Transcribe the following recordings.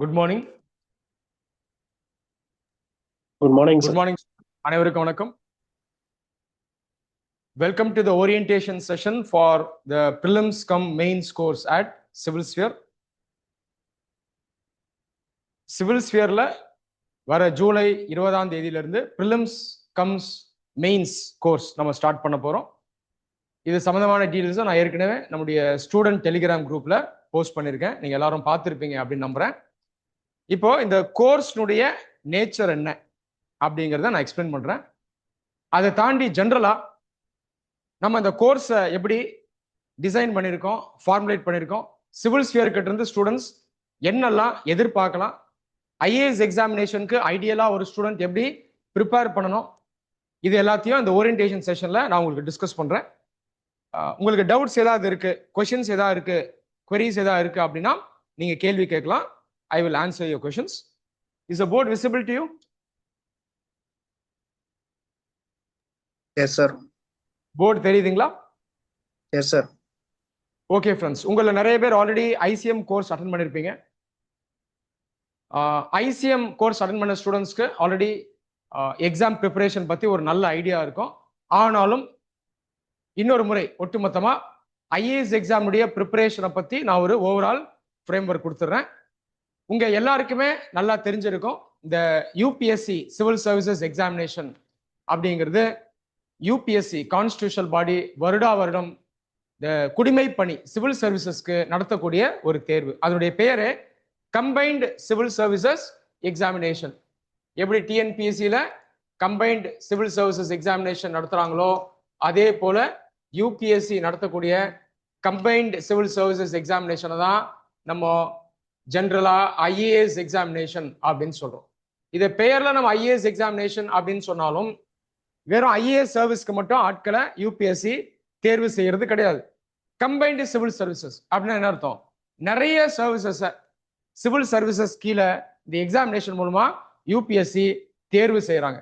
Good morning. Good morning good morning அனைவருக்கும் வணக்கம். Welcome to the orientation session for the prelims cum mains course at civil sphere. Civil ஸ்பியர்ல வர July 20ஆம் தேதியிலிருந்து prelims cum mains course நம்ம start பண்ண போறோம். இது சம்பந்தமான டீடைல்ஸும் நான் ஏற்கனவே நம்முடைய ஸ்டூடெண்ட் டெலிகிராம் குரூப்ல போஸ்ட் பண்ணியிருக்கேன். நீங்க எல்லாரும் பார்த்துருப்பீங்க அப்படின்னு நம்புறேன். இப்போ இந்த கோர்ஸ்னுடைய நேச்சர் என்ன அப்படிங்கிறத நான் எக்ஸ்பிளைன் பண்றேன். அதை தாண்டி ஜென்ரலா நம்ம இந்த கோர்ஸை எப்படி டிசைன் பண்ணியிருக்கோம், ஃபார்முலேட் பண்ணியிருக்கோம், சிவில் ஸ்பியர் கிட்ட இருந்து ஸ்டூடெண்ட்ஸ் என்னெல்லாம் எதிர்பார்க்கலாம், ஐஏஎஸ் எக்ஸாமினேஷனுக்கு ஐடியலா ஒரு ஸ்டூடெண்ட் எப்படி ப்ரிப்பேர் பண்ணணும், இது எல்லாத்தையும் இந்த ஓரியன்டேஷன் செஷன்ல நான் உங்களுக்கு டிஸ்கஸ் பண்றேன். உங்களுக்கு டவுட்ஸ் ஏதாவது இருக்கு, கொஸ்டின்ஸ் ஏதாவது இருக்கு, queries ஏதாவது இருக்கு அப்படின்னா நீங்க கேள்வி கேட்கலாம். I will answer your questions. Is the board visible to you? Yes sir. Board தெரியுதுங்களா? Yes sir. Okay friends, உங்கள நிறைய பேர் ஆல்ரெடி ICM கோர்ஸ் அட்டெண்ட் பண்ணிருப்பீங்க. ICM கோர்ஸ் அட்டெண்ட் பண்ண ஸ்டூடெண்ட்ஸ்க்கு ஆல்ரெடி எக்ஸாம் ப்ரிப்பரேஷன் பத்தி ஒரு நல்ல ஐடியா இருக்கும். ஆனாலும் இன்னொரு முறை ஒட்டுமொத்தமா ஐஏஎஸ் எக்ஸாமுடைய ப்ரிப்பரேஷனை பத்தி நான் ஒரு ஓவரால் ஃப்ரேம் ஒர்க் கொடுத்துட்றேன். உங்க எல்லாருக்குமே நல்லா தெரிஞ்சிருக்கும், இந்த யூபிஎஸ்சி சிவில் சர்வீசஸ் எக்ஸாமினேஷன் அப்படிங்கிறது யூபிஎஸ்சி கான்ஸ்டிடியூஷனல் பாடி வருடா வருடம் இந்த குடிமை பணி சிவில் சர்வீசஸ்க்கு நடத்தக்கூடிய ஒரு தேர்வு. அதனுடைய பெயரே கம்பைன்டு சிவில் சர்வீசஸ் எக்ஸாமினேஷன். எப்படி டிஎன்பிஎஸ்சியில கம்பைன்டு சிவில் சர்வீசஸ் எக்ஸாமினேஷன் நடத்துறாங்களோ அதே போல யூபிஎஸ்சி நடத்தக்கூடிய கம்பைன்டு சிவில் சர்வீசஸ் எக்ஸாமினேஷனை தான் நம்ம ஜென்ரலா ஐஏஎஸ் எக்ஸாமினேஷன் அப்படின்னு சொல்றோம். இதை பெயர்ல நம்ம ஐஏஎஸ் எக்ஸாமினேஷன் அப்படின்னு சொன்னாலும் வெறும் ஐஏஎஸ் சர்வீஸ்க்கு மட்டும் ஆட்களை யூபிஎஸ்சி தேர்வு செய்யறது கிடையாது. கம்பைன்டு சிவில் சர்வீசஸ் அப்படின்னா என்ன அர்த்தம்? நிறைய சர்வீசஸ் சிவில் சர்வீசஸ் கீழே இந்த எக்ஸாமினேஷன் மூலமா யூபிஎஸ்சி தேர்வு செய்யறாங்க.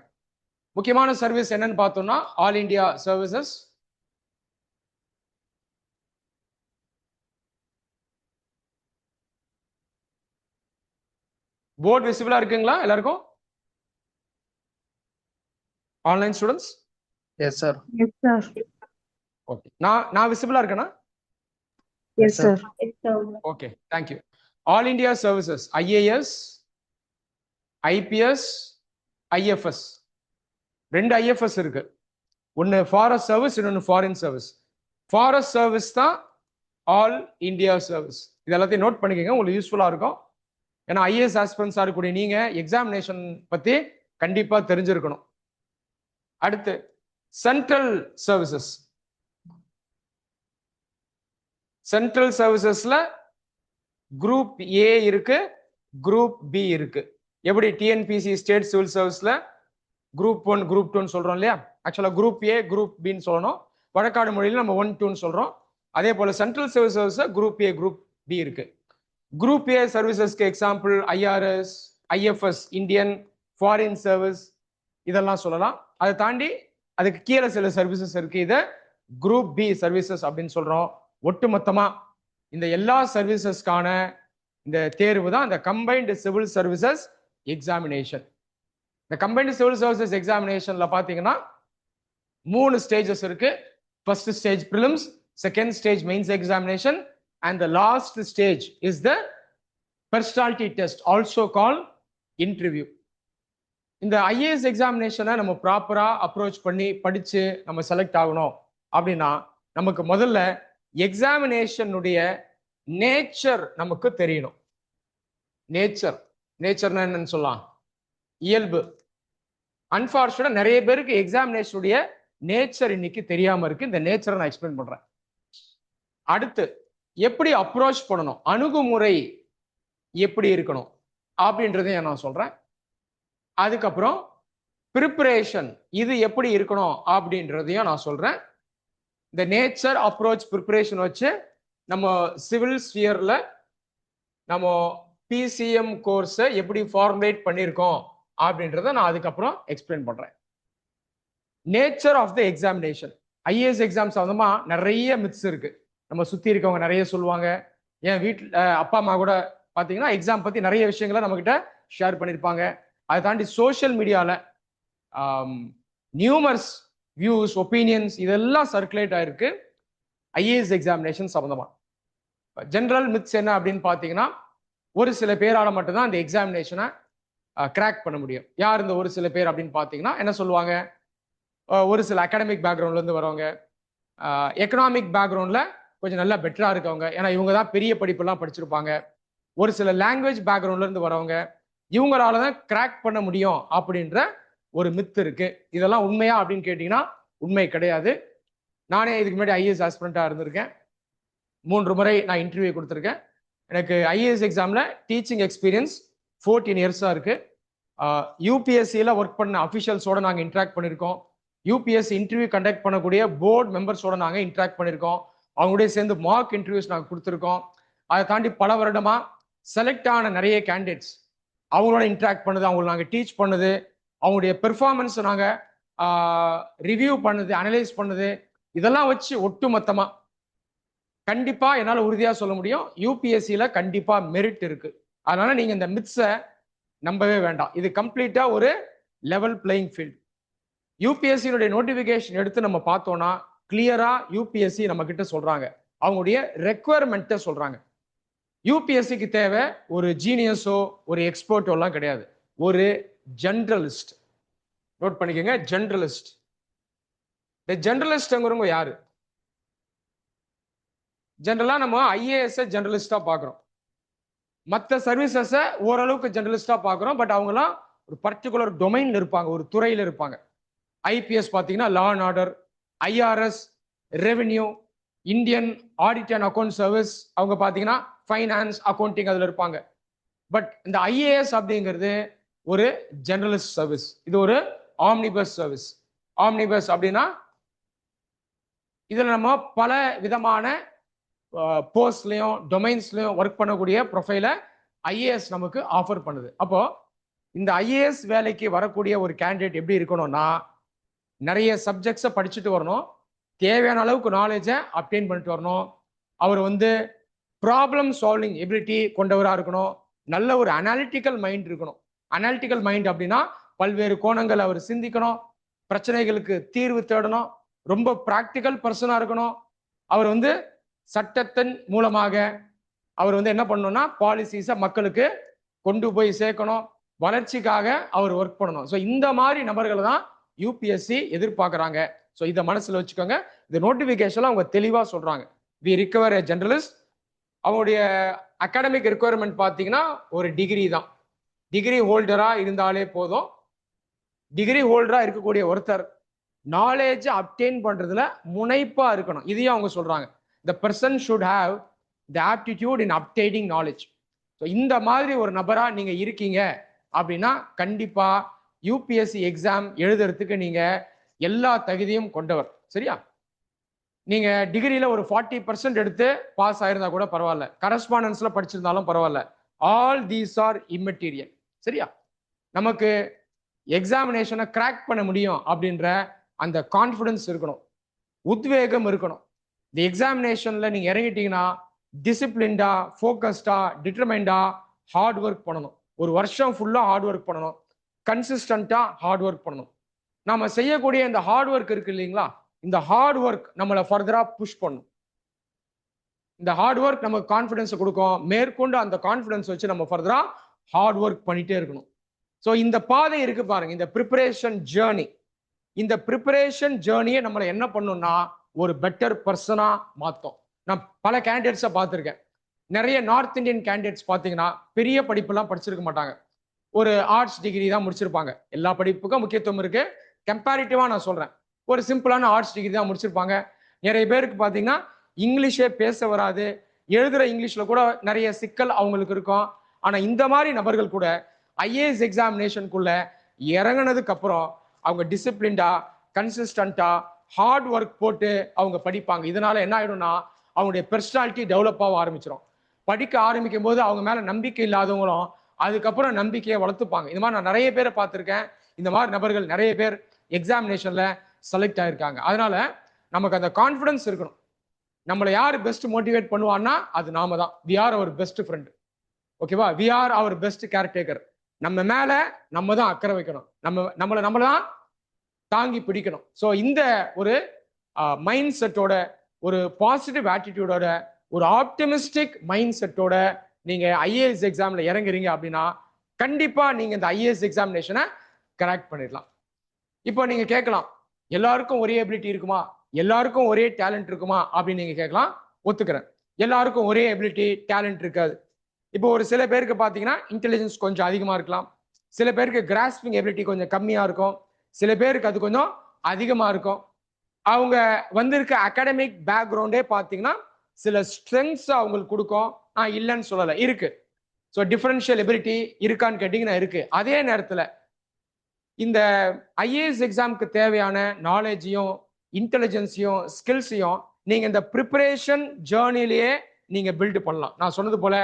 முக்கியமான சர்வீஸ் என்னன்னு பார்த்தோம்னா ஆல் இண்டியா சர்வீசஸ், போர்ட் விசிபிளா இருக்குங்களா எல்லாருக்கும்? Online students? S sir. Yes, sir. Okay, நான் விசிபிளா இருக்கேனா? Yes, sir. Okay, thank you. All India services IAS, IPS, IFS. ரெண்டு ஐஎஃப்எஸ் இருக்கு. ஒன்னு ஃபாரஸ்ட் சர்வீஸ், இன்னொன்னு ஃபாரின் சர்வீஸ். ஃபாரஸ்ட் சர்வீஸ் தான் ஆல் இண்டியா சர்வீஸ். இது எல்லாத்தையும் நோட் பண்ணிக்கோங்க, உங்களுக்கு யூஸ்ஃபுல்லா இருக்கும். ஏன்னா ஐஏஎஸ் ஆஸ்பிரன்ஸா இருக்கக்கூடிய நீங்க எக்ஸாமினேஷன் பத்தி கண்டிப்பா தெரிஞ்சிருக்கணும். அடுத்து சென்ட்ரல் சர்வீசஸ். சென்ட்ரல் சர்வீசஸ்ல குரூப் ஏ இருக்கு, குரூப் பி இருக்கு. எப்படி டிஎன்பிசி ஸ்டேட் சிவில் சர்வீஸ்ல குரூப் 1 குரூப் 2 சொல்றோம் இல்லையா? ஆக்சுவலா குரூப் ஏ குரூப் பின்னு சொல்லணும். வழக்காடு மொழியில நம்ம 1 2 சொல்றோம். அதே போல central civil service group A group B இருக்கு. குரூப் ஏ சர்வீசஸ்க்கு example IRS, IFS Indian foreign service இதெல்லாம் சொல்லலாம். அதை தாண்டி அதுக்கு கீழே சில சர்வீசஸ் இருக்கு. இதை குரூப் பி சர்வீசஸ் அப்படின்னு சொல்றோம். ஒட்டுமொத்தமா இந்த எல்லா சர்வீசஸ்க்கான இந்த தேர்வு தான் இந்த கம்பைன்டு சிவில் சர்வீசஸ் எக்ஸாமினேஷன். இந்த கம்பைன்டு சிவில் சர்வீசஸ் எக்ஸாமினேஷன்ல பாத்தீங்கன்னா 3 ஸ்டேஜஸ் இருக்கு. First stage prelims, second stage mains examination, and the last stage is the personality test, also called interview. இந்த ஐஏஎஸ் எக்ஸாமினேஷனை நம்ம ப்ராப்பரா அப்ரோச் பண்ணி படிச்சு நம்ம செலக்ட் ஆகணும் அப்படின்னா நமக்கு முதல்ல எக்ஸாமினேஷனுடைய நேச்சர் நமக்கு தெரியணும். நேச்சர்னா என்னன்னு சொல்லலாம்? இயல்பு. அன்பார்ச்சுனேட் நிறைய பேருக்கு எக்ஸாமினேஷனுடைய நேச்சர் இன்னைக்கு தெரியாம இருக்கு. இந்த நேச்சரை நான் எக்ஸ்பிளைன் பண்றேன். அடுத்து எப்படி அப்ரோச் பண்ணணும், அணுகுமுறை எப்படி இருக்கணும் அப்படின்றதையும் நான் சொல்றேன். அதுக்கப்புறம் ப்ரிப்பரேஷன் இது எப்படி இருக்கணும் அப்படின்றதையும் நான் சொல்றேன். இந்த நேச்சர், அப்ரோச், ப்ரிப்பரேஷன் வச்சு நம்ம சிவில் ஸ்பியர்ல நம்ம பிசிஎம் கோர்ஸை எப்படி ஃபார்முலேட் பண்ணியிருக்கோம் அப்படின்றத நான் அதுக்கப்புறம் எக்ஸ்பிளைன் பண்றேன். Nature of the examination. IAS exam சம்பந்தமா நிறைய மித்ஸ் இருக்கு. நம்ம சுத்தி இருக்கவங்க நிறைய சொல்லுவாங்க. என் வீட்டில் அப்பா அம்மா கூட பார்த்தீங்கன்னா எக்ஸாம் பற்றி நிறைய விஷயங்களை நம்மக்கிட்ட ஷேர் பண்ணியிருப்பாங்க. அதை தாண்டி சோஷியல் மீடியாவில் நியூமர்ஸ் வியூஸ் ஒப்பீனியன்ஸ் இதெல்லாம் சர்க்குலேட் ஆயிருக்கு ஐஏஎஸ் எக்ஸாமினேஷன் சம்மந்தமாக. ஜென்ரல் மித்ஸ் என்ன அப்படின்னு பார்த்தீங்கன்னா, ஒரு சில பேரால் மட்டும்தான் இந்த எக்ஸாமினேஷனை கிராக் பண்ண முடியும். யார் இந்த ஒரு சில பேர் அப்படின்னு பார்த்தீங்கன்னா என்ன சொல்லுவாங்க, ஒரு சில அகாடமிக் பேக்ரவுண்ட்லேருந்து வரவங்க, எக்கனாமிக் பேக்ரவுண்டில் கொஞ்சம் நல்லா பெட்டராக இருக்கவங்க, ஏன்னா இவங்க தான் பெரிய படிப்பெல்லாம் படிச்சிருப்பாங்க. ஒரு சில லாங்குவேஜ் பேக்ரவுண்ட்லேருந்து வரவங்க, இவங்களால தான் கிராக் பண்ண முடியும் அப்படின்ற ஒரு மித்து இருக்கு. இதெல்லாம் உண்மையா அப்படின்னு கேட்டிங்கன்னா உண்மை கிடையாது. நானே இதுக்கு முன்னாடி ஐஏஎஸ் ஆஸ்பிரண்டாக இருந்திருக்கேன். 3 முறை நான் இன்டர்வியூ கொடுத்துருக்கேன். எனக்கு ஐஏஎஸ் எக்ஸாமில் டீச்சிங் எக்ஸ்பீரியன்ஸ் 14 இயர்ஸாக இருக்குது. யூபிஎஸ்சியில் ஒர்க் பண்ண அஃபிஷியல்ஸோட நாங்கள் இன்ட்ராக்ட் பண்ணியிருக்கோம். யூபிஎஸ்சி இன்டர்வியூ கண்டக்ட் பண்ணக்கூடிய போர்டு மெம்பர்ஸோட நாங்கள் இன்ட்ராக்ட் பண்ணியிருக்கோம். அவங்களோடய சேர்ந்து மார்க் இன்டர்வியூஸ் நாங்கள் கொடுத்துருக்கோம். அதை தாண்டி பல வருடமாக செலக்ட் ஆன நிறைய கேண்டிடேட்ஸ் அவங்களோட இன்ட்ராக்ட் பண்ணுது, அவங்களை நாங்கள் டீச் பண்ணுது, அவங்களுடைய பெர்ஃபார்மன்ஸை நாங்கள் ரிவ்யூ பண்ணுது, அனலைஸ் பண்ணுது. இதெல்லாம் வச்சு ஒட்டு மொத்தமாக கண்டிப்பாக என்னால் உறுதியாக சொல்ல முடியும், யூபிஎஸ்சியில் கண்டிப்பாக மெரிட் இருக்குது. அதனால நீங்கள் இந்த மித்ஸை நம்பவே வேண்டாம். இது கம்ப்ளீட்டாக ஒரு லெவல் பிளேயிங் ஃபீல்டு. யூபிஎஸ்சியினுடைய நோட்டிஃபிகேஷன் எடுத்து நம்ம பார்த்தோம்னா கிளியராக யூபிஎஸ்சி நம்ம கிட்ட சொல்கிறாங்க, அவங்களுடைய ரெக்குவயர்மெண்ட்டை சொல்கிறாங்க. யூபிஎஸ்சிக்கு தேவை ஒரு ஜீனியஸோ ஒரு எக்ஸ்பர்ட்டோ எல்லாம் கிடையாது, ஒரு ஜென்ரலிஸ்ட். நோட் பண்ணிக்கோங்க, ஜென்ரலிஸ்ட். இந்த ஜென்ரலிஸ்ட்ங்கிறவங்க யாரு? ஜென்ரலாக நம்ம ஐஏஎஸ் ஜென்ரலிஸ்டாக பார்க்குறோம், மற்ற சர்வீசஸை ஓரளவுக்கு ஜென்ரலிஸ்டாக பார்க்குறோம். பட் அவங்களாம் ஒரு பர்டிகுலர் டொமைனில் இருப்பாங்க, ஒரு துறையில் இருப்பாங்க. ஐபிஎஸ் பார்த்தீங்கன்னா law and order, IRS revenue, Indian audit and account service, அவங்க பார்த்தீங்கன்னா ஃபைனான்ஸ் அக்கௌண்டிங் அதில் இருப்பாங்க. பட் இந்த ஐஏஎஸ் அப்படிங்கிறது ஒரு ஜெனரலிஸ்ட் சர்வீஸ், இது ஒரு ஆம்னிபஸ் சர்வீஸ். ஆம்னிபஸ் அப்படின்னா இதில் நம்ம பல விதமான போஸ்ட்லையும் டொமைன்ஸ்லையும் ஒர்க் பண்ணக்கூடிய ப்ரொஃபைலை ஐஏஎஸ் நமக்கு ஆஃபர் பண்ணுது. அப்போ இந்த ஐஏஎஸ் வேலைக்கு வரக்கூடிய ஒரு கேண்டிடேட் எப்படி இருக்கணும்னா, நிறைய சப்ஜெக்ட்ஸை படிச்சுட்டு வரணும், தேவையான அளவுக்கு நாலேஜை அப்டெயின் பண்ணிட்டு வரணும், அவர் ப்ராப்ளம் சால்விங் எபிலிட்டி கொண்டவராக இருக்கணும், நல்ல ஒரு அனாலிட்டிக்கல் மைண்ட் இருக்கணும். அனாலிட்டிக்கல் மைண்ட் அப்படின்னா பல்வேறு கோணங்கள் அவர் சிந்திக்கணும், பிரச்சனைகளுக்கு தீர்வு தேடணும், ரொம்ப ப்ராக்டிக்கல் பர்சனாக இருக்கணும். அவர் சட்டத்தின் மூலமாக அவர் என்ன பண்ணணும்னா பாலிசிஸை மக்களுக்கு கொண்டு போய் சேர்க்கணும், வளர்ச்சிக்காக அவர் ஒர்க் பண்ணணும். ஸோ இந்த மாதிரி நபர்களை தான் யூபிஎஸ்சி எதிர்பார்க்குறாங்க. ஸோ இதை மனசில் வச்சுக்கோங்க. இந்த நோட்டிஃபிகேஷனில் அவங்க தெளிவாக சொல்கிறாங்க, வி ரிக்கவர் ஏ ஜெர்னலிஸ்ட். அவங்களுடைய அகாடமிக் ரெக்குவயர்மெண்ட் பார்த்தீங்கன்னா ஒரு டிகிரி தான். டிகிரி ஹோல்டராக இருந்தாலே போதும். டிகிரி ஹோல்டராக இருக்கக்கூடிய ஒருத்தர் நாலேஜை அப்டெயின் பண்ணுறதுல முனைப்பாக இருக்கணும். இதையும் அவங்க சொல்கிறாங்க, the person should have the aptitude in obtaining knowledge. So இந்த மாதிரி ஒரு நபராக நீங்கள் இருக்கீங்க அப்படின்னா கண்டிப்பாக யூபிஎஸ்சி எக்ஸாம் எழுதுறதுக்கு நீங்கள் எல்லா தகுதியும் கொண்டவர். சரியா? நீங்கள் டிகிரியில் ஒரு 40% எடுத்து பாஸ் ஆயிருந்தா கூட பரவாயில்ல, கரஸ்பாண்டன்ஸில் படிச்சிருந்தாலும் பரவாயில்ல. All these are immaterial. சரியா? நமக்கு எக்ஸாமினேஷனை கிராக் பண்ண முடியும் அப்படின்ற அந்த கான்ஃபிடன்ஸ் இருக்கணும், உத்வேகம் இருக்கணும். இந்த எக்ஸாமினேஷனில் நீங்கள் இறங்கிட்டீங்கன்னா டிசிப்ளின்டா, ஃபோக்கஸ்டா, டிட்டர்மைண்டா ஹார்ட் ஒர்க் பண்ணணும். ஒரு வருஷம் ஃபுல்லாக ஹார்ட் ஒர்க் பண்ணணும், கன்சிஸ்டண்ட்டாக ஹார்ட் ஒர்க் பண்ணணும். நம்ம செய்யக்கூடிய இந்த ஹார்ட் ஒர்க் இருக்கு இல்லைங்களா, இந்த ஹார்ட் ஒர்க் நம்மளை ஃபர்தராக புஷ் பண்ணும். இந்த ஹார்ட் ஒர்க் நமக்கு கான்ஃபிடன்ஸை கொடுக்கும். மேற்கொண்டு அந்த கான்ஃபிடன்ஸ் வச்சு நம்ம ஃபர்தராக ஹார்ட் ஒர்க் பண்ணிட்டே இருக்கணும். ஸோ இந்த பாதை இருக்கு பாருங்க, இந்த ப்ரிப்பரேஷன் ஜேர்னி. இந்த ப்ரிப்பரேஷன் ஜேர்னியை நம்மளை என்ன பண்ணணும்னா ஒரு பெட்டர் பர்சனாக மாற்றும். நான் பல கேண்டிடேட்ஸை பார்த்துருக்கேன். நிறைய நார்த் இந்தியன் கேண்டிடேட்ஸ் பார்த்தீங்கன்னா பெரிய படிப்பெல்லாம் படிச்சிருக்க மாட்டாங்க, ஒரு ஆர்ட்ஸ் டிகிரி தான் முடிச்சிருப்பாங்க. எல்லா படிப்புக்கும் முக்கியத்துவம் இருக்கு, கம்பேரிட்டிவாக நான் சொல்கிறேன். ஒரு சிம்பிளான ஆர்ட்ஸ் டிகிரி தான் முடிச்சிருப்பாங்க. நிறைய பேருக்கு பார்த்தீங்கன்னா இங்கிலீஷே பேச வராது, எழுதுகிற இங்கிலீஷில் கூட நிறைய சிக்கல் அவங்களுக்கு இருக்கும். ஆனால் இந்த மாதிரி நபர்கள் கூட ஐஏஎஸ் எக்ஸாமினேஷனுக்குள்ள இறங்கினதுக்கு அப்புறம் அவங்க டிசிப்ளின்டா, கன்சிஸ்டண்டா ஹார்ட் ஒர்க் போட்டு அவங்க படிப்பாங்க. இதனால என்ன ஆயிடும்னா அவங்களுடைய பெர்சனாலிட்டி டெவலப் ஆக ஆரம்பிச்சிடும். படிக்க ஆரம்பிக்கும் போது அவங்க மேல நம்பிக்கை இல்லாதவங்களும் அதுக்கப்புறம் நம்பிக்கையை வளர்த்துப்பாங்க. இந்த மாதிரி நான் நிறைய பேரை பார்த்துருக்கேன். இந்த மாதிரி நபர்கள் நிறைய பேர் எக்ஸாமினேஷன்ல செலக்ட் ஆயிருக்காங்க. அதனால நமக்கு அந்த கான்ஃபிடன்ஸ் இருக்கணும். நம்மளை யார் பெஸ்ட் மோட்டிவேட் பண்ணுவான்னா அது நாம தான். We are our best friend. ஓகேவா? We are our best caretaker. நம்ம மேல நம்ம தான் அக்கறை வைக்கணும், நம்மளை தான் தாங்கி பிடிக்கணும். ஸோ இந்த ஒரு மைண்ட் செட்டோட, ஒரு பாசிட்டிவ் ஆட்டிடியூடோட, ஒரு ஆப்டிமிஸ்டிக் மைண்ட் செட்டோட நீங்க ஐஏஎஸ் எக்ஸாம்ல இறங்குறீங்க அப்படின்னா கண்டிப்பா நீங்க இந்த ஐஏஎஸ் எக்ஸாமினேஷனை கரெக்ட் பண்ணிடலாம். இப்போ நீங்க கேட்கலாம், எல்லாருக்கும் ஒரே எபிலிட்டி இருக்குமா, எல்லாருக்கும் ஒரே டேலண்ட் இருக்குமா அப்படின்னு நீங்க கேட்கலாம். ஒத்துக்கிறேன், எல்லாருக்கும் ஒரே எபிலிட்டி டேலண்ட் இருக்காது. இப்போ ஒரு சில பேருக்கு பார்த்தீங்கன்னா இன்டெலிஜென்ஸ் கொஞ்சம் அதிகமா இருக்கலாம், சில பேருக்கு கிராஸ்பிங் எபிலிட்டி கொஞ்சம் கம்மியா இருக்கும், சில பேருக்கு அது கொஞ்சம் அதிகமா இருக்கும். அவங்க வந்திருக்க அகாடமிக் பேக்ரவுண்டே பார்த்தீங்கன்னா சில ஸ்ட்ரெங்ஸ் அவங்களுக்கு கொடுக்கும். நான் இல்லைன்னு சொல்லலை, இருக்கு. ஸோ டிஃபரன்ஷியல் எபிலிட்டி இருக்கான்னு கேட்டீங்கன்னா இருக்கு. அதே நேரத்தில் இந்த ஐஏஎஸ் எக்ஸாமுக்கு தேவையான நாலேஜையும் இன்டெலிஜென்ஸையும் ஸ்கில்ஸையும் நீங்க இந்த ப்ரிப்பரேஷன் ஜேர்னிலேயே நீங்க பில்டு பண்ணலாம். நான் சொன்னது போல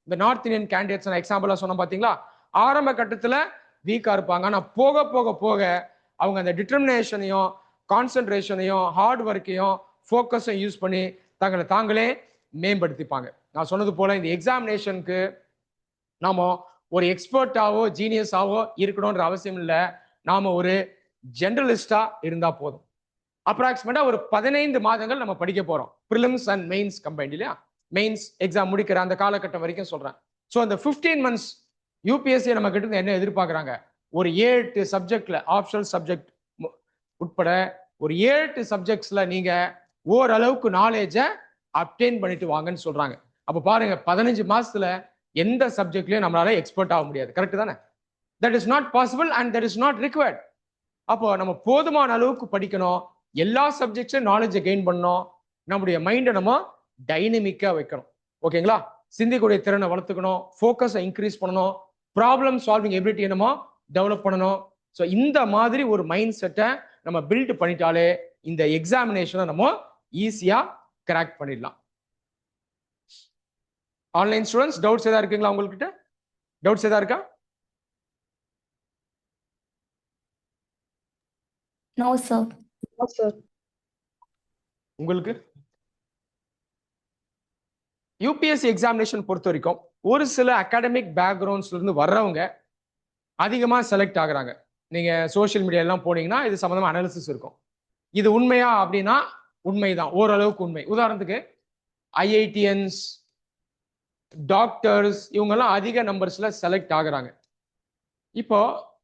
இந்த நார்த் இந்தியன் கேண்டிடேட்ஸ் நான் எக்ஸாம்பிளா சொன்னேன் பார்த்தீங்களா, ஆரம்ப கட்டத்தில் வீக்கா இருப்பாங்க, ஆனால் போக போக போக அவங்க அந்த டிட்டர்மினேஷனையும் கான்சென்ட்ரேஷனையும் ஹார்ட் ஒர்க்கையும் ஃபோக்கஸையும் யூஸ் பண்ணி தங்களை தாங்களே மேம்படுத்திப்பாங்க. நான் சொன்னது போல இந்த எக்ஸாமினேஷனுக்கு நாம ஒரு எக்ஸ்பர்ட்டாவோ ஜீனியஸாவோ இருக்கணும்ன்ற அவசியம் இல்லை, நாம ஒரு ஜெனரலிஸ்டா இருந்தா போதும். அப்ராக்சிமேட்டா ஒரு 15 மாதங்கள் நம்ம படிக்க போறோம், ப்ரிலிம்ஸ் அண்ட் மெயின்ஸ் கம்பைன்ட் இல்லையா, மெயின்ஸ் எக்ஸாம் முடிக்கிற அந்த காலகட்டம் வரைக்கும் சொல்றேன். ஸோ அந்த 15 months யூபிஎஸ்சி நம்ம கிட்ட என்ன எதிர்பார்க்குறாங்க, ஒரு 7 சப்ஜெக்ட்ல ஆப்ஷனல் சப்ஜெக்ட் உட்பட ஒரு 7 சப்ஜெக்ட்ஸ்ல நீங்க ஓரளவுக்கு நாலேஜை அப்டெயின் பண்ணிட்டு வாங்கன்னு சொல்றாங்க. அப்ப பாருங்க, 15 மாசத்துல எந்த சப்ஜெக்ட்லயும் நம்மளால எக்ஸ்பர்ட் ஆக முடியாது. கரெக்ட் தானே? That is not possible and that is not required. அப்போ நம்ம போதுமான அளவுக்கு படிக்கணும், எல்லா சப்ஜெக்ட்ஸும் நாலேஜை கெயின் பண்ணணும், நம்முடைய மைண்டை நம்ம டைனமிக்கா வைக்கணும். ஓகேங்களா? சிந்திக்கூடிய திறனை வளர்த்துக்கணும், ஃபோக்கஸை இன்க்ரீஸ் பண்ணணும், ப்ராப்ளம் சால்விங் எபிலிட்டி நம்ம டெவலப் பண்ணணும். ஸோ இந்த மாதிரி ஒரு மைண்ட் செட்டை நம்ம பில்ட் பண்ணிட்டாலே இந்த எக்ஸாமினேஷனை நம்ம ஈஸியா கிராக் பண்ணிடலாம். ஆன்லைன் ஸ்டூடெண்ட்ஸ் டவுட்ஸ் ஏதாவது இருக்குங்களா? உங்ககிட்ட டவுட்ஸ் ஏதாவது இருக்கா? No, sir. No, sir. உங்களுக்கு யூபிஎஸ்சி எக்ஸாமினேஷன் பொறுத்த வரைக்கும் ஒரு சில அகாடமிக் பேக்ரவுண்ட்ஸ்ல இருந்து வர்றவங்க அதிகமா செலக்ட் ஆகுறாங்க. நீங்க சோசியல் மீடியா எல்லாம் போனீங்கன்னா இது சம்பந்தமா அனாலிசிஸ் இருக்கும். இது உண்மையா அப்படின்னா உண்மைதான், ஓரளவுக்கு உண்மை. உதாரணத்துக்கு ஐஐடிஎன்ஸ், டாக்டர்ஸ், இவங்கெல்லாம் அதிக நம்பர்ஸ்ல செலக்ட் ஆகுறாங்க. இப்போ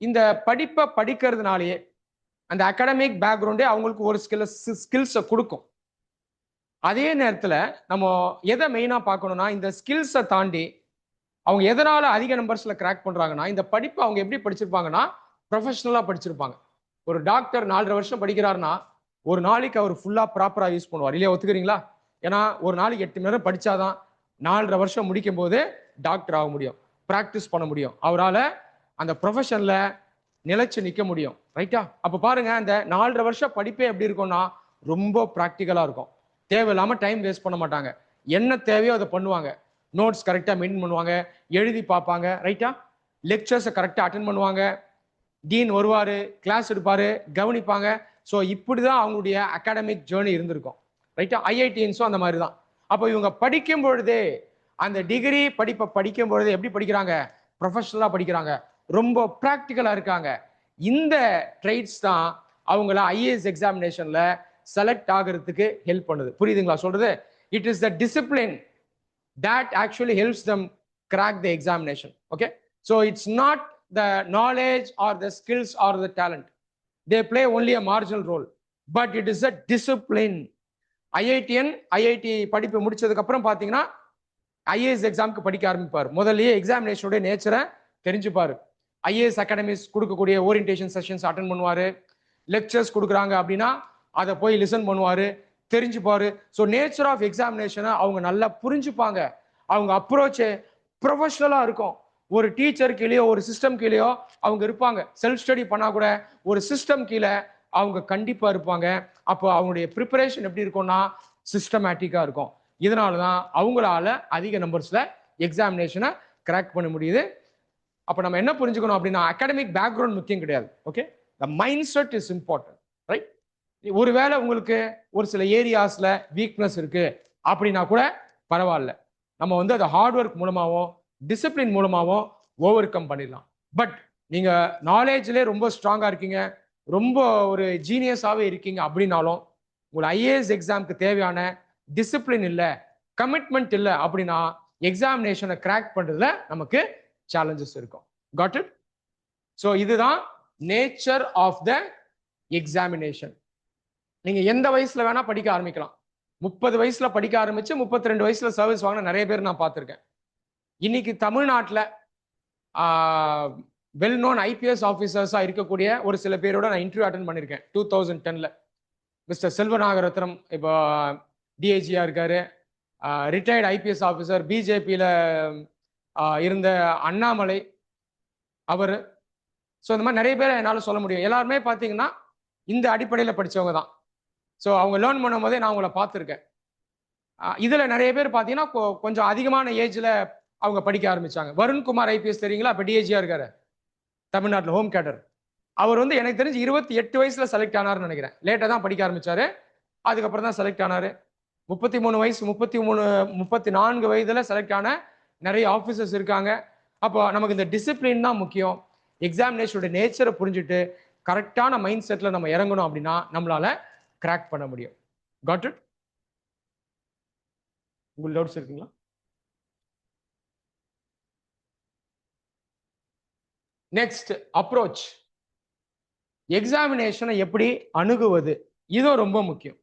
இந்த படிப்பை படிக்கிறதுனாலேயே அந்த அகாடமிக் பேக்ரவுண்டே அவங்களுக்கு ஒரு ஸ்கில்ஸை கொடுக்கும். அதே நேரத்தில் நம்ம எதை மெயினாக பார்க்கணும்னா, இந்த ஸ்கில்ஸை தாண்டி அவங்க எதனால அதிக நம்பர்ஸ்ல கிராக் பண்றாங்கன்னா, இந்த படிப்பு அவங்க எப்படி படிச்சிருப்பாங்கன்னா ப்ரொஃபஷனலா படிச்சிருப்பாங்க. ஒரு டாக்டர் 4.5 வருஷம் படிக்கிறாருன்னா ஒரு நாளைக்கு அவர் ஃபுல்லா ப்ராப்பரா யூஸ் பண்ணுவார் இல்லையா? ஒத்துக்கிறீங்களா? ஏன்னா ஒரு நாளைக்கு 8 மணி நேரம் படிச்சாதான் 4.5 வருஷம் முடிக்கும் போது டாக்டர் ஆக முடியும், பிராக்டிஸ் பண்ண முடியும், அவரால் அந்த ப்ரொஃபஷன்ல நிலைச்சு நிற்க முடியும். ரைட்டா? அப்ப பாருங்க, அந்த 4.5 வருஷம் படிப்பே எப்படி இருக்கும்னா ரொம்ப ப்ராக்டிக்கலா இருக்கும். தேவையில்லாம டைம் வேஸ்ட் பண்ண மாட்டாங்க, என்ன தேவையோ அதை பண்ணுவாங்க, நோட்ஸ் கரெக்டா மெயின்டைன் பண்ணுவாங்க, எழுதி பார்ப்பாங்க. ரைட்டா? லெக்சர்ஸை கரெக்டா அட்டென்ட் பண்ணுவாங்க, டீன் வருவாரு, கிளாஸ் எடுப்பாரு, கவனிப்பாங்க. ஸோ இப்படிதான் அவங்களுடைய அகாடமிக் ஜேர்னி இருந்திருக்கும். ரைட்டா? ஐஐடிஎன்ஸும் அந்த மாதிரி தான். அப்போ இவங்க படிக்கும் பொழுதே, அந்த டிகிரி படிப்பை படிக்கும் பொழுதே எப்படி படிக்கிறாங்க? ப்ரொஃபஷனலா படிக்கிறாங்க, ரொம்ப ப்ராக்டிக்கலா இருக்காங்க. இந்த ட்ரைட்ஸ் தான் அவங்கள ஐஏஎஸ் எக்ஸாமினேஷன்ல செலக்ட் ஆகிறதுக்கு ஹெல்ப் பண்ணுது. புரியுதுங்களா சொல்றது? It is the discipline that actually helps them crack the examination. Okay, so it's not the knowledge or the skills or the talent, they play only a marginal role, but it is a discipline. IIT படிப்பு முடிச்சதுக்கு அப்புறம் பாத்தீங்கன்னா IAS எக்ஸாமுக்கு படிக்க ஆரம்பிப்பார். முதல்லயே எக்ஸாமினேஷனோட நேச்சரை தெரிஞ்சுப்பாரு. IAS academies கொடுக்கக்கூடிய ஓரியன்டேஷன் செஷன்ஸ் அட்டென்ட் பண்ணுவாரு, லெக்சர்ஸ் கொடுக்குறாங்க அப்படின்னா அதை போய் லிசன் பண்ணுவாரு, தெரிஞ்சுப்பாரு. ஸோ நேச்சர் ஆஃப் எக்ஸாமினேஷனை அவங்க நல்லா புரிஞ்சுப்பாங்க. அவங்க அப்ரோச் ப்ரொஃபஷனலா இருக்கும். ஒரு டீச்சர் கீழேயோ ஒரு சிஸ்டம் கீழேயோ அவங்க இருப்பாங்க. செல்ஃப் ஸ்டடி பண்ணா கூட ஒரு சிஸ்டம் கீழே அவங்க கண்டிப்பா இருப்பாங்க. அப்போ அவங்களுடைய ப்ரிப்பரேஷன் எப்படி இருக்கும்னா சிஸ்டமேட்டிக்கா இருக்கும். இதனாலதான் அவங்களால அதிக நம்பர்ஸ்ல எக்ஸாமினேஷனை கிராக் பண்ண முடியுது. அப்போ நம்ம என்ன புரிஞ்சுக்கணும் அப்படின்னா, அகாடமிக் பேக்ரவுண்ட் முக்கியம் கிடையாது. Okay, the mind set is important. Right? ஒருவேளை உங்களுக்கு ஒரு சில ஏரியாஸ்ல வீக்னஸ் இருக்கு அப்படின்னா கூட பரவாயில்ல, நம்ம அதை ஹார்ட் ஒர்க் மூலமாகவும் டிசிப்ளின் மூலமாகவும் ஓவர் கம் பண்ணிடலாம். பட் நீங்க நாலேஜ்லேயே ரொம்ப ஸ்ட்ராங்கா இருக்கீங்க, ரொம்ப ஒரு ஜீனியஸாவே இருக்கீங்க அப்படின்னாலும் உங்களை ஐஏஎஸ் எக்ஸாமுக்கு தேவையான டிசிப்ளின் இல்லை, கமிட்மெண்ட் இல்லை அப்படின்னா எக்ஸாமினேஷனை கிராக் பண்றதுல நமக்கு சேலஞ்சஸ் இருக்கும். Got it? ஸோ இதுதான் நேச்சர் ஆஃப் த எக்ஸாமினேஷன். நீங்க எந்த வயசுல வேணா படிக்க ஆரம்பிக்கலாம். 30 வயசுல படிக்க ஆரம்பிச்சு 32 வயசுல சர்வீஸ் வாங்கின நிறைய பேர் நான் பார்த்துருக்கேன். இன்னைக்கு தமிழ்நாட்டில் வெல் நோன் ஐபிஎஸ் ஆஃபீஸர்ஸா இருக்கக்கூடிய ஒரு சில பேரோட நான் இன்டர்வியூ அட்டன் பண்ணியிருக்கேன் 2010ல். மிஸ்டர் செல்வநாகரத்னம் இப்போ டிஐஜியா இருக்காரு, ரிட்டையர்டு ஐபிஎஸ் ஆஃபீஸர், பிஜேபியில இருந்த அண்ணாமலை அவர். ஸோ இந்த மாதிரி நிறைய பேர் என்னால் சொல்ல முடியும். எல்லாருமே பார்த்தீங்கன்னா இந்த அடிப்படையில் படித்தவங்க தான். ஸோ அவங்க லேர்ன் பண்ணும் போதே நான் உங்களை பார்த்துருக்கேன். இதில் நிறைய பேர் பார்த்தீங்கன்னா கொஞ்சம் அதிகமான ஏஜில் அவங்க படிக்க ஆரம்பிச்சாங்க. வருண்குமார் ஐபிஎஸ் தெரியுங்களா? இப்போ டிஐஜியா இருக்காரு தமிழ்நாட்டில், ஹோம் கேடர். அவர் வந்து எனக்கு தெரிஞ்சு 28 வயசுல செலக்ட் ஆனார்னு நினைக்கிறேன். லேட்டாக தான் படிக்க ஆரம்பிச்சாரு, அதுக்கப்புறம் தான் செலக்ட் ஆனாரு. 33 வயசு 34 வயதுல செலக்ட் ஆன நிறைய ஆஃபீஸர்ஸ் இருக்காங்க. அப்போ நமக்கு இந்த டிசிப்ளின் தான் முக்கியம். எக்ஸாமினேஷனோட நேச்சரை புரிஞ்சுட்டு கரெக்டான மைண்ட் செட்ல நம்ம இறங்கணும் அப்படின்னா நம்மளால கிராக் பண்ண முடியும். Got it? உங்களுக்கு டவுட்ஸ் இருக்குங்களா? Next, approach. எக்ஸாமினேஷனை எப்படி அணுகுவது, இதுவும் ரொம்ப முக்கியம்.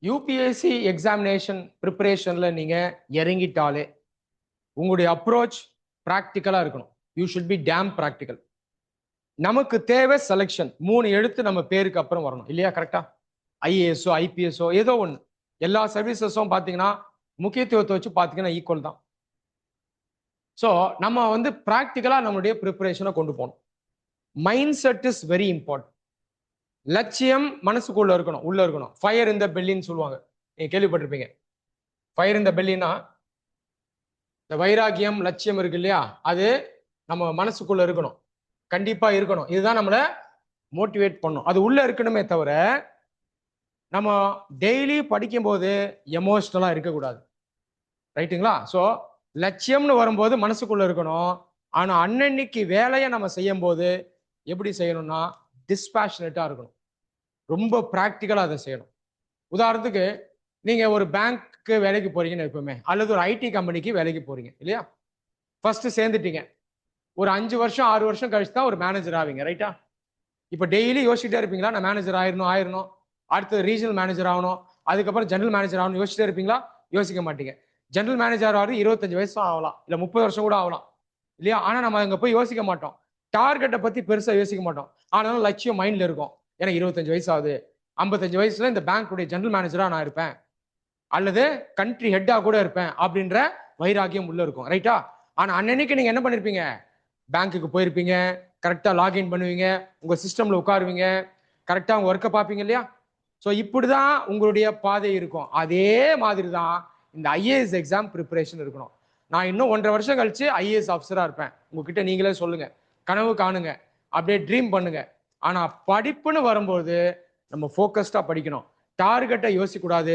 யூபிஎஸ்சி எக்ஸாமினேஷன் ப்ரிப்பரேஷன்ல நீங்க இறங்கிட்டாலே உங்களுடைய அப்ரோச் ப்ராக்டிக்கலா இருக்கணும். You should be damn practical. நமக்கு தேவை செலெக்ஷன். 3 எழுத்து நம்ம பேருக்கு அப்புறம் வரணும் இல்லையா? கரெக்டா? ஐஏஎஸ்ஓ ஐபிஎஸ்ஓ ஏதோ ஒன்று. எல்லா சர்வீசஸும் பார்த்தீங்கன்னா முக்கியத்துவத்தை வச்சு பார்த்தீங்கன்னா ஈக்குவல் தான். ஸோ நம்ம வந்து ப்ராக்டிக்கலாக நம்மளுடைய ப்ரிப்பரேஷனை கொண்டு போகணும். Mind set is very important. லட்சியம் மனசுக்குள்ள இருக்கணும், உள்ள இருக்கணும். ஃபயர் இந்த பெல்லின்னு சொல்லுவாங்க, நீங்க கேள்விப்பட்டிருப்பீங்க. ஃபயர் இந்த பெல்லினா இந்த வைராகியம் லட்சியம் இருக்கு இல்லையா, அது நம்ம மனசுக்குள்ள இருக்கணும், கண்டிப்பா இருக்கணும். இதுதான் நம்மளை மோட்டிவேட் பண்ணும். அது உள்ள இருக்கணுமே தவிர நம்ம டெய்லி படிக்கும் போது எமோஷனலா இருக்கக்கூடாது. ரைட்டுங்களா? ஸோ லட்சியம்னு வரும்போது மனசுக்குள்ள இருக்கணும். ஆனா அன்னன்னைக்கு வேலையை நம்ம செய்யும் போது எப்படி செய்யணும்னா டிஸ்பேஷனேட்டா இருக்கணும். ரொம்ப ப்ராக்டிக்கலா அதை செய்யணும். உதாரணத்துக்கு நீங்க ஒரு பேங்க்கு வேலைக்கு போறீங்கன்னு எப்பவுமே, அல்லது ஒரு ஐடி கம்பெனிக்கு வேலைக்கு போறீங்க இல்லையா? ஃபர்ஸ்ட் சேர்ந்துட்டீங்க, ஒரு 5 வருஷம் 6 வருஷம் கழிச்சு தான் ஒரு மேனேஜர் ஆவீங்க. ரைட்டா? இப்போ டெய்லி யோசிச்சுட்டே இருப்பீங்களா, நான் மேனேஜர் ஆயிரணும், அடுத்து ரீஜனல் மேனேஜர் ஆகணும், அதுக்கப்புறம் ஜெனரல் மேனேஜர் ஆகணும், யோசிச்சுட்டே இருப்பீங்களா? யோசிக்க மாட்டீங்க. ஜெனரல் மேனேஜர் ஆகிறது 25 வயசு ஆகலாம், இல்லை 30 வருஷம் கூட ஆகலாம் இல்லையா? ஆனா நம்ம அங்க போய் யோசிக்க மாட்டோம், டார்கெட்டை பத்தி பெருசா யோசிக்க மாட்டோம். ஆனாலும் லட்சியம் மைண்ட்ல இருக்கும். எனக்கு 25 வயசு ஆகுது, 55 வயசுல இந்த பேங்க்குடைய ஜெனரல் மேனேஜரா நான் இருப்பேன், அல்லது கண்ட்ரி ஹெட்டா கூட இருப்பேன் அப்படின்ற வைராகியம் உள்ள இருக்கும். ரைட்டா? ஆனா அன்னைக்கு நீங்க என்ன பண்ணிருப்பீங்க? பேங்க்குக்கு போயிருப்பீங்க, கரெக்டா லாகின் பண்ணுவீங்க, உங்க சிஸ்டம்ல உட்காருவீங்க, கரெக்டா உங்க ஒர்க்கை பார்ப்பீங்க இல்லையா? ஸோ இப்படிதான் உங்களுடைய பாதை இருக்கும். அதே மாதிரி தான் இந்த ஐஏஎஸ் எக்ஸாம் ப்ரிப்பரேஷன் இருக்கணும். நான் இன்னும் 1.5 வருஷம் கழிச்சு ஐஏஎஸ் ஆஃபீஸரா இருப்பேன், உங்ககிட்ட நீங்களே சொல்லுங்க, கனவு காணுங்க, அப்படியே ட்ரீம் பண்ணுங்க. ஆனா படிப்புன்னு வரும்போது நம்ம ஃபோக்கஸ்டா படிக்கணும், டார்கெட்டை யோசிக்க கூடாது,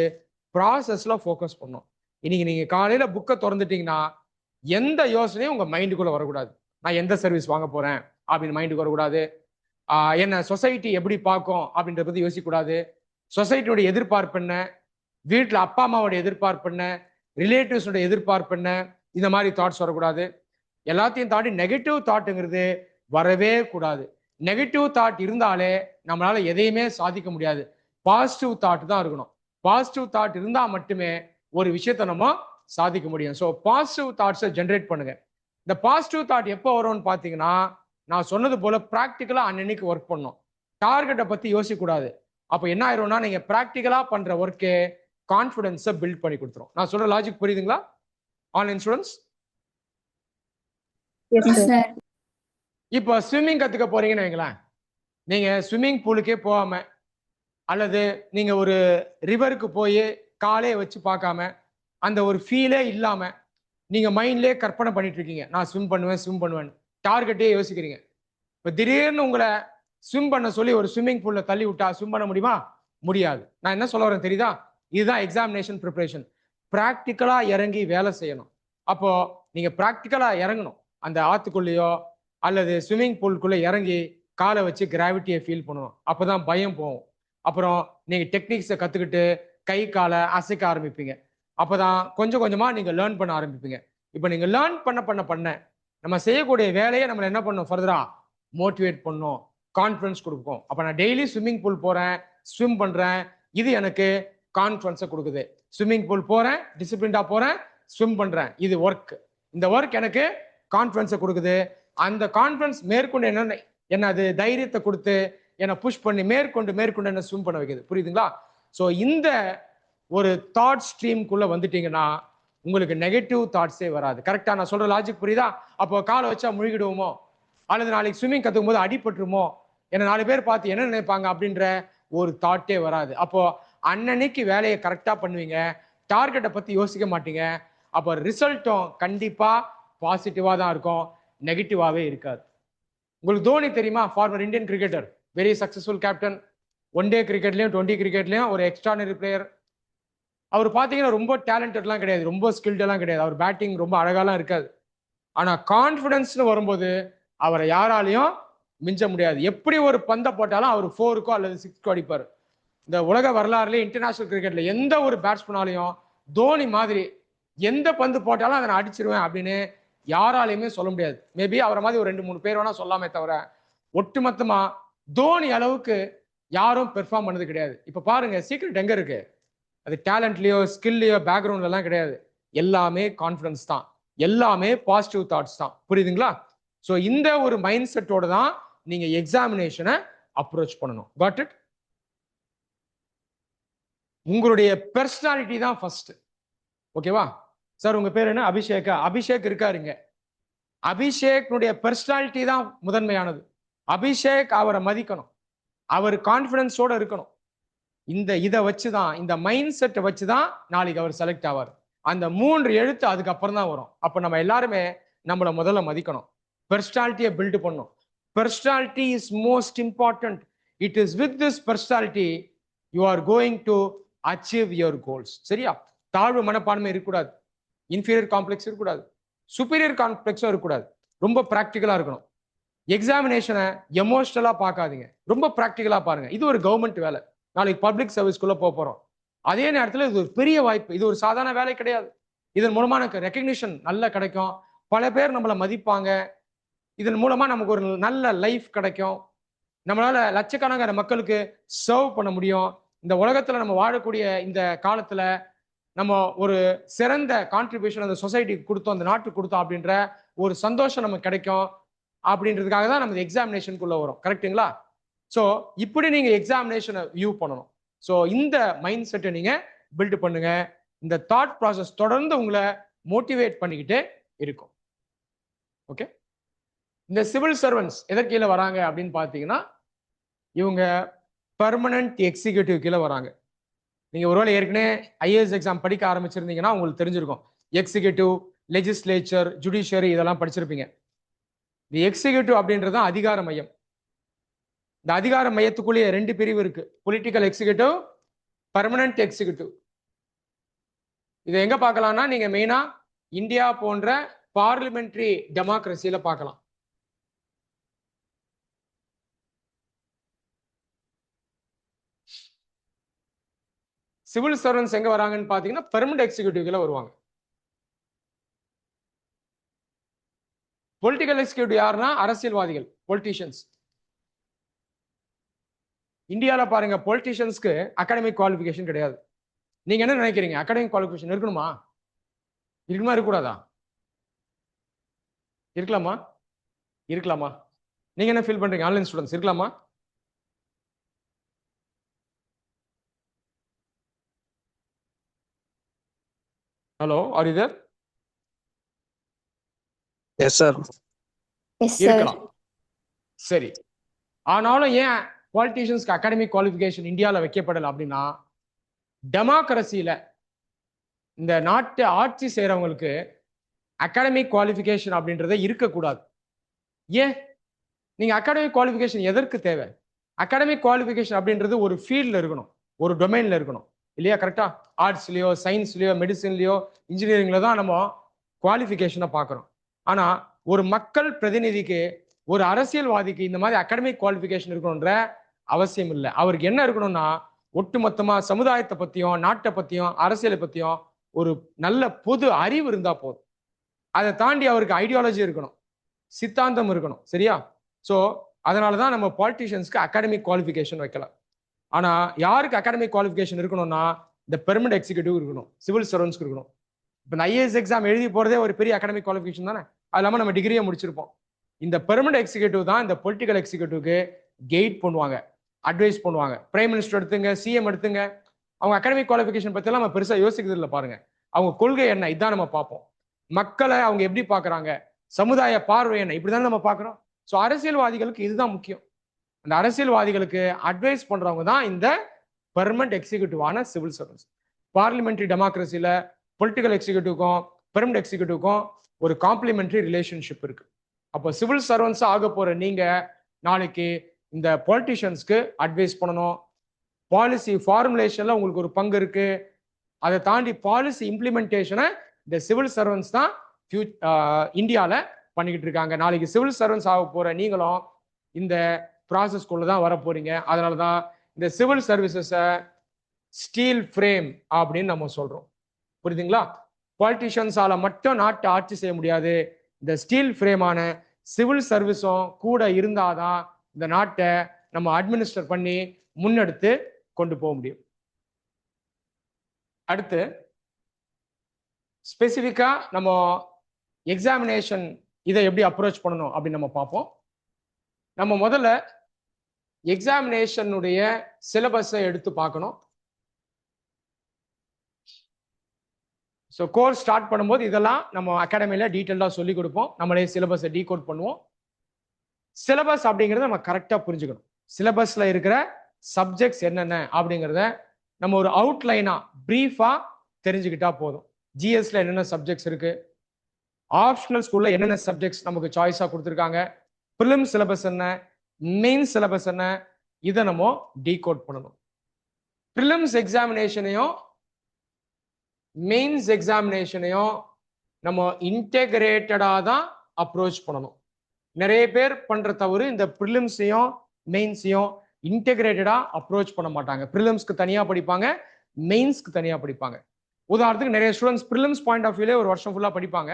ப்ராசஸ்ல ஃபோக்கஸ் பண்ணணும். இன்னைக்கு நீங்க காலையில புக்கை திறந்துட்டீங்கன்னா எந்த யோசனையும் உங்க மைண்டுக்குள்ள வரக்கூடாது. நான் எந்த சர்வீஸ் வாங்க போறேன் அப்படின்னு மைண்டுக்கு வரக்கூடாது. என்ன சொசைட்டி எப்படி பார்க்கும் அப்படின்றத பத்தி யோசிக்க கூடாது. சொசைட்டியோட எதிர்பார்ப்பு என்ன, வீட்டில் அப்பா அம்மாவோட எதிர்பார்ப்பு என்ன, ரிலேட்டிவ்ஸோட எதிர்பார்ப்பு என்ன, இந்த மாதிரி தாட்ஸ் வரக்கூடாது. எல்லாத்தையும் தாண்டி நெகட்டிவ் தாட்டுங்கிறது வரவே கூடாது. நெகட்டிவ் தாட் இருந்தாலே நம்மளால எதையுமே சாதிக்க முடியாது. பாசிட்டிவ் தாட் தான் இருக்கணும். பாசிட்டிவ் தாட் இருந்தா மட்டுமே ஒரு விஷயத்த நம்ம சாதிக்க முடியும். ஸோ பாசிட்டிவ் தாட்ஸை ஜென்ரேட் பண்ணுங்க. இந்த பாசிட்டிவ் தாட் எப்போ வரும்னு பார்த்தீங்கன்னா, நான் சொன்னது போல ப்ராக்டிக்கலா அன்னைக்கு ஒர்க் பண்ணணும், டார்கெட்டை பத்தி யோசிக்க கூடாது. அப்போ என்ன ஆயிரும்னா நீங்க ப்ராக்டிக்கலா பண்ற ஒர்க்கே கான்ஃபிடன்ஸை பில்ட் பண்ணி கொடுத்துரும். நான் சொல்ற லாஜிக் புரியுதுங்களா ஆன்லைன் ஸ்டூடெண்ட்ஸ்? இப்போ ஸ்விம்மிங் கத்துக்க போறீங்கன்னு வைங்களேன், நீங்க ஸ்விம்மிங் பூலுக்கே போகாம அல்லது நீங்க ஒரு ரிவருக்கு போய் காலே வச்சு பார்க்காம அந்த ஒரு ஃபீலே இல்லாம நீங்க மைண்ட்லயே கற்பனை பண்ணிட்டு இருக்கீங்க, நான் ஸ்விம் பண்ணுவேன் டார்கெட்டே யோசிக்கிறீங்க. இப்ப திடீர்னு உங்களை ஸ்விம் பண்ண சொல்லி ஒரு ஸ்விம்மிங் பூல்ல தள்ளி விட்டா ஸ்விம் பண்ண முடியுமா? முடியாது. நான் என்ன சொல்ல வரேன் தெரியுதா? இதுதான் எக்ஸாமினேஷன் ப்ரிப்பரேஷன். பிராக்டிக்கலா இறங்கி வேலை செய்யணும். அப்போ நீங்க பிராக்டிக்கலா இறங்கணும். அந்த ஆத்துக்குள்ளேயோ அல்லது ஸ்விம்மிங் பூல்குள்ள இறங்கி காலை வச்சு கிராவிட்டியை ஃபீல் பண்ணணும். அப்பதான் பயம் போகும். அப்புறம் நீங்க டெக்னிக்ஸை கத்துக்கிட்டு கை காலை அசைக்க ஆரம்பிப்பீங்க. அப்பதான் கொஞ்சம் கொஞ்சமா நீங்க லேர்ன் பண்ண ஆரம்பிப்பீங்க. இப்போ நீங்க லேர்ன் பண்ண நம்ம செய்யக்கூடிய வேலையை நம்மள என்ன பண்ணும், ஃபர்தரா மோட்டிவேட் பண்ணும், கான்ஃபிடன்ஸ் கொடுக்கும். அப்ப நான் டெய்லி ஸ்விம்மிங் பூல் போறேன், ஸ்விம் பண்றேன், இது எனக்கு கான்ஃபிடன்ஸை கொடுக்குது. ஸ்விம்மிங் பூல் போறேன், டிசிப்ளின்டா போறேன், ஸ்விம் பண்றேன், இது ஒர்க். இந்த ஒர்க் எனக்கு கான்ஃபிடன்ஸை கொடுக்குது. அந்த கான்ஃபிடன்ஸ் மேற்கொண்டு என்ன அது தைரியத்தை கொடுத்து என்னை புஷ் பண்ணி மேற்கொண்டு என்ன ஸ்விம் பண்ண வைக்குது. புரியுதுங்களா? ஸோ இந்த ஒரு தாட் ஸ்ட்ரீம்குள்ள வந்துட்டீங்கன்னா உங்களுக்கு நெகட்டிவ் தாட்ஸே வராது. கரெக்டா நான் சொல்ற லாஜிக் புரியுதா? அப்போ காலை வச்சா முழுகிடுவோமோ, அல்லது நாளைக்கு ஸ்விம்மிங் கத்துக்கும் போது அடிபட்டுருமோ, என்ன 4 பேர் பார்த்து என்ன நினைப்பாங்க அப்படின்ற ஒரு தாட்டே வராது. அப்போ அன்னன்னைக்கு வேலையை கரெக்டா பண்ணுவீங்க, டார்கெட்டை பத்தி யோசிக்க மாட்டீங்க. அப்போ ரிசல்ட்டும் கண்டிப்பா பாசிட்டிவா தான் இருக்கும், நெகட்டிவாவே இருக்காது. உங்களுக்கு தோனி தெரியுமா? Farmer Indian cricketer, very successful captain. 1 டே கிரிக்கெட்லயும் 20 கிரிக்கெட்லயும் ஒரு எக்ஸ்ட்ரானரி பிளேயர். அவர் பார்த்தீங்கன்னா ரொம்ப டேலண்டட்லாம் கிடையாது, ரொம்ப ஸ்கில்டெல்லாம் கிடையாது, அவர் பேட்டிங் ரொம்ப அழகாலாம் இருக்காது. ஆனா கான்ஃபிடன்ஸ்னு வரும்போது அவரை யாராலையும் மிஞ்ச முடியாது. எப்படி ஒரு பந்தை போட்டாலும் அவர் 4க்கோ அல்லது 6க்கோ அடிப்பார். இந்த உலக வரலாறுல இன்டர்நேஷனல் கிரிக்கெட்ல எந்த ஒரு பேட்ஸ்மேனாலையும் தோனி மாதிரி எந்த பந்து போட்டாலும் அதை நான் அடிச்சிருவேன் அப்படின்னு யாராலையுமே சொல்ல முடியாது. மேபி அவரை மாதிரி ஒரு 2-3 பேர் வேணா சொல்லாமே தவிர ஒட்டுமொத்தமா தோனி அளவுக்கு யாரும் பெர்ஃபார்ம் பண்ணது கிடையாது. இப்ப பாருங்க, சீக்ரெட் எங்க இருக்கு? அது டேலண்ட்லயோ ஸ்கில்லையோ பேக்ரவுண்ட்லாம் கிடையாது. எல்லாமே கான்ஃபிடன்ஸ் தான், எல்லாமே பாசிட்டிவ் தாட்ஸ் தான். புரியுதுங்களா? ஸோ இந்த ஒரு மைண்ட் செட்டோட தான் நீங்க எக்ஸாமினேஷனை அப்ரோச் பண்ணணும். Got it? உங்களுடைய பர்சனாலிட்டி தான் ஃபர்ஸ்ட். ஓகேவா சார்? உங்க பேர் என்ன? அபிஷேகா? அபிஷேக் இருக்காருங்க. அபிஷேக்னுடைய பர்சனாலிட்டி தான் முதன்மையானது. அபிஷேக் அவரை மதிக்கணும், அவர் கான்ஃபிடன்ஸோட இருக்கணும். இதை வச்சுதான், இந்த மைண்ட் செட்டை வச்சுதான் நாளைக்கு அவர் செலக்ட் ஆவார். அந்த 3 எழுத்து அதுக்கப்புறம் தான் வரும். அப்ப நம்ம எல்லாருமே நம்மளை முதல்ல மதிக்கணும், பர்சனாலிட்டியை பில்ட் பண்ணணும். Personality is most important. It is with this personality you are going to achieve your goals. சரியா? தாழ்வு மனப்பான்மை இருக்கக்கூடாது, இன்ஃபீரியர் காம்ப்ளெக்ஸ் இருக்கக்கூடாது, சுப்பீரியர் காம்ப்ளெக்ஸும் இருக்கக்கூடாது. ரொம்ப ப்ராக்டிக்கலா இருக்கணும். எக்ஸாமினேஷனை எமோஷனலா பார்க்காதீங்க, ரொம்ப ப்ராக்டிக்கலா பாருங்க. இது ஒரு கவர்மெண்ட் வேலை, நாளைக்கு பப்ளிக் சர்வீஸ்க்குள்ள போறோம். அதே நேரத்தில் இது ஒரு பெரிய வாய்ப்பு, இது ஒரு சாதாரண வேலை கிடையாது. இதன் மூலமா எனக்கு ரெக்கக்னிஷன் நல்லா கிடைக்கும், பல பேர் நம்மளை மதிப்பாங்க, இதன் மூலமா நமக்கு ஒரு நல்ல லைஃப் கிடைக்கும், நம்மளால லட்சக்கணக்கான மக்களுக்கு சர்வ் பண்ண முடியும். இந்த உலகத்துல நம்ம வாழக்கூடிய இந்த காலத்துல நம்ம ஒரு சிறந்த கான்ட்ரிபியூஷன் அந்த சொசைட்டிக்கு கொடுத்தோம், அந்த நாட்டுக்கு கொடுத்தோம் அப்படின்ற ஒரு சந்தோஷம் நமக்கு கிடைக்கும். அப்படின்றதுக்காக தான் நம்ம எக்ஸாமினேஷனுக்குள்ள வரும். கரெக்டுங்களா? ஸோ இப்படி நீங்க எக்ஸாமினேஷனை வியூ பண்ணணும். ஸோ இந்த மைண்ட் செட்டை நீங்க பில்ட் பண்ணுங்க. இந்த தாட் ப்ராசஸ் தொடர்ந்து உங்களை மோட்டிவேட் பண்ணிக்கிட்டே இருக்கும். ஓகே, இந்த சிவில் சர்வன்ஸ் எதற்கு கீழே வராங்க அப்படின்னு பார்த்தீங்கன்னா, இவங்க பெர்மனன்ட் எக்ஸிக்யூட்டிவ் கீழே வராங்க. நீங்க ஒருவேளை ஏற்கனவே ஐஏஎஸ் எக்ஸாம் படிக்க ஆரம்பிச்சிருந்தீங்கன்னா உங்களுக்கு தெரிஞ்சிருக்கும், எக்ஸிக்யூட்டிவ், லெஜிஸ்லேச்சர், ஜுடிஷியரி இதெல்லாம் படிச்சிருப்பீங்க. இந்த எக்ஸிக்யூட்டிவ் அப்படின்றது அதிகார மையம். இந்த அதிகார மையத்துக்குள்ளேயே 2 பிரிவு இருக்கு, பொலிட்டிக்கல் எக்ஸிக்யூட்டிவ், பெர்மனன்ட் எக்ஸிக்யூட்டிவ். இதை எங்க பார்க்கலாம்னா, நீங்க மெயினா இந்தியா போன்ற பார்லிமெண்டரி டெமோக்ரஸியில பார்க்கலாம். சிவில் சர்வன்ஸ் எங்க வராங்கன்னு பாத்தீங்கன்னா பெர்மனன்ட் எக்ஸிக்யூட்டிவ்ல வருவாங்க. பொலிட்டிக்கல் எக்ஸிக்யூட்டிவ் யாருன்னா அரசியல்வாதிகள், பொலிட்டிஷியன்ஸ். இந்தியால பாருங்க, பொலிட்டிஷியன்ஸ்க்கு அகாடமிக் குவாலிஃபிகேஷன் கிடையாது. நீங்க என்ன நினைக்கிறீங்க? அகாடமிக் குவாலிஃபிகேஷன் இருக்கணுமா? இருக்குமா, இருக்கக்கூடாதா? இருக்கலாமா? இருக்கலாமா? நீங்க என்ன ஃபீல் பண்றீங்க? ஆன்லைன் ஸ்டூடெண்ட்ஸ் இருக்கலாமா? Hello, are you there? Yes sir. Yes, sir. இருக்கலாம். சரி, ஆனாலும் ஏன் பாலிட்டிஷியன்ஸ்க்கு அகாடமிக் குவாலிஃபிகேஷன் இந்தியாவில் வைக்கப்படல அப்படின்னா, டெமோக்ரஸியில இந்த நாட்டை ஆட்சி செய்யறவங்களுக்கு அகாடமிக் குவாலிஃபிகேஷன் அப்படின்றத இருக்கக்கூடாது. ஏன்? நீங்க அகாடமிக் குவாலிஃபிகேஷன் எதற்கு தேவை? அகாடமிக் குவாலிஃபிகேஷன் அப்படின்றது ஒரு ஃபீல்ட்ல இருக்கணும், ஒரு டொமைன்ல இருக்கணும் இல்லையா? கரெக்டா? ஆர்ட்ஸ்லயோ, சயின்ஸ்லயோ, மெடிசின்லயோ, இன்ஜினியரிங்ல தான் நம்ம குவாலிஃபிகேஷனை பார்க்குறோம். ஆனா ஒரு மக்கள் பிரதிநிதிக்கு, ஒரு அரசியல்வாதிக்கு இந்த மாதிரி அகாடமிக் குவாலிஃபிகேஷன் இருக்கணுன்ற அவசியம் இல்லை. அவருக்கு என்ன இருக்கணும்னா, ஒட்டுமொத்தமா சமுதாயத்தை பத்தியும், நாட்டை பத்தியும், அரசியலை பத்தியும் ஒரு நல்ல பொது அறிவு இருந்தா போதும். அதை தாண்டி அவருக்கு ஐடியாலஜி இருக்கணும், சித்தாந்தம் இருக்கணும். சரியா? ஸோ அதனாலதான் நம்ம பாலிட்டிஷியன்ஸ்க்கு அகாடமிக் குவாலிஃபிகேஷன் வைக்கலாம். ஆனா யாருக்கு அகாடமிக் குவாலிஃபிகேஷன் இருக்கணும்னா, இந்த பெர்மனன்ட் எக்ஸிக்யூட்டிவ் இருக்கணும், சிவில் சர்வன்ஸ்க்கு இருக்கணும். இப்போ இந்த ஐஏஎஸ் எக்ஸாம் எழுதி போறதே ஒரு பெரிய அகாடமிக் குவாலிஃபிகேஷன் தானே. அது இல்லாமல் நம்ம டிகிரியை முடிச்சிருப்போம். இந்த பெர்மனன்ட் எக்ஸிக்யூட்டிவ் தான் இந்த பொலிட்டிக்கல் எக்ஸிக்யூட்டிவ்க்கு கைட் பண்ணுவாங்க, அட்வைஸ் பண்ணுவாங்க. பிரைம் மினிஸ்டர் எடுத்துங்க, சிஎம் எடுத்துங்க, அவங்க அகாடமிக் குவாலிஃபிகேஷன் பற்றிலாம் நம்ம பெருசாக யோசிக்கிறது இல்லை. பாருங்க, அவங்க கொள்கை என்ன, இதான் நம்ம பார்ப்போம். மக்களை அவங்க எப்படி பார்க்குறாங்க, சமுதாய பார்வை என்ன, இப்படிதான் நம்ம பார்க்குறோம். ஸோ அரசியல்வாதிகளுக்கு இதுதான் முக்கியம். அந்த அரசியல்வாதிகளுக்கு அட்வைஸ் பண்றவங்க தான் இந்த பெர்மனன்ட் எக்ஸிக்யூட்டிவான சிவில் சர்வன்ஸ். பார்லிமெண்ட்ரி டெமோக்ரஸியில பொலிட்டிக்கல் எக்ஸிக்யூட்டிவ்க்கும் பெர்மனன்ட் எக்ஸிக்யூட்டிவ்க்கும் ஒரு காம்ப்ளிமெண்டரி ரிலேஷன்ஷிப் இருக்கு. அப்போ சிவில் சர்வன்ஸ் ஆக போற நீங்க நாளைக்கு இந்த பொலிட்டிஷியன்ஸ்க்கு அட்வைஸ் பண்ணணும். பாலிசி ஃபார்முலேஷன்ல உங்களுக்கு ஒரு பங்கு இருக்கு. அதை தாண்டி பாலிசி இம்ப்ளிமெண்டேஷனை இந்த சிவில் சர்வன்ஸ் தான் இந்தியாவில் பண்ணிக்கிட்டு இருக்காங்க. நாளைக்கு சிவில் சர்வன்ஸ் ஆக போற நீங்களும் இந்த ப்ராசஸ்குள்ள தான் வர போறீங்க. அதனால தான் இந்த சிவில் சர்வீசஸை ஸ்டீல் ஃப்ரேம் அப்படின்னு நம்ம சொல்றோம். புரியுதுங்களா? பாலிட்டிஷியன்ஸால மட்டும் நாட்டை ஆட்சி செய்ய முடியாது. இந்த ஸ்டீல் ஃப்ரேமான சிவில் சர்வீஸும் கூட இருந்தாதான் இந்த நாட்டை நம்ம அட்மினிஸ்டர் பண்ணி முன்னெடுத்து கொண்டு போக முடியும். அடுத்து ஸ்பெசிஃபிக்கா நம்ம எக்ஸாமினேஷன் இதை எப்படி அப்ரோச் பண்ணணும் அப்படின்னு நம்ம பார்ப்போம். நம்ம முதல்ல எக்ஸாமினேஷனுடைய சிலபஸை எடுத்து பார்க்கணும். ஸோ கோர்ஸ் ஸ்டார்ட் பண்ணும்போது இதெல்லாம் நம்ம அகாடமியில் டீட்டெயிலாக சொல்லி கொடுப்போம். நம்மளே சிலபஸை டீகோட் பண்ணுவோம். சிலபஸ் அப்படிங்கிறத நம்ம கரெக்டாக புரிஞ்சுக்கணும். சிலபஸில் இருக்கிற சப்ஜெக்ட்ஸ் என்னென்ன அப்படிங்கிறத நம்ம ஒரு அவுட்லைனாக ப்ரீஃபாக தெரிஞ்சுக்கிட்டா போதும். ஜிஎஸ்ல என்னென்ன சப்ஜெக்ட்ஸ் இருக்கு, ஆப்ஷனல் ஸ்கூல்ல என்னென்ன சப்ஜெக்ட்ஸ் நமக்கு சாய்ஸாக கொடுத்துருக்காங்க, ப்ரிலிம் சிலபஸ் என்ன, மெயின் சிலபஸ் என்ன, இதை நம்ம டீகோட் பண்ணணும். ப்ரிலிம்ஸ் எக்ஸாமினேஷனையும் மெயின்ஸ் எக்ஸாமினேஷனையும் நம்ம இன்டெகிரேட்டடாக தான் அப்ரோச் பண்ணணும். நிறைய பேர் பண்ற தவறு இந்த ப்ரிலிம்ஸையும் மெயின்ஸையும் இன்டெகிரேட்டடா அப்ரோச் பண்ண மாட்டாங்க. ப்ரிலிம்ஸ்க்கு தனியா படிப்பாங்க, மெயின்ஸ்க்கு தனியா படிப்பாங்க. உதாரணத்துக்கு நிறைய ஸ்டூடெண்ட்ஸ் ப்ரிலிம்ஸ் பாயிண்ட் ஆஃப் வியூலே ஒரு வருஷம் ஃபுல்லா படிப்பாங்க,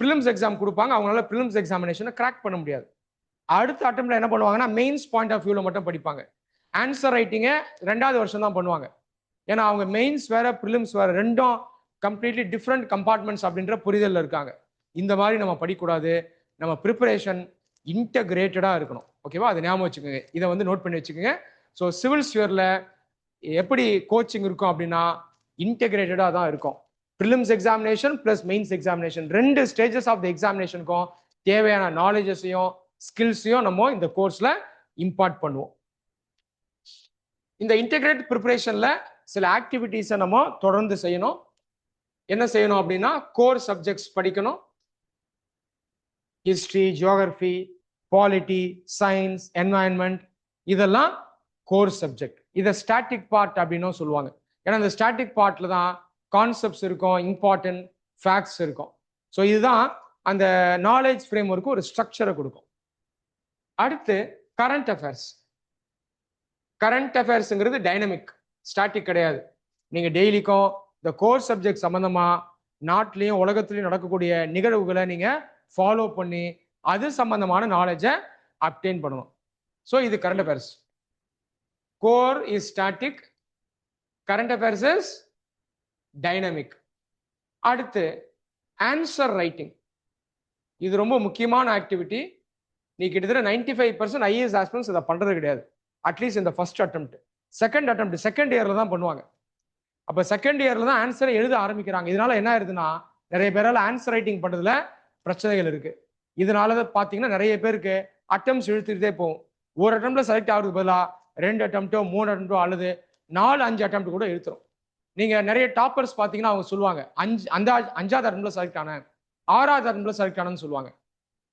ப்ரிலிம்ஸ் எக்ஸாம் கொடுப்பாங்க, அவங்களால ப்ரிலிம்ஸ் எக்ஸாமினேஷனை கிராக் பண்ண முடியாது. அடுத்த அட்டம்ப்ட்ல என்ன பண்ணுவாங்கன்னா மெயின்ஸ் பாயிண்ட் ஆஃப் வியூல மட்டும் படிப்பாங்க. ஆன்சர் ரைட்டிங்கை 2வது வருஷம் தான் பண்ணுவாங்க. ஏன்னா அவங்க மெயின்ஸ் வேற ப்ரிலிம்ஸ் வேற, ரெண்டும் கம்ப்ளீட்லி டிஃப்ரெண்ட் கம்பார்ட்மெண்ட்ஸ் அப்படின்ற புரிதல் இருக்காங்க. இந்த மாதிரி நம்ம படிக்கக்கூடாது. நம்ம ப்ரிப்பரேஷன் இன்டகிரேட்டடா இருக்கணும். ஓகேவா? அதை ஞாபகம் வச்சுக்கோங்க, இதை வந்து நோட் பண்ணி வச்சுக்கோங்க. ஸோ சிவில் ஸ்பியர்ல எப்படி கோச்சிங் இருக்கும் அப்படின்னா இன்டெகிரேட்டடா தான் இருக்கும். Prelims examination plus mains examination, 2 stages of the எக்ஸாமினேஷனுக்கும் தேவையான நாலேஜஸையும் ஸ்கில்ஸையும் நம்ம இந்த கோர்ஸ்ல இம்பார்ட் பண்ணுவோம். இந்த இன்டெகிரேட் ப்ரிப்பரேஷன்ல சில ஆக்டிவிட்டிஸை நம்ம தொடர்ந்து செய்யணும். என்ன செய்யணும் அப்படின்னா கோர் சப்ஜெக்ட்ஸ் படிக்கணும். History, geography, polity, science, environment, இதெல்லாம் கோர் சப்ஜெக்ட். இதை ஸ்டாட்டிக் பார்ட் அப்படின்னும் சொல்லுவாங்க. ஏன்னா இந்த ஸ்டாட்டிக் பார்ட்ல தான் கான்செப்ட்ஸ் இருக்கும், இம்பார்ட்டன்ட் ஃபேக்ட்ஸ் இருக்கும். ஸோ இதுதான் அந்த நாலேஜ் ஃப்ரேம் ஒர்க்கு ஒரு ஸ்ட்ரக்சரை கொடுக்கும். அடுத்து கரண்ட் அஃபேர்ஸ். கரண்ட் அஃபேர்ஸுங்கிறது டைனமிக், ஸ்டாட்டிக் கிடையாது. நீங்க டெய்லிக்கும் இந்த கோர் சப்ஜெக்ட் சம்பந்தமா நாட்டிலையும் உலகத்திலையும் நடக்கக்கூடிய நிகழ்வுகளை நீங்க ஃபாலோ பண்ணி அது சம்பந்தமான நாலேஜை அப்டெயின் பண்ணணும். ஸோ இது current affairs. Core is static, current affairs is dynamic. அடுத்து ஆன்சர் ரைட்டிங். இது ரொம்ப முக்கியமான ஆக்டிவிட்டி. நீ கிட்டத்தட்ட 95% ஐஏஎஸ் ஆஸ்பிரண்ட்ஸ் இதை பண்றது கிடையாது. அட்லீஸ்ட் இந்த ஃபர்ஸ்ட் அட்டெம்ப்ட். செகண்ட் இயர்ல தான் பண்ணுவாங்க. அப்ப செகண்ட் இயர்ல தான் ஆன்சரை எழுத ஆரம்பிக்கிறாங்க. இதனால என்ன ஆயிருதுன்னா நிறைய பேரால ஆன்சர் ரைட்டிங் பண்றதுல பிரச்சனைகள் இருக்கு. இதனால பாத்தீங்கன்னா நிறைய பேருக்கு அட்டெம்ப்ட்ஸ் இழுத்துக்கிட்டே போகும். ஒரு அட்டெம்ப்ட்ல செலக்ட் ஆகுறதுக்கு பதிலாக 2 அட்டெம்ப்டோ 3 அட்டெம்ப்டோ அல்லது 4-5 அட்டெம்ப்ட் கூட இழுத்துரும். நீங்க நிறைய டாப்பர்ஸ் பாத்தீங்கன்னா அவங்க சொல்லுவாங்க அஞ்சாவது அட்டம்ப்ட்ல செலக்ட் ஆனேன், 6வது அட்டம்ப்ட்ல செலக்ட் ஆனேன்னு சொல்லுவாங்க.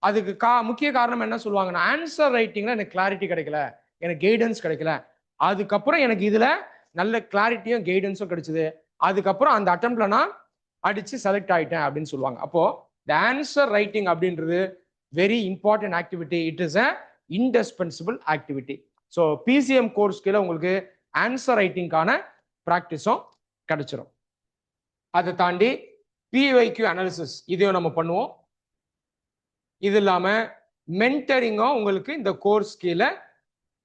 அதுக்கு முக்கிய காரணம் என்ன சொல்லுவாங்கன்னா, ஆன்சர் ரைட்டிங்ல எனக்கு கிளாரிட்டி கிடைக்கல, எனக்கு கைடன்ஸ் கிடைக்கல. அதுக்கப்புறம் எனக்கு இதுல நல்ல கிளாரிட்டியும் கைடன்ஸும் கிடைச்சது. அதுக்கப்புறம் அந்த அட்டம்ப்ட்ல நான் அடிச்சு செலக்ட் ஆயிட்டேன் அப்படின்னு சொல்லுவாங்க. அப்போ இந்த ஆன்சர் ரைட்டிங் அப்படின்றது very important activity. It is a indispensable activity. So PCM course கீழே உங்களுக்கு ஆன்சர் ரைட்டிங்கான ப்ராக்டிஸும் கிடைச்சிரும். அதை தாண்டி பிஒய்க்யூ அனாலிசிஸ் இதையும் நம்ம பண்ணுவோம். இது இல்லாம மென்டரிங்கும் உங்களுக்கு இந்த கோர்ஸ் கீழே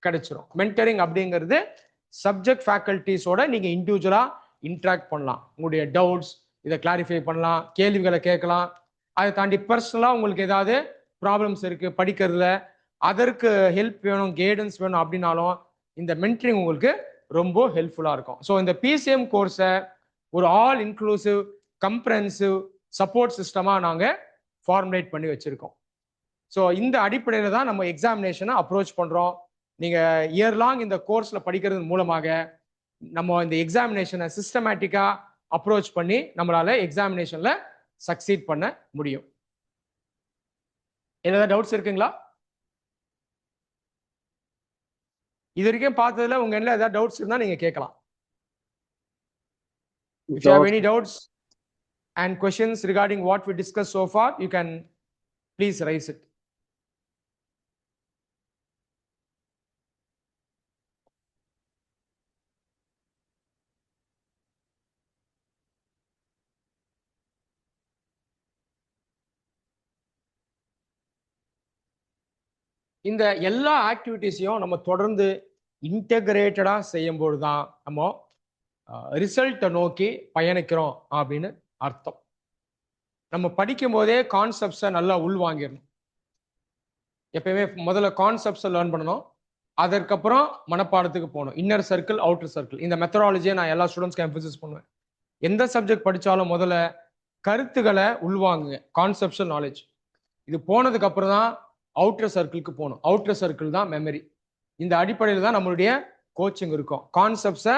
கிடைச்சிரும். மென்டரிங் அப்படிங்கிறது சப்ஜெக்ட் ஃபேக்கல்டிஸோட நீங்க இண்டிவிஜுவலா இன்ட்ராக்ட் பண்ணலாம். உங்களுடைய டவுட்ஸ் இதை கிளாரிஃபை பண்ணலாம், கேள்விகளை கேட்கலாம். அதை தாண்டி பர்சனலா உங்களுக்கு ஏதாவது ப்ராப்ளம்ஸ் இருக்கு படிக்கிறதுல, அதற்கு ஹெல்ப் வேணும், கைடன்ஸ் வேணும் அப்படின்னாலும் இந்த மென்டரிங் உங்களுக்கு ரொம்ப ஹெல்ப்ஃபுல்லா இருக்கும். ஸோ இந்த பிசிஎம் கோர்ஸை ஒரு ஆல் இன்க்ளூசிவ் கம்ப்ரென்சிவ் சப்போர்ட் சிஸ்டமா நாங்க ஃபார்முலேட் பண்ணி வச்சிருக்கோம். ஸோ இந்த அடிப்படையில் தான் நம்ம எக்ஸாமினேஷனை அப்ரோச் பண்றோம். நீங்க இயர் லாங் இந்த கோர்ஸ்ல படிக்கிறது மூலமாக நம்ம இந்த எக்ஸாமினேஷனை சிஸ்டமேட்டிக்கா அப்ரோச் பண்ணி நம்மளால எக்ஸாமினேஷன்ல சக்சீட் பண்ண முடியும். ஏதாவது டவுட்ஸ் இருக்குங்களா? இது வரைக்கும் பார்த்ததுல உங்க என்ன ஏதாவது டவுட்ஸ் இருந்தா நீங்க கேட்கலாம். If you have any doubts and questions regarding what we discussed so far, you can please raise it. இந்த எல்லா ஆக்டிவிட்டிஸையும் நம்ம தொடர்ந்து இன்டகிரேட்டடா செய்யும்போது தான் நம்ம ரிசல்ட்டை நோக்கி பயணிக்கிறோம் அப்படின்னு அர்த்தம். நம்ம படிக்கும் போதே கான்செப்ட்ஸை நல்லா உள்வாங்கிடணும். எப்பயுமே முதல்ல கான்செப்ட்ஸை லேர்ன் பண்ணணும், அதற்கப்புறம் மனப்பாடத்துக்கு போகணும். Inner circle, outer circle. இந்த மெத்தடாலஜியை நான் எல்லா ஸ்டூடெண்ட்ஸ்க்கு எம்பசிஸ் பண்ணுவேன். எந்த சப்ஜெக்ட் படித்தாலும் முதல்ல கருத்துக்களை உள்வாங்குங்க, கான்செப்ஷுவல் நாலேஜ். இது போனதுக்கு அப்புறம் தான் அவுட்டர் சர்க்கிளுக்கு போகணும். அவுட்டர் சர்க்கிள் தான் மெமரி. இந்த அடிப்படையில் தான் நம்மளுடைய கோச்சிங் இருக்கும். கான்செப்ட்ஸை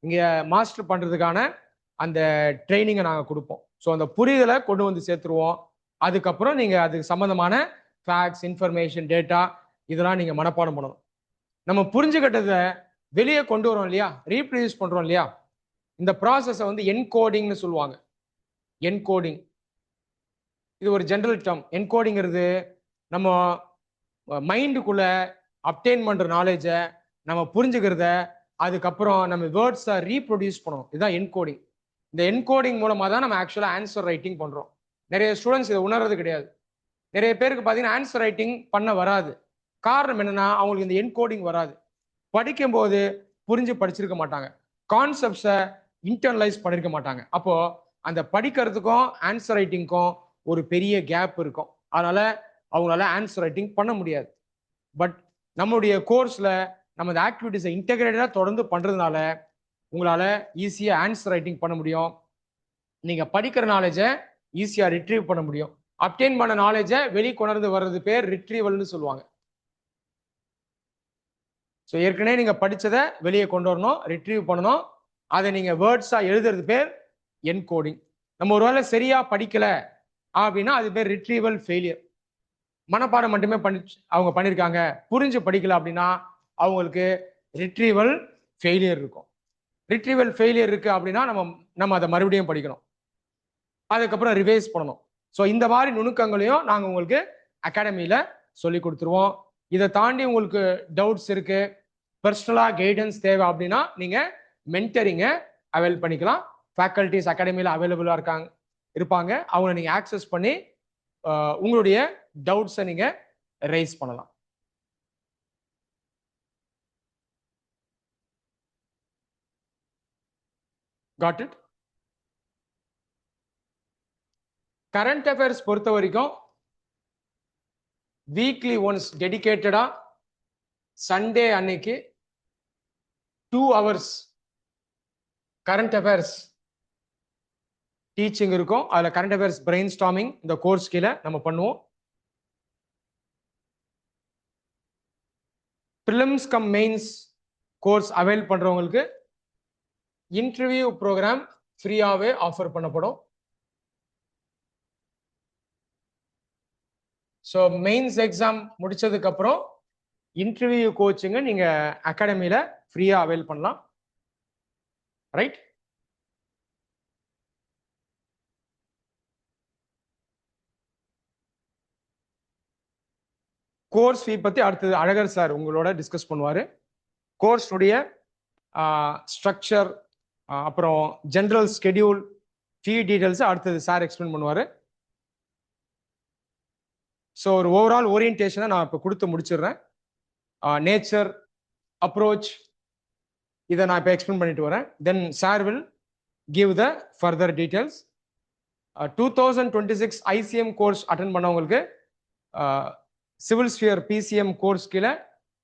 இங்கே மாஸ்டர் பண்ணுறதுக்கான அந்த ட்ரைனிங்கை நாங்கள் கொடுப்போம். ஸோ அந்த புரிதலை கொண்டு வந்து சேர்த்துருவோம். அதுக்கப்புறம் நீங்கள் அதுக்கு சம்மந்தமான ஃபேக்ட்ஸ், இன்ஃபர்மேஷன், டேட்டா இதெல்லாம் நீங்கள் மனப்பாடம் பண்ணணும். நம்ம புரிஞ்சுக்கிட்டதை வெளியே கொண்டு வரோம் இல்லையா, ரீப்ரொடியூஸ் பண்ணுறோம் இல்லையா, இந்த ப்ராசஸை வந்து என்கோடிங்னு சொல்லுவாங்க. என்கோடிங் இது ஒரு ஜென்ரல் டேர்ம். என்கோடிங்கிறது நம்ம மைண்டுக்குள்ள அப்டெயின் பண்ணுற நாலேஜை நம்ம புரிஞ்சுக்கிறத அதுக்கப்புறம் நம்ம வேர்ட்ஸை ரீப்ரொடியூஸ் பண்ணணும். இதுதான் என்கோடிங். இந்த என்கோடிங் மூலமாக தான் நம்ம ஆக்சுவலாக ஆன்சர் ரைட்டிங் பண்ணுறோம். நிறைய ஸ்டூடெண்ட்ஸ் இதை உணர்றது கிடையாது. நிறைய பேருக்கு பார்த்தீங்கன்னா ஆன்சர் ரைட்டிங் பண்ண வராது. காரணம் என்னன்னா, அவங்களுக்கு இந்த என்கோடிங் வராது. படிக்கும்போது புரிஞ்சு படிச்சிருக்க மாட்டாங்க, கான்செப்ட்ஸை இன்டர்னலைஸ் பண்ணிருக்க மாட்டாங்க. அப்போ அந்த படிக்கிறதுக்கும் ஆன்சர் ரைட்டிங்க்கும் ஒரு பெரிய கேப் இருக்கும். அதனால அவங்களால ஆன்சர் ரைட்டிங் பண்ண முடியாது. பட் நம்மளுடைய கோர்ஸில் நம்ம இந்த ஆக்டிவிட்டிஸை இன்டெகிரேட்டடாக தொடர்ந்து பண்ணுறதுனால உங்களால் ஈஸியாக ஆன்சர் ரைட்டிங் பண்ண முடியும். நீங்கள் படிக்கிற நாலேஜை ஈஸியாக ரிட்ரீவ் பண்ண முடியும். அப்டெயின் பண்ண நாலேஜை வெளிக்கொணர்ந்து வர்றது பேர் ரிட்ரீவல்னு சொல்லுவாங்க. ஸோ ஏற்கனவே நீங்கள் படித்ததை வெளியே கொண்டு வரணும், ரிட்ரீவ் பண்ணணும். அதை நீங்கள் வேர்ட்ஸாக எழுதுறது பேர் என்கோடிங். நம்ம ஒருவேளை சரியாக படிக்கலை அப்படின்னா அது பேர் ரிட்ரீவல் ஃபெயிலியர். மனப்பாடம் மட்டுமே அவங்க பண்ணியிருக்காங்க, புரிஞ்சு படிக்கல அப்படின்னா அவங்களுக்கு ரிட்ரீவல் ஃபெயிலியர் இருக்கும். ரிட்ரீவல் ஃபெயிலியர் இருக்கு அப்படின்னா நம்ம அதை மறுபடியும் படிக்கணும், அதுக்கப்புறம் ரிவைஸ் பண்ணணும். ஸோ இந்த மாதிரி நுணுக்கங்களையும் நாங்கள் உங்களுக்கு அகாடமியில் சொல்லி கொடுத்துருவோம். இதை தாண்டி உங்களுக்கு டவுட்ஸ் இருக்கு, பர்சனலாக கைடன்ஸ் தேவை அப்படின்னா நீங்கள் மென்டரிங்கை அவைல் பண்ணிக்கலாம். ஃபேக்கல்டிஸ் அகாடமியில் அவைலபிளாக இருப்பாங்க. அவங்கள நீங்கள் ஆக்சஸ் பண்ணி உங்களுடைய டவுட்ஸை நீங்கள் ரைஸ் பண்ணலாம். Got it? கரண்ட் அஃபேர்ஸ் பொறுத்த வரைக்கும் வீக்லி ஒன்ஸ் டெடிகேட்டடா சண்டே அன்னைக்கு 2 hours கரண்ட் அஃபேர்ஸ் டீச்சிங் இருக்கும். அதில் கரண்ட் அஃபேர்ஸ் பிரெயின் ஸ்டார்மிங் இந்த கோர்ஸ் கீழே நம்ம பண்ணுவோம். Prelims cum mains course avail பண்றவங்களுக்கு இன்டர்வியூ ப்ரோக்ராம் ஃப்ரீயாவே ஆஃபர் பண்ணப்படும். ஸோ மெயின்ஸ் எக்ஸாம் முடிச்சதுக்கு அப்புறம் இன்டர்வியூ கோச்சிங்க நீங்க அகாடமியில ஃப்ரீயா அவைல் பண்ணலாம். ரைட்? கோர்ஸ் ஃபீ பத்தி அடுத்தது அழகர் சார் உங்களோட டிஸ்கஸ் பண்ணுவாரு. கோர்ஸுடைய ஸ்ட்ரக்சர் அப்புறம் ஜெனரல் ஸ்கெடியூல் ஃபீ டீடைல்ஸ் அடுத்தது சார் எக்ஸ்பிளைன் பண்ணுவாரு. ஸோ ஒரு ஓவரால் ஓரியன்டேஷனை நான் இப்போ கொடுத்து முடிச்சிடுறேன். நேச்சர் அப்ரோச் இதை நான் இப்போ எக்ஸ்பிளைன் பண்ணிட்டு வரேன். Then sir will give the further details. 2026 ICM course attend பண்ணவங்களுக்கு சிவில் ஸ்பியர் பிசிஎம் கோர்ஸ் கீழே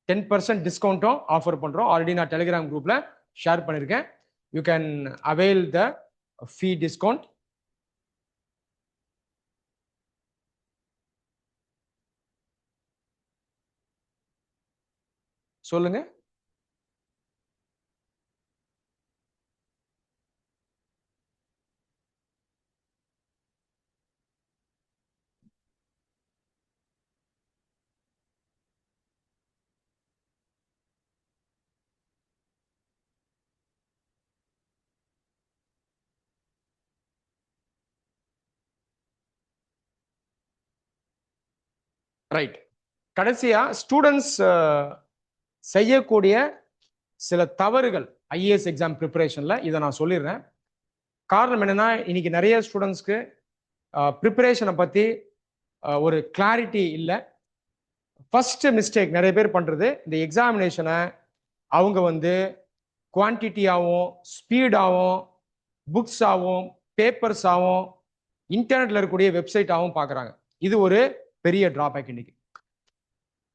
10% டிஸ்கவுண்ட்டும் ஆஃபர் பண்ணுறோம். ஆல்ரெடி நான் டெலிகிராம் குரூப்பில் ஷேர் பண்ணியிருக்கேன். You can avail the fee discount. சொல்லுங்க. ரைட். கடைசியா ஸ்டூடெண்ட்ஸ் செய்யக்கூடிய சில தவறுகள் ஐஏஎஸ் எக்ஸாம் ப்ரிப்பரேஷன்ல இதை நான் சொல்லிடுறேன். காரணம் என்னன்னா, இன்னைக்கு நிறைய ஸ்டூடெண்ட்ஸ்க்கு ப்ரிப்பரேஷனை பத்தி ஒரு கிளாரிட்டி இல்லை. ஃபர்ஸ்ட் மிஸ்டேக் நிறைய பேர் பண்றது, இந்த எக்ஸாமினேஷனை அவங்க வந்து குவான்டிட்டியாகவும் ஸ்பீடாகவும் புக்ஸாகவும் பேப்பர்ஸாகவும் இன்டர்நெட்ல இருக்கக்கூடிய வெப்சைட்டாகவும் பார்க்குறாங்க. இது ஒரு பெரிய டிராபேக் இன்னைக்கு.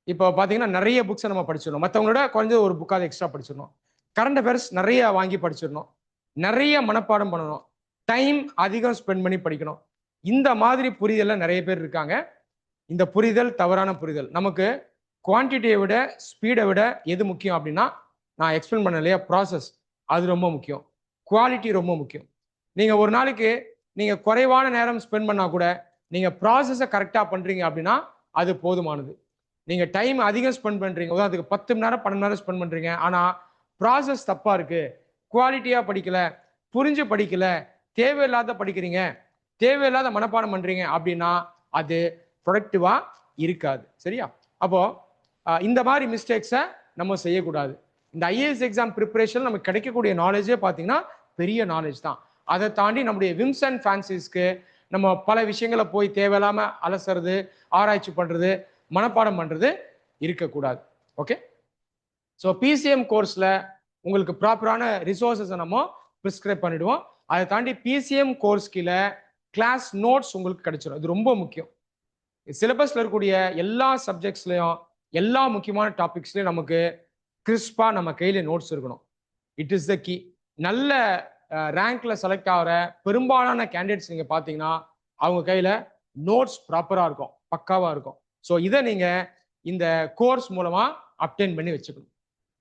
இப்போ பார்த்தீங்கன்னா நிறைய புக்ஸை நம்ம படிச்சிடணும், மற்றவங்களோட குறைஞ்சது ஒரு புக்காவது எக்ஸ்ட்ரா படிச்சிடணும், கரண்ட் அஃபேர்ஸ் நிறைய வாங்கி படிச்சிடணும், நிறைய மனப்பாடம் பண்ணணும், டைம் அதிகம் ஸ்பெண்ட் பண்ணி படிக்கணும். இந்த மாதிரி புரிதல்ல நிறைய பேர் இருக்காங்க. இந்த புரிதல் தவறான புரிதல். நமக்கு குவான்டிட்டியை விட ஸ்பீடை விட எது முக்கியம் அப்படின்னா, நான் எக்ஸ்பிளைன் பண்ண இல்லையா ப்ராசஸ், அது ரொம்ப முக்கியம். குவாலிட்டி ரொம்ப முக்கியம். நீங்க ஒரு நாளைக்கு நீங்க குறைவான நேரம் ஸ்பெண்ட் பண்ணா கூட நீங்க ப்ராசஸை கரெக்டாக பண்றீங்க அப்படின்னா அது போதுமானது. நீங்க டைம் அதிகம் ஸ்பெண்ட் பண்றீங்க, உதாரணத்துக்கு 10 மணி நேரம் 12 மணி நேரம் ஸ்பெண்ட் பண்றீங்க, ஆனா ப்ராசஸ் தப்பா இருக்கு, குவாலிட்டியா படிக்கல, புரிஞ்சு படிக்கல, தேவையில்லாத படிக்கிறீங்க, தேவையில்லாத மனப்பாடம் பண்றீங்க அப்படின்னா அது ப்ரொடக்டிவா இருக்காது. சரியா? அப்போ இந்த மாதிரி மிஸ்டேக்ஸை நம்ம செய்யக்கூடாது. இந்த ஐஏஎஸ் எக்ஸாம் ப்ரிப்பரேஷன் நமக்கு கிடைக்கக்கூடிய நாலேஜே பார்த்தீங்கன்னா பெரிய நாலேஜ் தான். அதை தாண்டி நம்முடைய விம்ஸ் அண்ட் ஃபேன்சிஸ்க்கு நம்ம பல விஷயங்களை போய் தேவையில்லாம அலசுறது, ஆராய்ச்சி பண்றது, மனப்பாடம் பண்றது இருக்கக்கூடாது. ஓகே? ஸோ பிசிஎம் கோர்ஸ்ல உங்களுக்கு ப்ராப்பரான ரிசோர்ஸஸை நம்ம ப்ரிஸ்கிரைப் பண்ணிடுவோம். அதை தாண்டி பிசிஎம் கோர்ஸ் கீழே கிளாஸ் நோட்ஸ் உங்களுக்கு கிடைச்சிடும். இது ரொம்ப முக்கியம். சிலபஸ்ல இருக்கக்கூடிய எல்லா சப்ஜெக்ட்ஸ்லையும் எல்லா முக்கியமான டாபிக்ஸ்லையும் நமக்கு கிறிஸ்பா நம்ம கையில நோட்ஸ் இருக்கணும். It is the key. நல்ல ரேங்க்ல செலக்ட் ஆகிற பெரும்பாலான கேண்டிடேட்ஸ் நீங்க பாத்தீங்கன்னா அவங்க கையில நோட்ஸ் ப்ராப்பரா இருக்கும், பக்காவா இருக்கும். ஸோ இதை நீங்க இந்த கோர்ஸ் மூலமா அப்டெயின் பண்ணி வச்சுக்கணும்.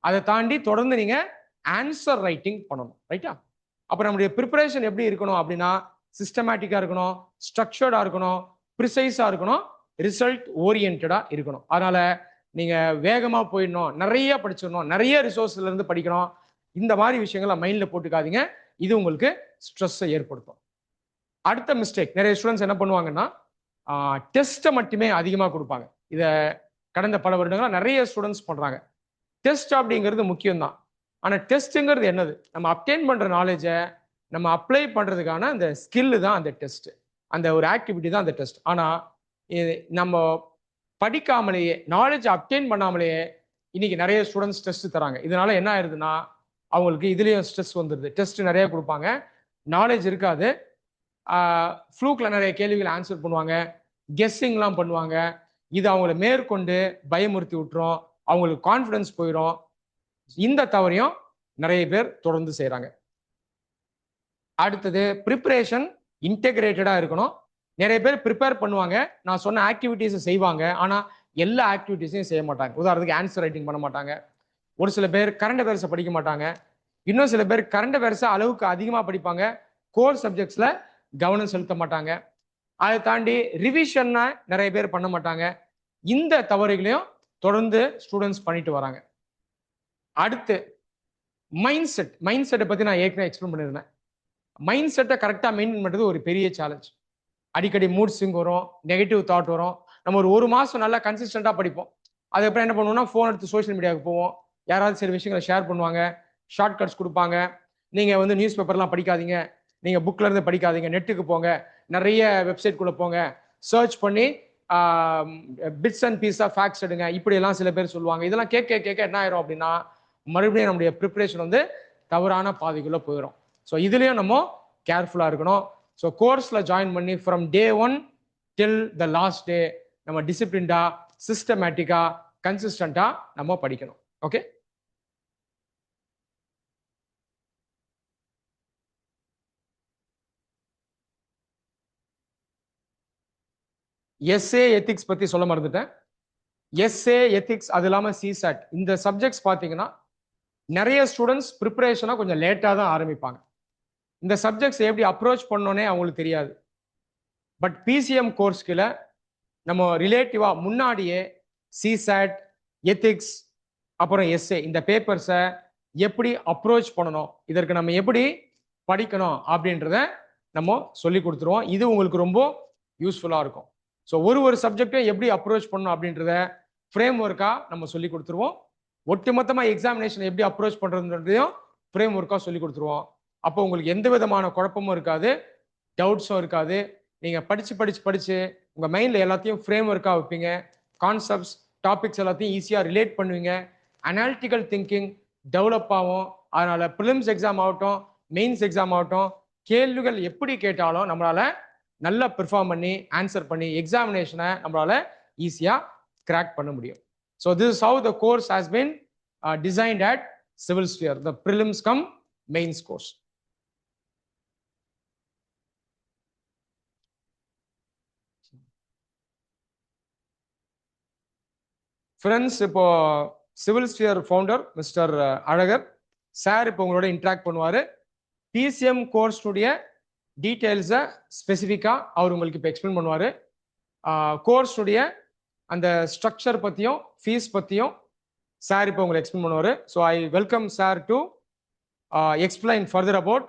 அதை தாண்டி தொடர்ந்து நீங்க ஆன்சர் ரைட்டிங் பண்ணணும். ரைட்டா? அப்ப நம்முடைய ப்ரிப்பரேஷன் எப்படி இருக்கணும் அப்படின்னா, சிஸ்டமேட்டிக்கா இருக்கணும், ஸ்ட்ரக்சர்டா இருக்கணும், ப்ரிசைஸா இருக்கணும், ரிசல்ட் ஓரியன்டா இருக்கணும். அதனால நீங்க வேகமா போயிடணும், நிறைய படிச்சிடணும், நிறைய ரிசோர்ஸ்ல இருந்து படிக்கணும், இந்த மாதிரி விஷயங்களை மைண்ட்ல போட்டுக்காதீங்க. இது உங்களுக்கு ஸ்ட்ரெஸ்ஸை ஏற்படுத்தும். அடுத்த மிஸ்டேக், நிறைய ஸ்டூடெண்ட்ஸ் என்ன பண்ணுவாங்கன்னா டெஸ்ட்டை மட்டுமே அதிகமாக கொடுப்பாங்க. இதை கடந்த பல வருடங்களா நிறைய ஸ்டூடெண்ட்ஸ் பண்றாங்க. டெஸ்ட் அப்படிங்கிறது முக்கியம்தான், ஆனால் டெஸ்ட்டுங்கிறது என்னது? நம்ம அப்டெயின் பண்ற நாலேஜை நம்ம அப்ளை பண்றதுக்கான அந்த ஸ்கில்லு தான் அந்த டெஸ்ட், அந்த ஒரு ஆக்டிவிட்டி தான் அந்த டெஸ்ட். ஆனால் நம்ம படிக்காமலேயே, நாலேஜ் அப்டெயின் பண்ணாமலேயே இன்னைக்கு நிறைய ஸ்டூடெண்ட்ஸ் டெஸ்ட் தராங்க. இதனால என்ன ஆயிருதுன்னா அவங்களுக்கு இதுலயும் ஸ்ட்ரெஸ் வந்துடுது. டெஸ்ட் நிறைய கொடுப்பாங்க, நாலேஜ் இருக்காது, ஃப்ளூக்ல நிறைய கேள்விகள் ஆன்சர் பண்ணுவாங்க, கெஸ்ஸிங்லாம் பண்ணுவாங்க. இது அவங்கள மேற்கொண்டு பயமுறுத்தி விட்டுரும், அவங்களுக்கு கான்ஃபிடன்ஸ் போயிடும். இந்த தவறையும் நிறைய பேர் தொடர்ந்து செய்யறாங்க. அடுத்தது ப்ரிப்பரேஷன் இன்டெகிரேட்டடா இருக்கணும். நிறைய பேர் ப்ரிப்பேர் பண்ணுவாங்க, நான் சொன்ன ஆக்டிவிட்டிஸை செய்வாங்க, ஆனா எல்லா ஆக்டிவிட்டிஸையும் செய்ய மாட்டாங்க. உதாரணத்துக்கு ஆன்சர் ரைட்டிங் பண்ண மாட்டாங்க, ஒரு சில பேர் கரண்ட் அஃபேர்ஸை படிக்க மாட்டாங்க, இன்னும் சில பேர் கரண்ட் அஃபேர்ஸை அளவுக்கு அதிகமாக படிப்பாங்க, கோர் சப்ஜெக்ட்ஸில் கவனம் செலுத்த மாட்டாங்க. அதை தாண்டி ரிவிஷன்னா நிறைய பேர் பண்ண மாட்டாங்க. இந்த தவறுகளையும் தொடர்ந்து ஸ்டூடெண்ட்ஸ் பண்ணிட்டு வராங்க. அடுத்து மைண்ட் செட்டை பற்றி நான் ஏற்கனவே எக்ஸ்பிளைன் பண்ணியிருந்தேன். மைண்ட் செட்டை கரெக்டாக மெயின்டைன் பண்ணுறது ஒரு பெரிய சேலஞ்ச். அடிக்கடி மூட் ஸ்விங் வரும், நெகட்டிவ் தாட் வரும். நம்ம ஒரு மாதம் நல்லா கன்சிஸ்டண்டாக படிப்போம். அதுக்கப்புறம் என்ன பண்ணுவோம்னா ஃபோன் எடுத்து சோஷியல் மீடியாவுக்கு போவோம். யாராவது சில விஷயங்களை ஷேர் பண்ணுவாங்க, ஷார்ட்கட்ஸ் கொடுப்பாங்க. நீங்கள் வந்து நியூஸ் பேப்பர்லாம் படிக்காதீங்க, நீங்கள் புக்கில் இருந்து படிக்காதீங்க, நெட்டுக்கு போங்க, நிறைய வெப்சைட்குள்ளே போங்க, சர்ச் பண்ணி bits and pieces of facts எடுங்க, இப்படியெல்லாம் சில பேர் சொல்லுவாங்க. இதெல்லாம் கேட்க கேட்க என்ன ஆயிரும் அப்படின்னா மறுபடியும் நம்முடைய ப்ரிப்பரேஷன் வந்து தவறான பாதைக்குள்ளே போயிடும். ஸோ இதுலேயும் நம்ம கேர்ஃபுல்லாக இருக்கணும். ஸோ கோர்ஸில் ஜாயின் பண்ணி from day 1 till the last day நம்ம டிசிப்ளின்டா, சிஸ்டமேட்டிக்கா, கன்சிஸ்டண்டா நம்ம படிக்கணும். ஓகே, எஸ்ஏ எத்திக்ஸ் பத்தி சொல்ல மறந்துட்டேன். எஸ்ஏ எத்திக்ஸ் அது இல்லாமல் சிசாட் இந்த சப்ஜெக்ட்ஸ் பார்த்தீங்கன்னா நிறைய ஸ்டூடெண்ட்ஸ் ப்ரிப்பரேஷனாக கொஞ்சம் லேட்டாக தான் ஆரம்பிப்பாங்க. இந்த சப்ஜெக்ட்ஸ் எப்படி அப்ரோச் பண்ணோன்னே அவங்களுக்கு தெரியாது. பட் பிசிஎம் கோர்ஸ்கில் நம்ம ரிலேட்டிவாக முன்னாடியே சிசாட், எத்திக்ஸ், அப்புறம் எஸ்ஏ இந்த பேப்பர்ஸை எப்படி அப்ரோச் பண்ணணும், இதற்கு நம்ம எப்படி படிக்கணும் அப்படின்றத நம்ம சொல்லி கொடுத்துருவோம். இது உங்களுக்கு ரொம்ப யூஸ்ஃபுல்லாக இருக்கும். ஸோ ஒரு சப்ஜெக்டை எப்படி அப்ரோச் பண்ணணும் அப்படின்றத ஃப்ரேம் ஒர்க்காக நம்ம சொல்லி கொடுத்துருவோம். ஒட்டுமொத்தமாக எக்ஸாமினேஷன் எப்படி அப்ரோச் பண்ணுறதுன்றதையும் ஃப்ரேம் ஒர்க்காக சொல்லி கொடுத்துருவோம். அப்போ உங்களுக்கு எந்த விதமான குழப்பமும் இருக்காது, டவுட்ஸும் இருக்காது. நீங்கள் படித்து உங்கள் மைண்டில் எல்லாத்தையும் ஃப்ரேம் ஒர்க்காக வைப்பீங்க. கான்செப்ட்ஸ், டாபிக்ஸ் எல்லாத்தையும் ஈஸியாக ரிலேட் பண்ணுவீங்க. அனாலிட்டிக்கல் திங்கிங் டெவலப் ஆகும். அதனால் ப்ரிலிம்ஸ் எக்ஸாம் ஆகட்டும், மெயின்ஸ் எக்ஸாம் ஆகட்டும், கேள்விகள் எப்படி கேட்டாலும் நம்மளால் நல்லா பெர்ஃபார்ம் பண்ணி ஆன்சர் பண்ணி எக்ஸாமினேஷனை நம்மளால் ஈஸியாக கிராக் பண்ண முடியும். So this is how the course has been designed at civil sphere, the prelims cum mains course. Friends, இப்போ civil sphere founder mister Alagar sir இப்போ உங்களோட இன்ட்ராக்ட் பண்ணுவார். பிசிஎம் கோர்ஸுடைய டீட்டெயில்ஸை ஸ்பெசிஃபிக்காக அவர் உங்களுக்கு இப்போ எக்ஸ்பிளைன் பண்ணுவார். கோர்ஸுடைய அந்த ஸ்ட்ரக்சர் பற்றியும் ஃபீஸ் பற்றியும் சார் இப்போ உங்களுக்கு எக்ஸ்பிளைன் பண்ணுவார். So I welcome sir to explain further about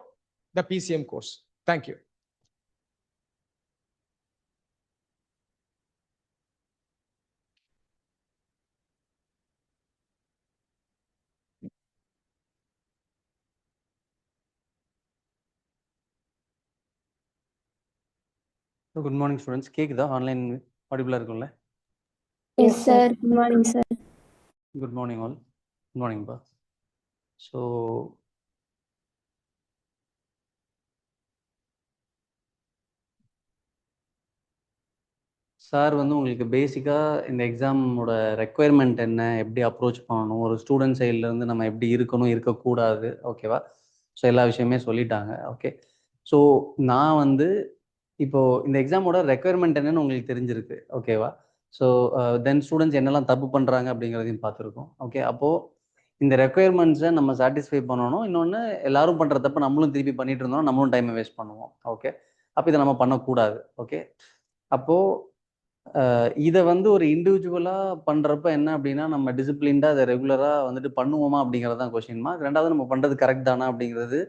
the PCM course. Thank you. Good morning students. கேக்குதா? ஆன்லைன் ஆடிபிளா இருக்கும்ல? Yes, sir. Good morning, sir. Good morning all. Good மார்னிங்ப்பா. ஸோ சார் வந்து உங்களுக்கு பேசிக்காக இந்த எக்ஸாமோட ரெக்குயர்மெண்ட் என்ன, எப்படி அப்ரோச் பண்ணணும், ஒரு ஸ்டூடெண்ட் சைட்லேருந்து நம்ம எப்படி இருக்கணும், இருக்கக்கூடாது, ஓகேவா? ஸோ எல்லா விஷயமே சொல்லிட்டாங்க. ஓகே, ஸோ நான் வந்து இப்போது இந்த எக்ஸாமோட ரெக்குயர்மெண்ட் என்னன்னு உங்களுக்கு தெரிஞ்சிருக்கு, ஓகேவா? ஸோ தென் ஸ்டூடெண்ட்ஸ் என்னெல்லாம் தப்பு பண்ணுறாங்க அப்படிங்கிறதையும் பார்த்துருக்கோம். ஓகே, அப்போது இந்த ரெக்குயர்மெண்ட்ஸை நம்ம சாட்டிஸ்ஃபை பண்ணணும். இன்னொன்று, எல்லாரும் பண்ணுற தப்பு நம்மளும் திருப்பி பண்ணிட்டு இருந்தோம், நம்மளும் டைமை வேஸ்ட் பண்ணுவோம். ஓகே, அப்போ இதை நம்ம பண்ணக்கூடாது. ஓகே, அப்போது இதை வந்து ஒரு இண்டிவிஜுவலாக பண்ணுறப்ப என்ன அப்படின்னா, நம்ம டிசிப்ளின்டாக அதை ரெகுலராக வந்துட்டு பண்ணுவோமா அப்படிங்கிறது தான் கொஸ்டின் மார்க். ரெண்டாவது, நம்ம பண்ணுறது கரெக்ட் தானா அப்படிங்கிறது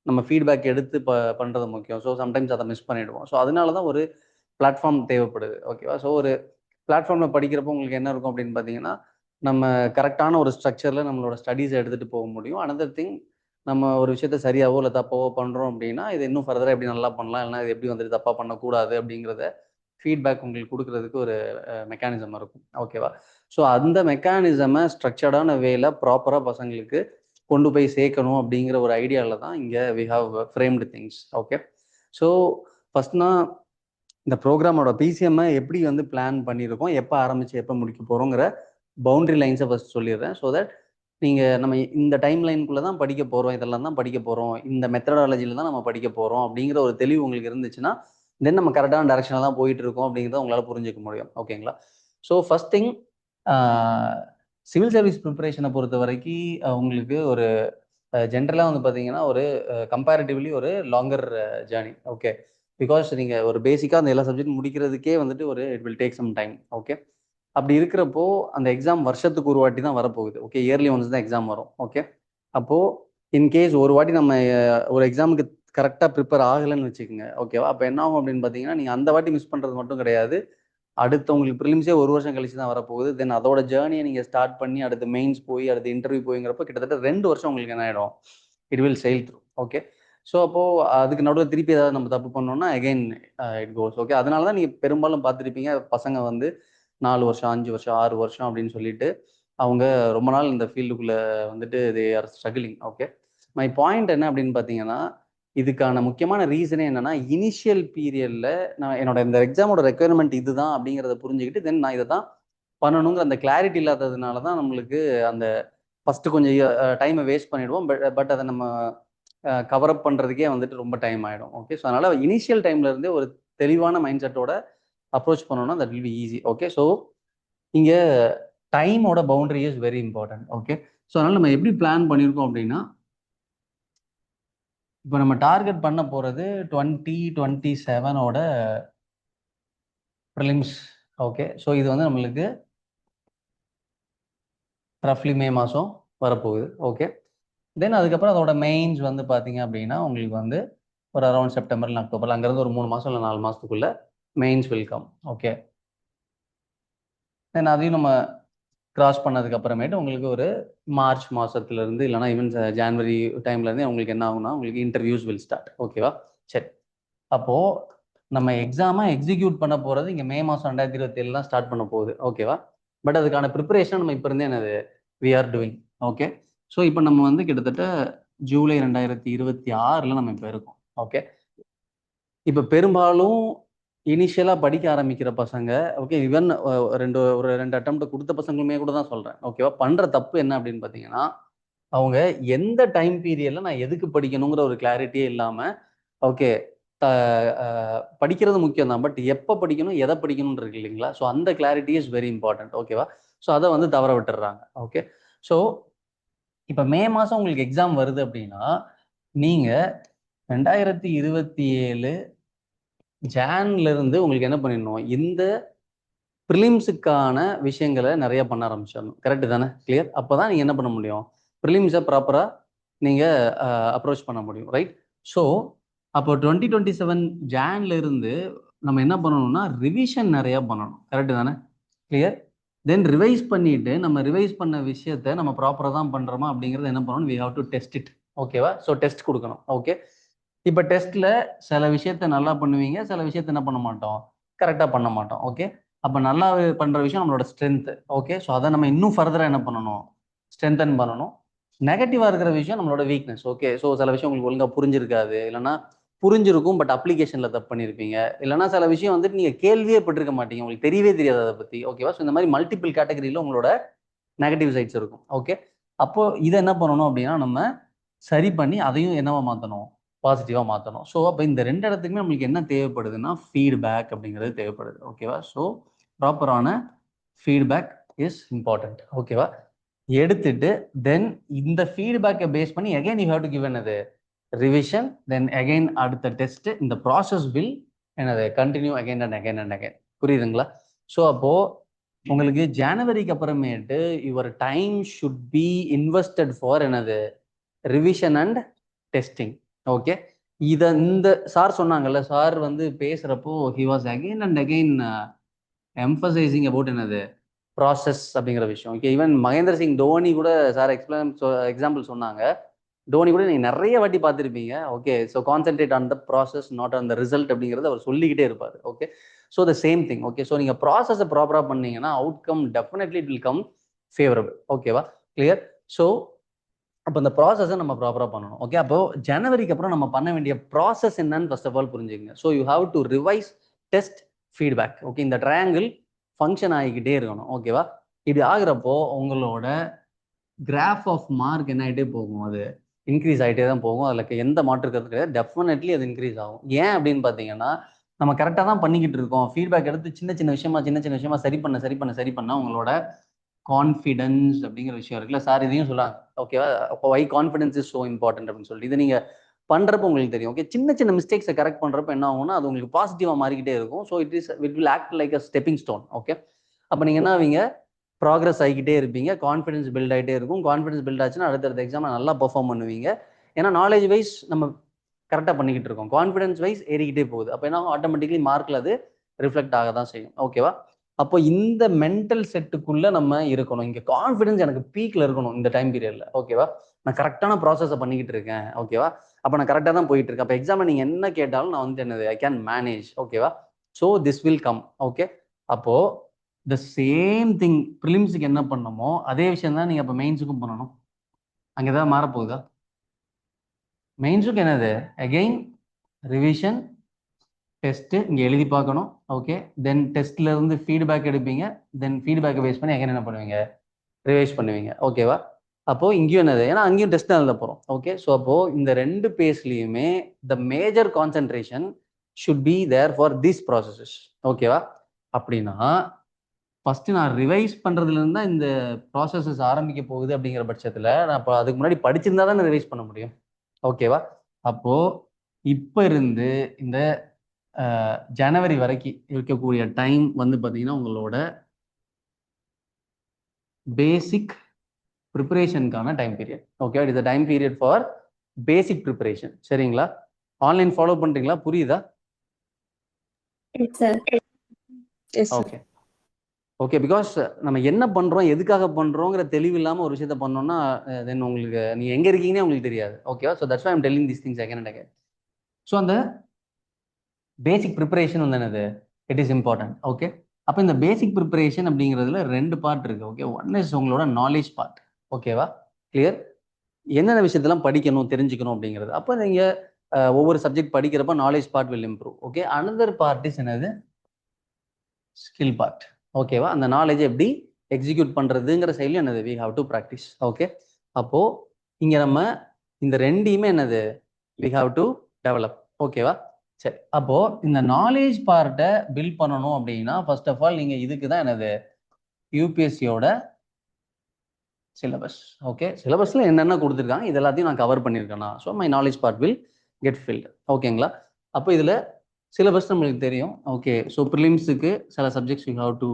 நம்ம ஃபீட்பேக் எடுத்து பண்ணுறது முக்கியம். ஸோ சம்டைம்ஸ் அதை மிஸ் பண்ணிவிடுவோம். ஸோ அதனால தான் ஒரு பிளாட்ஃபார்ம் தேவைப்படுது, ஓகேவா? ஸோ ஒரு பிளாட்ஃபார்மில் படிக்கிறப்போ உங்களுக்கு என்ன இருக்கும் அப்படின்னு பார்த்தீங்கன்னா, நம்ம கரெக்டான ஒரு ஸ்ட்ரக்சரில் நம்மளோட ஸ்டடீஸை எடுத்துகிட்டு போக முடியும். அனதர் திங், நம்ம ஒரு விஷயத்த சரியாவோ இல்லை தப்பாவோ பண்ணுறோம் அப்படின்னா, இது இன்னும் ஃபர்தராக எப்படி நல்லா பண்ணலாம், இல்லைனா இது எப்படி வந்துட்டு தப்பாக பண்ணக்கூடாது அப்படிங்கிறத ஃபீட்பேக் உங்களுக்கு கொடுக்கறதுக்கு ஒரு மெக்கானிசம் இருக்கும், ஓகேவா? ஸோ அந்த மெக்கானிசமை ஸ்ட்ரக்சர்டான வேல ப்ராப்பராக பசங்களுக்கு கொண்டு போய் சேர்க்கணும் அப்படிங்கிற ஒரு ஐடியாவில் தான் இங்கே we have framed things. Okay, so ஃபஸ்ட்னா இந்த ப்ரோக்ராமோட பிசிஎம்மை எப்படி வந்து பிளான் பண்ணியிருக்கோம், எப்போ ஆரம்பித்து எப்போ முடிக்க போகிறோங்கிற பவுண்ட்ரி லைன்ஸை ஃபஸ்ட் சொல்லிடுறேன். ஸோ தட் நீங்கள் நம்ம இந்த டைம் லைனுக்குள்ளே தான் படிக்க போகிறோம், இதெல்லாம் தான் படிக்க போகிறோம், இந்த மெத்தடாலஜியில் தான் நம்ம படிக்க போகிறோம் அப்படிங்கிற ஒரு தெளிவு உங்களுக்கு இருந்துச்சுன்னா தென் நம்ம கரெக்டான டைரக்ஷனில் தான் போயிட்டு இருக்கோம் அப்படிங்கிறத உங்களால் புரிஞ்சிக்க முடியும், ஓகேங்களா? So first thing, civil service ப்ரிப்பரேஷனை பொறுத்த வரைக்கும் உங்களுக்கு ஒரு ஜென்ரலாக வந்து பார்த்தீங்கன்னா ஒரு கம்பேரிட்டிவ்லி ஒரு லாங்கர் ஜேர்னி. ஓகே, பிகாஸ் நீங்கள் ஒரு பேசிக்காக அந்த எல்லா சப்ஜெக்ட் முடிக்கிறதுக்கே வந்துட்டு ஒரு it will take some time. Okay, அப்படி இருக்கிறப்போ அந்த எக்ஸாம் வருஷத்துக்கு ஒரு வாட்டி தான் வரப்போகுது. ஓகே, இயர்லி ஒன்ஸ் தான் எக்ஸாம் வரும். ஓகே, அப்போது இன்கேஸ் ஒரு வாட்டி நம்ம ஒரு எக்ஸாமுக்கு கரெக்டாக ப்ரிப்பேர் ஆகலைன்னு வச்சுக்கோங்க. ஓகேவா, அப்போ என்ன ஆகும் அப்படின்னு பார்த்தீங்கன்னா நீங்கள் அந்த வாட்டி மிஸ் பண்ணுறது மட்டும் கிடையாது, அடுத்து உங்களுக்கு ப்ரிலிம்ஸே ஒரு வருஷம் கழிச்சு தான் வரப்போகுது. தென் அதோட ஜேர்னியை நீங்கள் ஸ்டார்ட் பண்ணி அடுத்து மெயின்ஸ் போய் அடுத்து இன்டர்வியூ போய்ங்கிறப்ப கிட்டத்தட்ட 2 வருஷம் உங்களுக்கு என்ன ஆகிடும், it will sail through. Okay, so அப்போது அதுக்கு நடுவில் திருப்பி ஏதாவது நம்ம தப்பு பண்ணோம்னா அகைன் இட் கோஸ். ஓகே, அதனால தான் நீங்கள் பெரும்பாலும் பார்த்துருப்பீங்க பசங்க வந்து 4 வருஷம் 5 வருஷம் 6 வருஷம் அப்படின்னு சொல்லிட்டு அவங்க ரொம்ப நாள் இந்த ஃபீல்டுக்குள்ளே வந்துட்டு they are struggling. Okay, my point என்ன அப்படின்னு பார்த்தீங்கன்னா இதுக்கான முக்கியமான ரீசனே என்னன்னா இனிஷியல் பீரியட்ல நான் என்னோட இந்த எக்ஸாமோட ரெக்குயர்மெண்ட் இதுதான் அப்படிங்கிறத புரிஞ்சுக்கிட்டு தென் நான் இதை தான் பண்ணணுங்கிற அந்த கிளாரிட்டி இல்லாததுனால தான் நம்மளுக்கு அந்த ஃபர்ஸ்ட் கொஞ்சம் டைமை வேஸ்ட் பண்ணிடுவோம். பட் அதை நம்ம கவரப் பண்ணுறதுக்கே வந்துட்டு ரொம்ப டைம் ஆகிடும். ஓகே, ஸோ அதனால இனிஷியல் டைம்ல இருந்தே ஒரு தெளிவான மைண்ட் செட்டோட அப்ரோச் பண்ணோம்னா that will be easy. Okay, so இங்கே டைமோட boundary is very important. Okay, so அதனால நம்ம எப்படி பிளான் பண்ணியிருக்கோம் அப்படின்னா இப்போ நம்ம டார்கெட் பண்ண போகிறது 2027 ப்ரிலிம்ஸ். ஓகே, ஸோ இது வந்து நம்மளுக்கு ரஃப்லி மே மாதம் வரப்போகுது. ஓகே, தென் அதுக்கப்புறம் அதோட மெயின்ஸ் வந்து பார்த்தீங்க அப்படின்னா உங்களுக்கு வந்து ஒரு அரௌண்ட் செப்டம்பர் இல்லை அக்டோபர், அங்கேருந்து ஒரு 3 மாதம் இல்லை 4 மாதத்துக்குள்ள மெயின்ஸ் வெல்கம். ஓகே, தென் அதையும் நம்ம கிராஸ் பண்ணதுக்கு அப்புறமேட்டு உங்களுக்கு ஒரு மார்ச் மாதத்துலேருந்து இல்லைனா ஈவன் ஜான்வரி டைம்லேருந்தே உங்களுக்கு என்ன ஆகும்னா உங்களுக்கு இன்டர்வியூஸ் வில் ஸ்டார்ட். ஓகேவா, சரி, அப்போது நம்ம எக்ஸாமாக எக்ஸிக்யூட் பண்ண போகிறது இங்கே மே மாதம் 2027 தான் ஸ்டார்ட் பண்ண போகுது. ஓகேவா, பட் அதுக்கான ப்ரிப்பரேஷன் நம்ம இப்போ இருந்தே என்னது we are doing. Okay, so இப்போ நம்ம வந்து கிட்டத்தட்ட ஜூலை 2026 நம்ம இப்போ இருக்கோம். ஓகே, இப்போ பெரும்பாலும் இனிஷியலாக படிக்க ஆரம்பிக்கிற பசங்க, ஓகே, ஈவன் ஒரு ரெண்டு அட்டம்ப்ட் கொடுத்த பசங்களுமே கூட தான் சொல்கிறேன். ஓகேவா, பண்ணுற தப்பு என்ன அப்படின்னு பார்த்தீங்கன்னா அவங்க எந்த டைம் பீரியடில் நான் எதுக்கு படிக்கணுங்கிற ஒரு கிளாரிட்டியே இல்லாமல் ஓகே படிக்கிறது முக்கியம் தான், பட் எப்போ படிக்கணும் எதை படிக்கணும்னு இருக்கு இல்லைங்களா. ஸோ அந்த கிளாரிட்டி இஸ் வெரி இம்பார்ட்டன்ட். ஓகேவா, ஸோ அதை வந்து தவற விட்டுடுறாங்க. ஓகே, ஸோ இப்போ மே மாதம் உங்களுக்கு எக்ஸாம் வருது அப்படின்னா நீங்கள் 2027 ஜான்லேருந்து உங்களுக்கு என்ன பண்ணிடணும், இந்த ப்ரிலிம்ஸுக்கான விஷயங்களை நிறைய பண்ண ஆரம்பிச்சிடணும். கரெக்டு தானே, கிளியர்? அப்போ தான் நீங்கள் என்ன பண்ண முடியும், ப்ரிலிம்ஸை ப்ராப்பராக நீங்கள் அப்ரோச் பண்ண முடியும். ரைட், ஸோ அப்போ 2027 ஜான்லேருந்து நம்ம என்ன பண்ணணும்னா ரிவிஷன் நிறையா பண்ணணும். கரெக்டு தானே, கிளியர்? தென் ரிவைஸ் பண்ணிவிட்டு நம்ம ரிவைஸ் பண்ண விஷயத்தை நம்ம ப்ராப்பராக தான் பண்ணுறோமா அப்படிங்கிறத என்ன பண்ணணும், we have to test it. ஓகேவா, ஸோ டெஸ்ட் கொடுக்கணும். ஓகே, இப்போ டெஸ்ட்டில் சில விஷயத்த நல்லா பண்ணுவீங்க, சில விஷயத்த என்ன பண்ண மாட்டோம், கரெக்டாக பண்ண மாட்டோம். ஓகே, அப்போ நல்லா பண்ணுற விஷயம் நம்மளோட ஸ்ட்ரென்த்து. ஓகே, ஸோ அதை நம்ம இன்னும் ஃபர்தராக என்ன பண்ணணும், ஸ்ட்ரென்தன் பண்ணணும். நெகட்டிவாக இருக்கிற விஷயம் நம்மளோட வீக்னஸ். ஓகே, ஸோ சில விஷயம் உங்களுக்கு ஒழுங்காக புரிஞ்சிருக்காது, இல்லைனா புரிஞ்சிருக்கும் பட் அப்ளிகேஷனில் தப்பு பண்ணியிருப்பீங்க, இல்லைனா சில விஷயம் வந்துட்டு நீங்கள் கேள்வியே பட்டிருக்க மாட்டீங்க, உங்களுக்கு தெரியவே தெரியாது அதை பற்றி. ஓகேவா, ஸோ இந்த மாதிரி மல்டிபிள் கேட்டகரியில் உங்களோட நெகட்டிவ் சைட்ஸ் இருக்கும். ஓகே, அப்போது இதை என்ன பண்ணணும் அப்படின்னா நம்ம சரி பண்ணி அதையும் என்னவா மாற்றணும், பாசிட்டிவாக மாற்றணும். ஸோ அப்போ இந்த 2 இடத்துக்குமே நம்மளுக்கு என்ன தேவைப்படுதுன்னா ஃபீட்பேக் அப்படிங்கிறது தேவைப்படுது. ஓகேவா, ஸோ ப்ராப்பரான ஃபீட்பேக் இஸ் இம்பார்ட்டன்ட். ஓகேவா, எடுத்துட்டு தென் இந்த ஃபீட்பேக்கை பேஸ் பண்ணி again you have to give என்னது ரிவிஷன், தென் அகைன் அடுத்த டெஸ்ட். இந்த ப்ராசஸ் வில் என்னது continue again and again and again. புரியுதுங்களா? ஸோ அப்போது உங்களுக்கு ஜனவரிக்கு அப்புறமேட்டு your time should be invested for என்னது ரிவிஷன் அண்ட் டெஸ்டிங். ஓகே, இதை இந்த சார் சொன்னாங்கல்ல, சார் வந்து பேசுகிறப்போ he was again and again emphasising about என்னது ப்ராசஸ் அப்படிங்கிற விஷயம். ஓகே, ஈவன் மகேந்திர சிங் தோனி கூட சார் எக்ஸாம்பிள் சொன்னாங்க. தோனி கூட நீங்கள் நிறைய வாட்டி பார்த்துருப்பீங்க. Okay, so concentrate on the process not on the result அப்படிங்கிறது அவர் சொல்லிக்கிட்டே இருப்பார். Okay, so the same thing. Okay, so நீங்கள் ப்ராசஸை ப்ராப்பராக பண்ணீங்கன்னா outcome definitely it will come favourable. ஓகேவா, கிளியர்? ஸோ அப்போ இந்த ப்ராசஸை நம்ம ப்ராப்பராக பண்ணணும். ஓகே, அப்போ ஜனவரிக்கு அப்புறம் நம்ம பண்ண வேண்டிய ப்ராசஸ் என்னன்னு ஃபர்ஸ்ட் ஆஃப் ஆல் புரிஞ்சுக்கங்க. So you have to revise, test, feedback. Okay, இந்த ட்ரையாங்கிள் ஃபங்க்ஷன் ஆகிக்கிட்டே இருக்கணும். ஓகேவா, இது ஆகுறப்போ உங்களோட கிராஃப் ஆஃப் மார்க் என்ன ஆகிட்டே போகும், அது இன்க்ரீஸ் ஆகிட்டே தான் போகும். அதில் எந்த மாற்று கருத்து கிடையாது, டெஃபினெட்லி அது இன்க்ரீஸ் ஆகும். ஏன் அப்படின்னு பார்த்தீங்கன்னா நம்ம கரெக்டாக தான் பண்ணிக்கிட்டு இருக்கோம். ஃபீட்பேக் எடுத்து சின்ன சின்ன விஷயமா சரி பண்ண உங்களோட கான்ஃபிடன்ஸ் அப்படிங்கிற விஷயம் இருக்குல்ல சார், இதையும் சொல்லாங்க. ஓகேவா? அப்போ வை கான்ஃபிடன்ஸ் இஸ் ஸோ இம்பார்ட்டன்ட் அப்படின்னு சொல்லிட்டு இதை நீங்கள் பண்ணுறப்ப உங்களுக்கு தெரியும். ஓகே, சின்ன சின்ன மிஸ்டேக்ஸை கரெக்ட் பண்ணுறப்ப என்ன ஆகும்னா அது உங்களுக்கு பாசிட்டிவாக மாறிக்கிட்டே இருக்கும். So it will act like a stepping stone. Okay, அப்போ நீங்கள் என்ன ஆவீங்க, ப்ராக்ரஸ் ஆகிக்கிட்டே இருப்பீங்க, கான்ஃபிடன்ஸ் பில்ட் ஆகிட்டே இருக்கும். கான்ஃபிடன்ஸ் பில்ட் ஆச்சுன்னா அடுத்தடுத்த எக்ஸாம் நல்லா பெர்ஃபார்ம் பண்ணுவீங்க. ஏன்னா நாலேஜ் வைஸ் நம்ம கரெக்டாக பண்ணிக்கிட்டு இருக்கோம், கான்ஃபிடன்ஸ் வைஸ் ஏறிக்கிட்டே போகுது. அப்போ என்ன ஆட்டோமேட்டிக்லி மார்க்கில் அது ரிஃப்ளெக்ட் ஆக தான் செய்யும். ஓகேவா? அப்போ இந்த மென்டல் செட்டுக்குள்ள நம்ம இருக்கணும். இங்கே கான்ஃபிடன்ஸ் எனக்கு பீக்ல இருக்கணும் இந்த டைம் பீரியட்ல. ஓகேவா? நான் கரெக்டான ப்ராசஸை பண்ணிக்கிட்டு இருக்கேன். ஓகேவா? அப்போ நான் கரெக்டாக தான் போயிட்டு இருக்கேன். அப்போ எக்ஸாமில் நீங்கள் என்ன கேட்டாலும் நான் வந்து என்னது ஐ கேன் மேனேஜ். ஓகேவா? So this will come. Okay, அப்போ த சேம் திங் ப்ரிலிம்ஸுக்கு என்ன பண்ணணுமோ அதே விஷயம் தான் நீங்கள் அப்போ மெயின்ஸுக்கும் பண்ணணும். அங்கே ஏதாவது மாறப்போகுதா? மெயின்ஸுக்கு என்னது அகெயின் ரிவிஷன் டெஸ்ட்டு இங்கே எழுதி பார்க்கணும். ஓகே, தென் டெஸ்ட்ல இருந்து ஃபீட்பேக் எடுப்பீங்க. தென் ஃபீட்பேக்கை பேஸ் பண்ணி அகைன் என்ன பண்ணுவீங்க, ரிவைஸ் பண்ணுவீங்க. ஓகேவா? அப்போ இங்கேயும் என்னது, ஏன்னா அங்கேயும் டெஸ்ட் எழுத போகிறோம். ஓகே, ஸோ அப்போ இந்த ரெண்டு பேஸ்லையுமே the major concentration should be there for these processes. ஓகேவா? அப்படின்னா ஃபர்ஸ்ட் நான் ரிவைஸ் பண்றதுலேருந்து தான் இந்த ப்ராசஸஸ் ஆரம்பிக்க போகுது. அப்படிங்கிற பட்சத்தில் நான் இப்போ அதுக்கு முன்னாடி படிச்சிருந்தா தான் ரிவைஸ் பண்ண முடியும். ஓகேவா? அப்போ இப்போ இருந்து இந்த ஜனவரி வரைக்கும் இருக்கக்கூடிய டைம் வந்து பார்த்தீங்கன்னா உங்களோட பேசிக் ப்ரிப்பரேஷனுக்கான time period. Okay, it is time period for basic preparation. சரிங்களா? ஆன்லைன் ஃபாலோ பண்றீங்களா? புரியுதா? ஓகே ஓகே, பிகாஸ் நம்ம என்ன பண்றோம், எதுக்காக பண்றோங்கிற தெளிவு இல்லாமல் ஒரு விஷயத்த பண்ணோம்னா தென் உங்களுக்கு நீங்க எங்க இருக்கீங்கன்னே உங்களுக்கு தெரியாது. ஓகேவா? So that's why I'm telling these things again and again. So அந்த பேசிக் ப்ரிப்பரேஷன் வந்து என்னது, இட் இஸ் இம்பார்ட்டன்ட். ஓகே, அப்போ இந்த பேசிக் ப்ரிப்பரேஷன் அப்படிங்கிறதுல ரெண்டு பார்ட் இருக்கு. ஓகே, ஒன் இஸ் உங்களோட நாலேஜ் பார்ட். ஓகேவா? கிளியர்? என்னென்ன விஷயத்தெல்லாம் படிக்கணும் தெரிஞ்சுக்கணும் அப்படிங்கிறது. அப்போ நீங்க ஒவ்வொரு சப்ஜெக்ட் படிக்கிறப்ப knowledge part will improve. Okay, another part is என்னது, ஸ்கில் பார்ட். ஓகேவா? அந்த நாலேஜ் எப்படி எக்ஸிக்யூட் பண்றதுங்கிற சைட்லையும் என்னது we have to practice. Okay, அப்போ இங்க நம்ம இந்த ரெண்டையுமே என்னது வி ஹாவ் டு டெவலப். ஓகேவா? சரி, அப்போ இந்த நாலேஜ் பார்ட்டை பில்ட் பண்ணணும் அப்படின்னா ஃபர்ஸ்ட் ஆஃப் ஆல் நீங்க இதுக்கு தான் என்னது யூபிஎஸ்சியோட சிலபஸ். ஓகே, சிலபஸ்ல என்னென்ன கொடுத்துருக்காங்க இது எல்லாத்தையும் நான் கவர் பண்ணியிருக்கேன்னா so my knowledge part will get filled. ஓகேங்களா? அப்போ இதுல சிலபஸ் நம்மளுக்கு தெரியும். ஓகே, ஸோ ப்ரிலிம்ஸுக்கு சில subjects you have to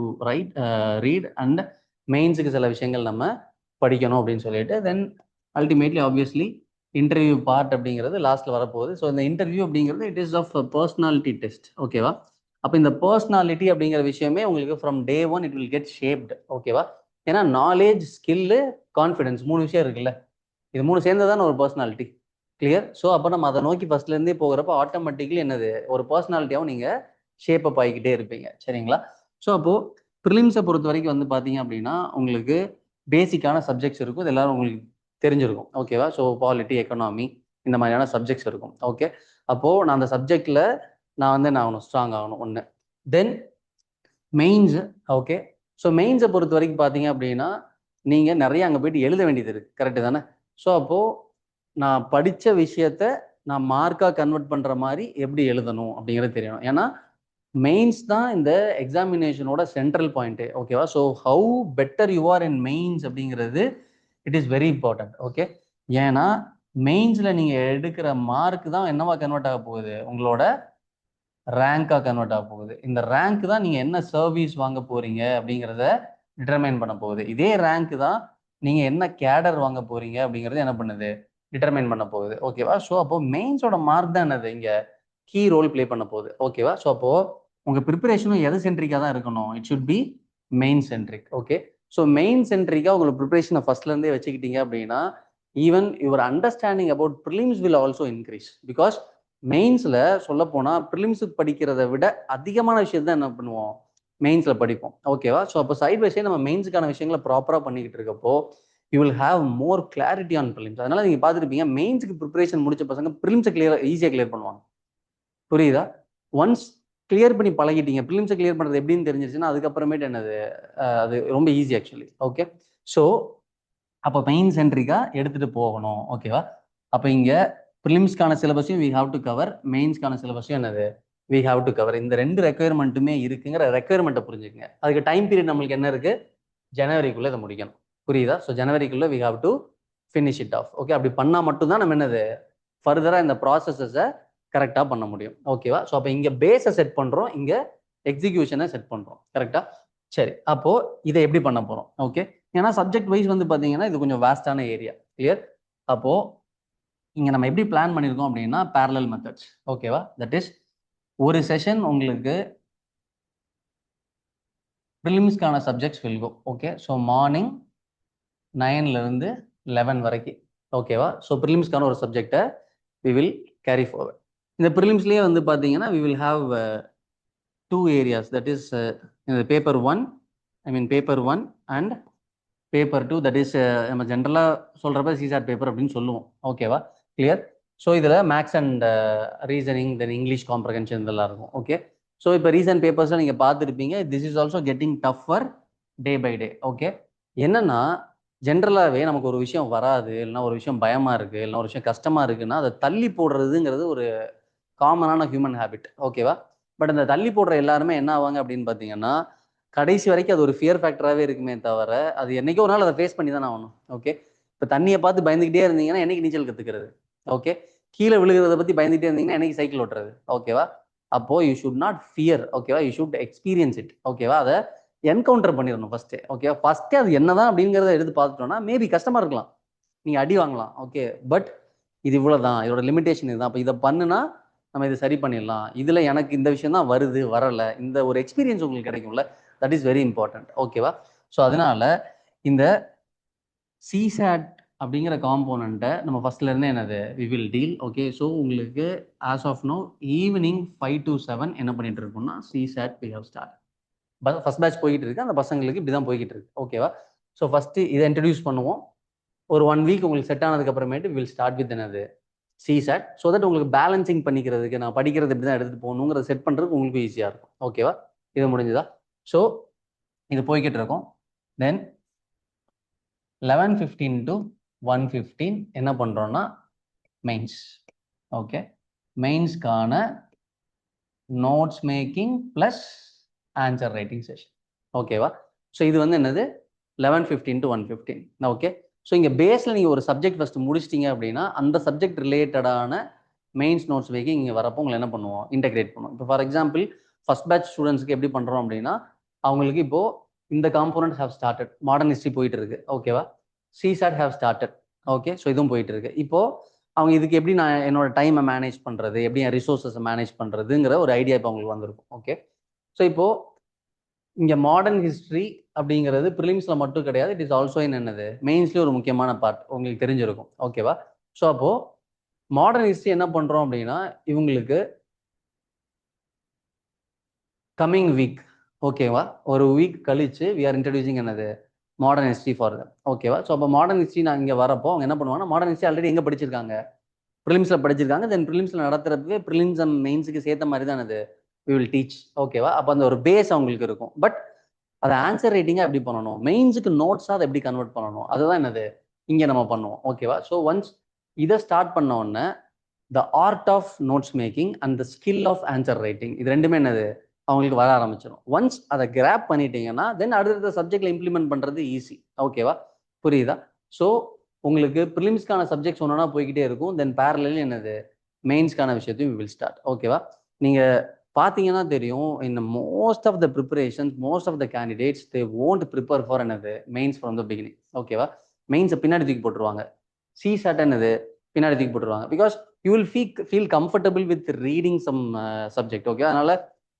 read and மெயின்ஸுக்கு சில விஷயங்கள் நம்ம படிக்கணும் அப்படின்னு சொல்லிட்டு then ultimately obviously interview part அப்படிங்கிறது லாஸ்ட்ல வரப்போகுது. ஸோ இந்த இன்டர்வியூ அப்படிங்கிறது it is of personality test. ஓகேவா? அப்போ இந்த பர்சனாலிட்டி அப்படிங்கிற விஷயமே உங்களுக்கு from day one it will get shaped. ஓகேவா? ஏன்னா நாலேஜ், ஸ்கில்லு, கான்ஃபிடன்ஸ் மூணு விஷயம் இருக்குல்ல, இது மூணு சேர்ந்ததான ஒரு பர்சனாலிட்டி. கிளியர்? ஸோ அப்போ நம்ம அதை நோக்கி ஃபர்ஸ்ட்லேருந்தே போகிறப்ப ஆட்டோமேட்டிக்லி என்னது ஒரு பர்சனாலிட்டியாகவும் நீங்கள் ஷேப் அப் ஆகிக்கிட்டே இருப்பீங்க. சரிங்களா? ஸோ அப்போது ப்ரிலிம்ஸை பொறுத்த வரைக்கும் வந்து பார்த்தீங்க அப்படின்னா உங்களுக்கு பேசிக்கான சப்ஜெக்ட்ஸ் இருக்கும், இது எல்லாரும் உங்களுக்கு தெரிஞ்சிருக்கும். ஓகேவா? ஸோ பாலிட்டி, எக்கனாமி இந்த மாதிரியான சப்ஜெக்ட்ஸ் இருக்கும். ஓகே, அப்போது நான் அந்த சப்ஜெக்டில் நான் வந்து நான் ஆகணும், ஸ்ட்ராங் ஆகணும் ஒன்று. தென் மெயின்ஸு. ஓகே, ஸோ மெயின்ஸை பொறுத்த வரைக்கும் பார்த்தீங்க அப்படின்னா நீங்கள் நிறைய அங்கே போயிட்டு எழுத வேண்டியது இருக்குது. கரெக்டு தானே? ஸோ அப்போது நான் படித்த விஷயத்த நான் மார்க்காக கன்வெர்ட் பண்ணுற மாதிரி எப்படி எழுதணும் அப்படிங்கிறது தெரியணும். ஏன்னா மெயின்ஸ் தான் இந்த எக்ஸாமினேஷனோட சென்ட்ரல் பாயிண்ட்டு. ஓகேவா? So how better you are in mains அப்படிங்கிறது it is very important. Okay, ஏன்னா மெயின்ஸில் நீங்கள் எடுக்கிற மார்க் தான் என்னவா கன்வெர்ட் ஆக போகுது, உங்களோட ரேங்காக கன்வெர்ட் ஆக போகுது. இந்த ரேங்க் தான் நீங்கள் என்ன சர்வீஸ் வாங்க போறீங்க அப்படிங்கிறத டிட்டர்மைன் பண்ண போகுது. இதே ரேங்க் தான் நீங்கள் என்ன கேடர் வாங்க போறீங்க அப்படிங்கிறது என்ன பண்ணுது, டிட்டர்மைன் பண்ண போகுது. ஓகேவா? ஸோ அப்போ மெயின்ஸோட மார்க் தான் என்னது இங்கே கீ ரோல் பிளே பண்ண போகுது. ஓகேவா? ஸோ அப்போ உங்கள் ப்ரிப்பரேஷனும் எது சென்ட்ரிக்காக தான் இருக்கணும், it should be main centric. Okay, so main சென்ட்ரிக்காக உங்களுக்கு ப்ரிப்பரேஷனை ஃபர்ஸ்ட்லேருந்தே வச்சுக்கிட்டீங்க அப்படின்னா even your understanding about prelims will also increase. Because மெயின்ஸில் சொல்ல போனால் ப்ரிலிம்ஸுக்கு படிக்கிறத விட அதிகமான விஷயம் தான் என்ன பண்ணுவோம், மெயின்ஸில் படிப்போம். ஓகேவா? ஸோ அப்போ சைட் பை சைடு நம்ம மெயின்ஸுக்கான விஷயங்களை ப்ராப்பராக பண்ணிக்கிட்டு இருக்கப்போ you will have more clarity on prelims. அதனால நீங்கள் பார்த்துருப்பீங்க மெயின்ஸுக்கு ப்ரிப்பரேஷன் முடிச்ச பசங்க ப்ரிலிம்ஸை ஈஸியாக கிளியர் பண்ணுவாங்க. புரியுதா? ஒன்ஸ் கிளியர் பண்ணி பழகிட்டீங்க, ப்ரிலிம்ஸை கிளியர் பண்ணுறது எப்படின்னு தெரிஞ்சிருச்சுன்னா அதுக்கப்புறமேட்டு என்னது அது ரொம்ப ஈஸி ஆக்சுவலி. ஓகே, ஸோ அப்போ மெயின் சென்ட்ரிக்காக எடுத்துகிட்டு போகணும். ஓகேவா? அப்போ இங்கே ப்ரிலிம்ஸ்க்கான சிலபஸையும் வி ஹாவ் டு கவர், மெயின்ஸ்க்கான சிலபஸையும் என்னது வி ஹாவ் டு கவர். இந்த ரெண்டு ரெக்குயர்மெண்ட்டுமே இருக்குங்கிற ரெக்குயர்மெண்ட்டை புரிஞ்சுக்கங்க. அதுக்கு டைம் பீரியட் நம்மளுக்கு என்ன இருக்குது, ஜனவரிக்குள்ளே இதை முடிக்கணும். புரியுதா? ஸோ ஜனவரிக்குள்ளே we have to finish it off. Okay, அப்படி பண்ணால் மட்டும்தான் நம்ம என்னது ஃபர்தராக இந்த ப்ராசஸஸை கரெக்டாக பண்ண முடியும். ஓகேவா? ஸோ அப்போ இங்கே பேஸை செட் பண்ணுறோம், இங்கே எக்ஸிக்யூஷனை செட் பண்ணுறோம். கரெக்டாக? சரி, அப்போது இதை எப்படி பண்ண போகிறோம்? ஓகே, ஏன்னா சப்ஜெக்ட் வைஸ் வந்து பார்த்தீங்கன்னா இது கொஞ்சம் வேஸ்டான ஏரியா. கிளியர்? அப்போது இங்கே நம்ம எப்படி பிளான் பண்ணியிருக்கோம் அப்படின்னா parallel மெத்தட்ஸ். ஓகேவா? தட் இஸ் ஒரு செஷன் உங்களுக்கு ப்ரிலிம்ஸ்க்கான subjects will go. Okay, so morning 9லேருந்து 11 வரைக்கும். ஓகேவா? ஸோ ப்ரிலிம்ஸ்க்கான ஒரு சப்ஜெக்டை வி வில் கேரி ஃபார்வர்ட். இந்த ப்ரிலிம்ஸ்லேயே வந்து பார்த்தீங்கன்னா we will have 2 areas. That is இந்த paper 1, paper 1 and paper 2. That is நம்ம ஜென்ரலாக சொல்கிறப்ப சிசாட் பேப்பர் அப்படின்னு சொல்லுவோம். ஓகேவா? கிளியர்? ஸோ இதில் maths and reasoning, then English comprehension இதெல்லாம் இருக்கும். ஓகே, ஸோ இப்போ ரீசன்ட் பேப்பர்ஸில் நீங்கள் பார்த்துருப்பீங்க. This is also getting tougher day by day. Okay, என்னன்னா ஜென்ரலாகவே நமக்கு ஒரு விஷயம் வராது, இல்லைனா ஒரு விஷயம் பயமாக இருக்குது, இல்லைனா ஒரு விஷயம் கஷ்டமாக இருக்குன்னா அதை தள்ளி போடுறதுங்கிறது ஒரு காமனான ஹியூமன் ஹேபிட். ஓகேவா? பட் அந்த தள்ளி போடுற எல்லாருமே என்ன ஆவாங்க அப்படின்னு பார்த்தீங்கன்னா கடைசி வரைக்கும் அது ஒரு ஃபியர் ஃபேக்டராகவே இருக்குமே தவிர அது என்னைக்கோ ஒரு நாள் அதை ஃபேஸ் பண்ணி தானே ஆகணும். ஓகே, இப்போ தண்ணியை பார்த்து பயந்துக்கிட்டே இருந்தீங்கன்னா என்னைக்கு நீச்சல் கற்றுக்கிறது? ஓகே, கீழே விழுகிறத பற்றி பயந்துகிட்டே இருந்தீங்கன்னா என்னைக்கு சைக்கிள் ஓட்டுறது? ஓகேவா? அப்போ யூ ஷுட் நாட் ஃபியர். ஓகேவா? You should experience it. ஓகேவா? அதை என்கவுண்டர் பண்ணிடணும் ஃபர்ஸ்ட்டு. ஓகேவா? ஃபர்ஸ்ட்டே அது என்னதான் அப்படிங்கிறத எடுத்து பார்த்துட்டோம்னா மேபி கஷ்டமாக இருக்கலாம், நீங்கள் அடி வாங்கலாம். ஓகே, பட் இது இவ்வளோதான், இதோட லிமிடேஷன் இதுதான். அப்போ இதை பண்ணுனா நம்ம இதை சரி பண்ணிடலாம். இதில் எனக்கு இந்த விஷயம் தான் வருது வரலை, இந்த ஒரு எக்ஸ்பீரியன்ஸ் உங்களுக்கு கிடைக்கும்ல, தட் இஸ் வெரி இம்பார்ட்டன்ட். ஓகேவா? ஸோ அதனால இந்த சிசாட் அப்படிங்கிற காம்போனண்ட்டை நம்ம ஃபர்ஸ்ட்லேருந்தே என்னது we will deal. Okay, so உங்களுக்கு as of now evening 5 to 7 என்ன பண்ணிட்டு இருக்கோம்னா CSAT we have start. First batch போய்கிட்டு இருக்கு, அந்த பசங்களுக்கு இப்படி தான் போய்கிட்டு இருக்கு. ஓகேவா? ஸோ ஃபர்ஸ்ட்டு இதை இன்ட்ரடியூஸ் பண்ணுவோம். ஒரு 1 வீக் உங்களுக்கு செட் ஆனதுக்கு அப்புறமேட்டு வில் ஸ்டார்ட் வித் என்னது சிசாட். ஸோ தட் உங்களுக்கு பேலன்சிங் பண்ணிக்கிறதுக்கு, நான் படிக்கிறது இப்படி தான் எடுத்துகிட்டு போகணுங்கிறத செட் பண்ணுறதுக்கு உங்களுக்கு ஈஸியாக இருக்கும். ஓகேவா? இது முடிஞ்சுதா? ஸோ இது போய்கிட்டு இருக்கும். தென் 11:15 to 1:15 என்ன பண்ணுறோன்னா மெயின்ஸ். ஓகே, மெயின்ஸ்க்கான notes making plus answer writing session. ஓகேவா? ஸோ இது வந்து என்னது 11:15 to 1:15. ஓகே, ஸோ இங்கே பேஸில் நீங்கள் ஒரு சப்ஜெக்ட் ஃபஸ்ட்டு முடிச்சிட்டிங்க அப்படின்னா அந்த சப்ஜெக்ட் ரிலேட்டடான மெயின்ஸ் நோட்ஸ் மேக்கிங் இங்கே வரப்போ உங்களை என்ன பண்ணுவோம், இன்டெகிரேட் பண்ணுவோம். இப்போ ஃபார் எக்ஸாம்பிள் ஃபர்ஸ்ட் பேட்ச் ஸ்டூடெண்ட்ஸ்க்கு எப்படி பண்ணுறோம் அப்படின்னா அவங்களுக்கு இப்போது இந்த component have started, modern history போயிட்டு இருக்கு. ஓகேவா? CSAT have started. Okay, so இதுவும் போயிட்டு இருக்கு. இப்போது அவங்க இதுக்கு எப்படி நான் என்னோட டைமை மேனேஜ் பண்ணுறது, எப்படி என் ரிசோர்ஸஸை மேனேஜ் பண்ணுறதுங்கிற ஒரு ஐடியா இப்போ அவங்களுக்கு வந்திருக்கும். ஓகே, ஸோ இப்போது இங்கே மாடர்ன் ஹிஸ்ட்ரி அப்படிங்கிறது ப்ரிலிம்ஸில் மட்டும் கிடையாது, இட் இஸ் ஆல்சோ என்னது மெயின்ஸ்லேயும் ஒரு முக்கியமான பார்ட் உங்களுக்கு தெரிஞ்சிருக்கும். ஓகேவா? ஸோ அப்போது மாடர்ன் ஹிஸ்ட்ரி என்ன பண்ணுறோம் அப்படின்னா இவங்களுக்கு கம்மிங் வீக், ஓகேவா, ஒரு வீக் கழிச்சு வி ஆர் இன்ட்ரடியூசிங் என்னது மாடர்ன் ஹிஸ்ட்ரி ஃபார் தம். ஓகேவா? ஸோ அப்போ மாடர்ன் ஹிஸ்ட்ரி நான் இங்கே வரப்போ அவங்க என்ன பண்ணுவாங்கன்னா மாடர்ன் ஹிஸ்ட்ரி ஆல்ரெடி எங்கே படிச்சிருக்காங்க, ப்ரிலிம்ஸில் படிச்சிருக்காங்க. தென் ப்ரிலிம்ஸில் நடத்துறப்பவே ப்ரிலிம்ஸ் அண்ட் மெயின்ஸுக்கு சேர்த்த மாதிரி தான் அது வி வில் டீச். ஓகேவா? அப்போ அந்த ஒரு பேஸ் அவங்களுக்கு இருக்கும். பட் அதை ஆன்சர் ரைட்டிங்காக எப்படி பண்ணணும், மெயின்ஸுக்கு நோட்ஸாக அதை எப்படி கன்வெர்ட் பண்ணணும், அதுதான் என்னது இங்கே நம்ம பண்ணுவோம். ஓகேவா? ஸோ ஒன்ஸ் இதை ஸ்டார்ட் பண்ண உடனே the art of notes making and the skill of answer writing இது ரெண்டுமே என்னது அவங்களுக்கு வர ஆரம்பிச்சிடும். ஒன்ஸ் அதை கிராப் பண்ணிட்டீங்கன்னா தென் அடுத்த சப்ஜெக்ட்ல இம்ப்ளிமெண்ட் பண்ணுறது ஈஸி. ஓகேவா? புரியுதா? ஸோ உங்களுக்கு ப்ரிலிம்ஸ்க்கான சப்ஜெக்ட்ஸ் ஒன்றா போய்கிட்டே இருக்கும். தென் பேரலல் என்னது மெயின்ஸ்க்கான விஷயத்தையும் வில் ஸ்டார்ட். ஓகேவா? நீங்கள் பார்த்தீங்கன்னா தெரியும், இந்த most of the preparations, most of the candidates they won't prepare for என்னது மெயின்ஸ் ஃப்ரம் த பிகினிங். ஓகேவா? மெயின்ஸை பின்னாடி தூக்கி போட்டுருவாங்க, சிசாட் என்னது பின்னாடி தூக்கி போட்டுருவாங்க. Because you will feel comfortable with reading some subject. Okay, அதனால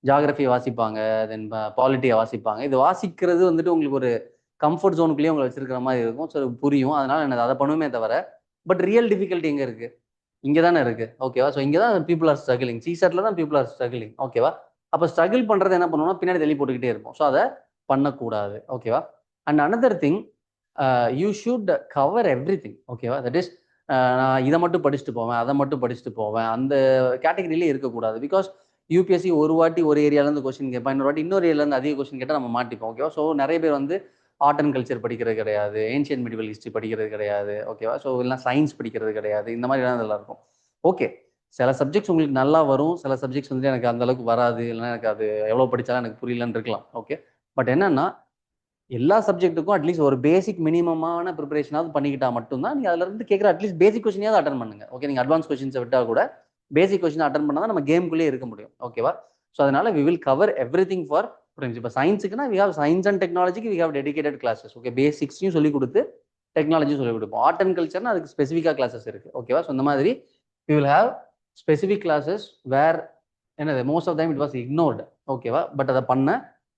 ஜாகிரஃபியை வாசிப்பாங்க, தென் பாலிட்டியை வாசிப்பாங்க. இது வாசிக்கிறது வந்துட்டு உங்களுக்கு ஒரு கம்ஃபர்ட் ஜோனுக்குள்ளேயே உங்களை வச்சிருக்கிற மாதிரி இருக்கும். ஸோ புரியும், அதனால என்னது அதை பண்ணுமே தவிர பட் ரியல் டிஃபிகல்ட்டி எங்கே இருக்குது, இங்கே தானே இருக்குது. ஓகேவா? ஸோ இங்கே தான் பீப்புள் ஆர் ஸ்ட்ரகிளிங், சிசாட்டில் தான் பீப்புள் ஆர் ஸ்ட்ரகிளிங். ஓகேவா? அப்போ ஸ்ட்ரகிள் பண்ணுறது என்ன பண்ணுவோம்னா பின்னாடி தள்ளி போட்டுக்கிட்டே இருப்போம். ஸோ அதை பண்ணக்கூடாது. ஓகேவா? And another thing, you should cover every thing. ஓகேவா? தட் இஸ் நான் இதை மட்டும் படிச்சுட்டு போவேன், அதை மட்டும் படிச்சுட்டு போவேன், அந்த கேட்டகரியிலே இருக்கக்கூடாது. பிகாஸ் யூபிஎஸ்சி ஒரு வாட்டி ஒரு ஏரியாலேருந்து கொஸ்டின் கேட்பான், இன்னொரு வாட்டி இன்னொரு ஏரியாலேருந்து அதிக கொஸ்டின் கேட்டால் நம்ம மாட்டிப்போம். ஓகேவா? ஸோ நிறைய பேர் வந்து ஆர்ட் அண்ட் கல்ச்சர் படிக்கிறது கிடையாது, ஏன்ஷியன் மெடிவல் ஹிஸ்ட்ரி படிக்கிறது கிடையாது. ஓகேவா? ஸோ இல்லை சயின்ஸ் படிக்கிறது கிடையாது, இந்த மாதிரி எல்லாம் இதெல்லாம் இருக்கும். ஓகே, சில சப்ஜெக்ட்ஸ் உங்களுக்கு நல்லா வரும், சில சப்ஜெக்ட்ஸ் வந்து எனக்கு அந்த அளவுக்கு வராது, இல்லைன்னா எனக்கு அது எவ்வளோ படித்தாலும் எனக்கு புரியலன்னு இருக்கலாம். ஓகே, பட் என்னன்னா எல்லா சப்ஜெக்ட்டுக்கும் அட்லீஸ்ட் ஒரு பேசிக் மினிமமான ப்ரிப்பரேஷனாவது பண்ணிக்கிட்டா மட்டும்தான் நீங்கள் அதுல இருந்து கேட்குற அட்லீஸ்ட் பேசிக் கொஸ்டினாவது அட்டன் பண்ணுங்க. ஓகே, நீங்கள் அட்வான்ஸ் கொஸ்டின்ஸை விட்டால் கூட பேசிக் கொஸ்டின் அட்டன் பண்ணால் தான் நம்ம கேமுக்குள்ளே இருக்க முடியும். ஓகேவா? ஸோ அதனால we will cover everything for prelims. இப்போ சயின்ஸுக்குன்னா வி ஹவ் சயின்ஸ் அண்ட் டெக்னாலஜிக்கு we have dedicated classes. Okay, பேசிக்ஸையும் சொல்லிக் கொடுத்து டெக்னாலஜியும் சொல்லிக் கொடுப்போம். ஆர்ட் அண்ட் கல்ச்சர்னா அதுக்கு ஸ்பெசிஃபிக்காக கிளாஸஸ் இருக்கு. ஓகேவா? ஸோ இந்த மாதிரி we will have specific classes where என்னது most of time it was ignored. ஓகேவா? பட் அதை பண்ண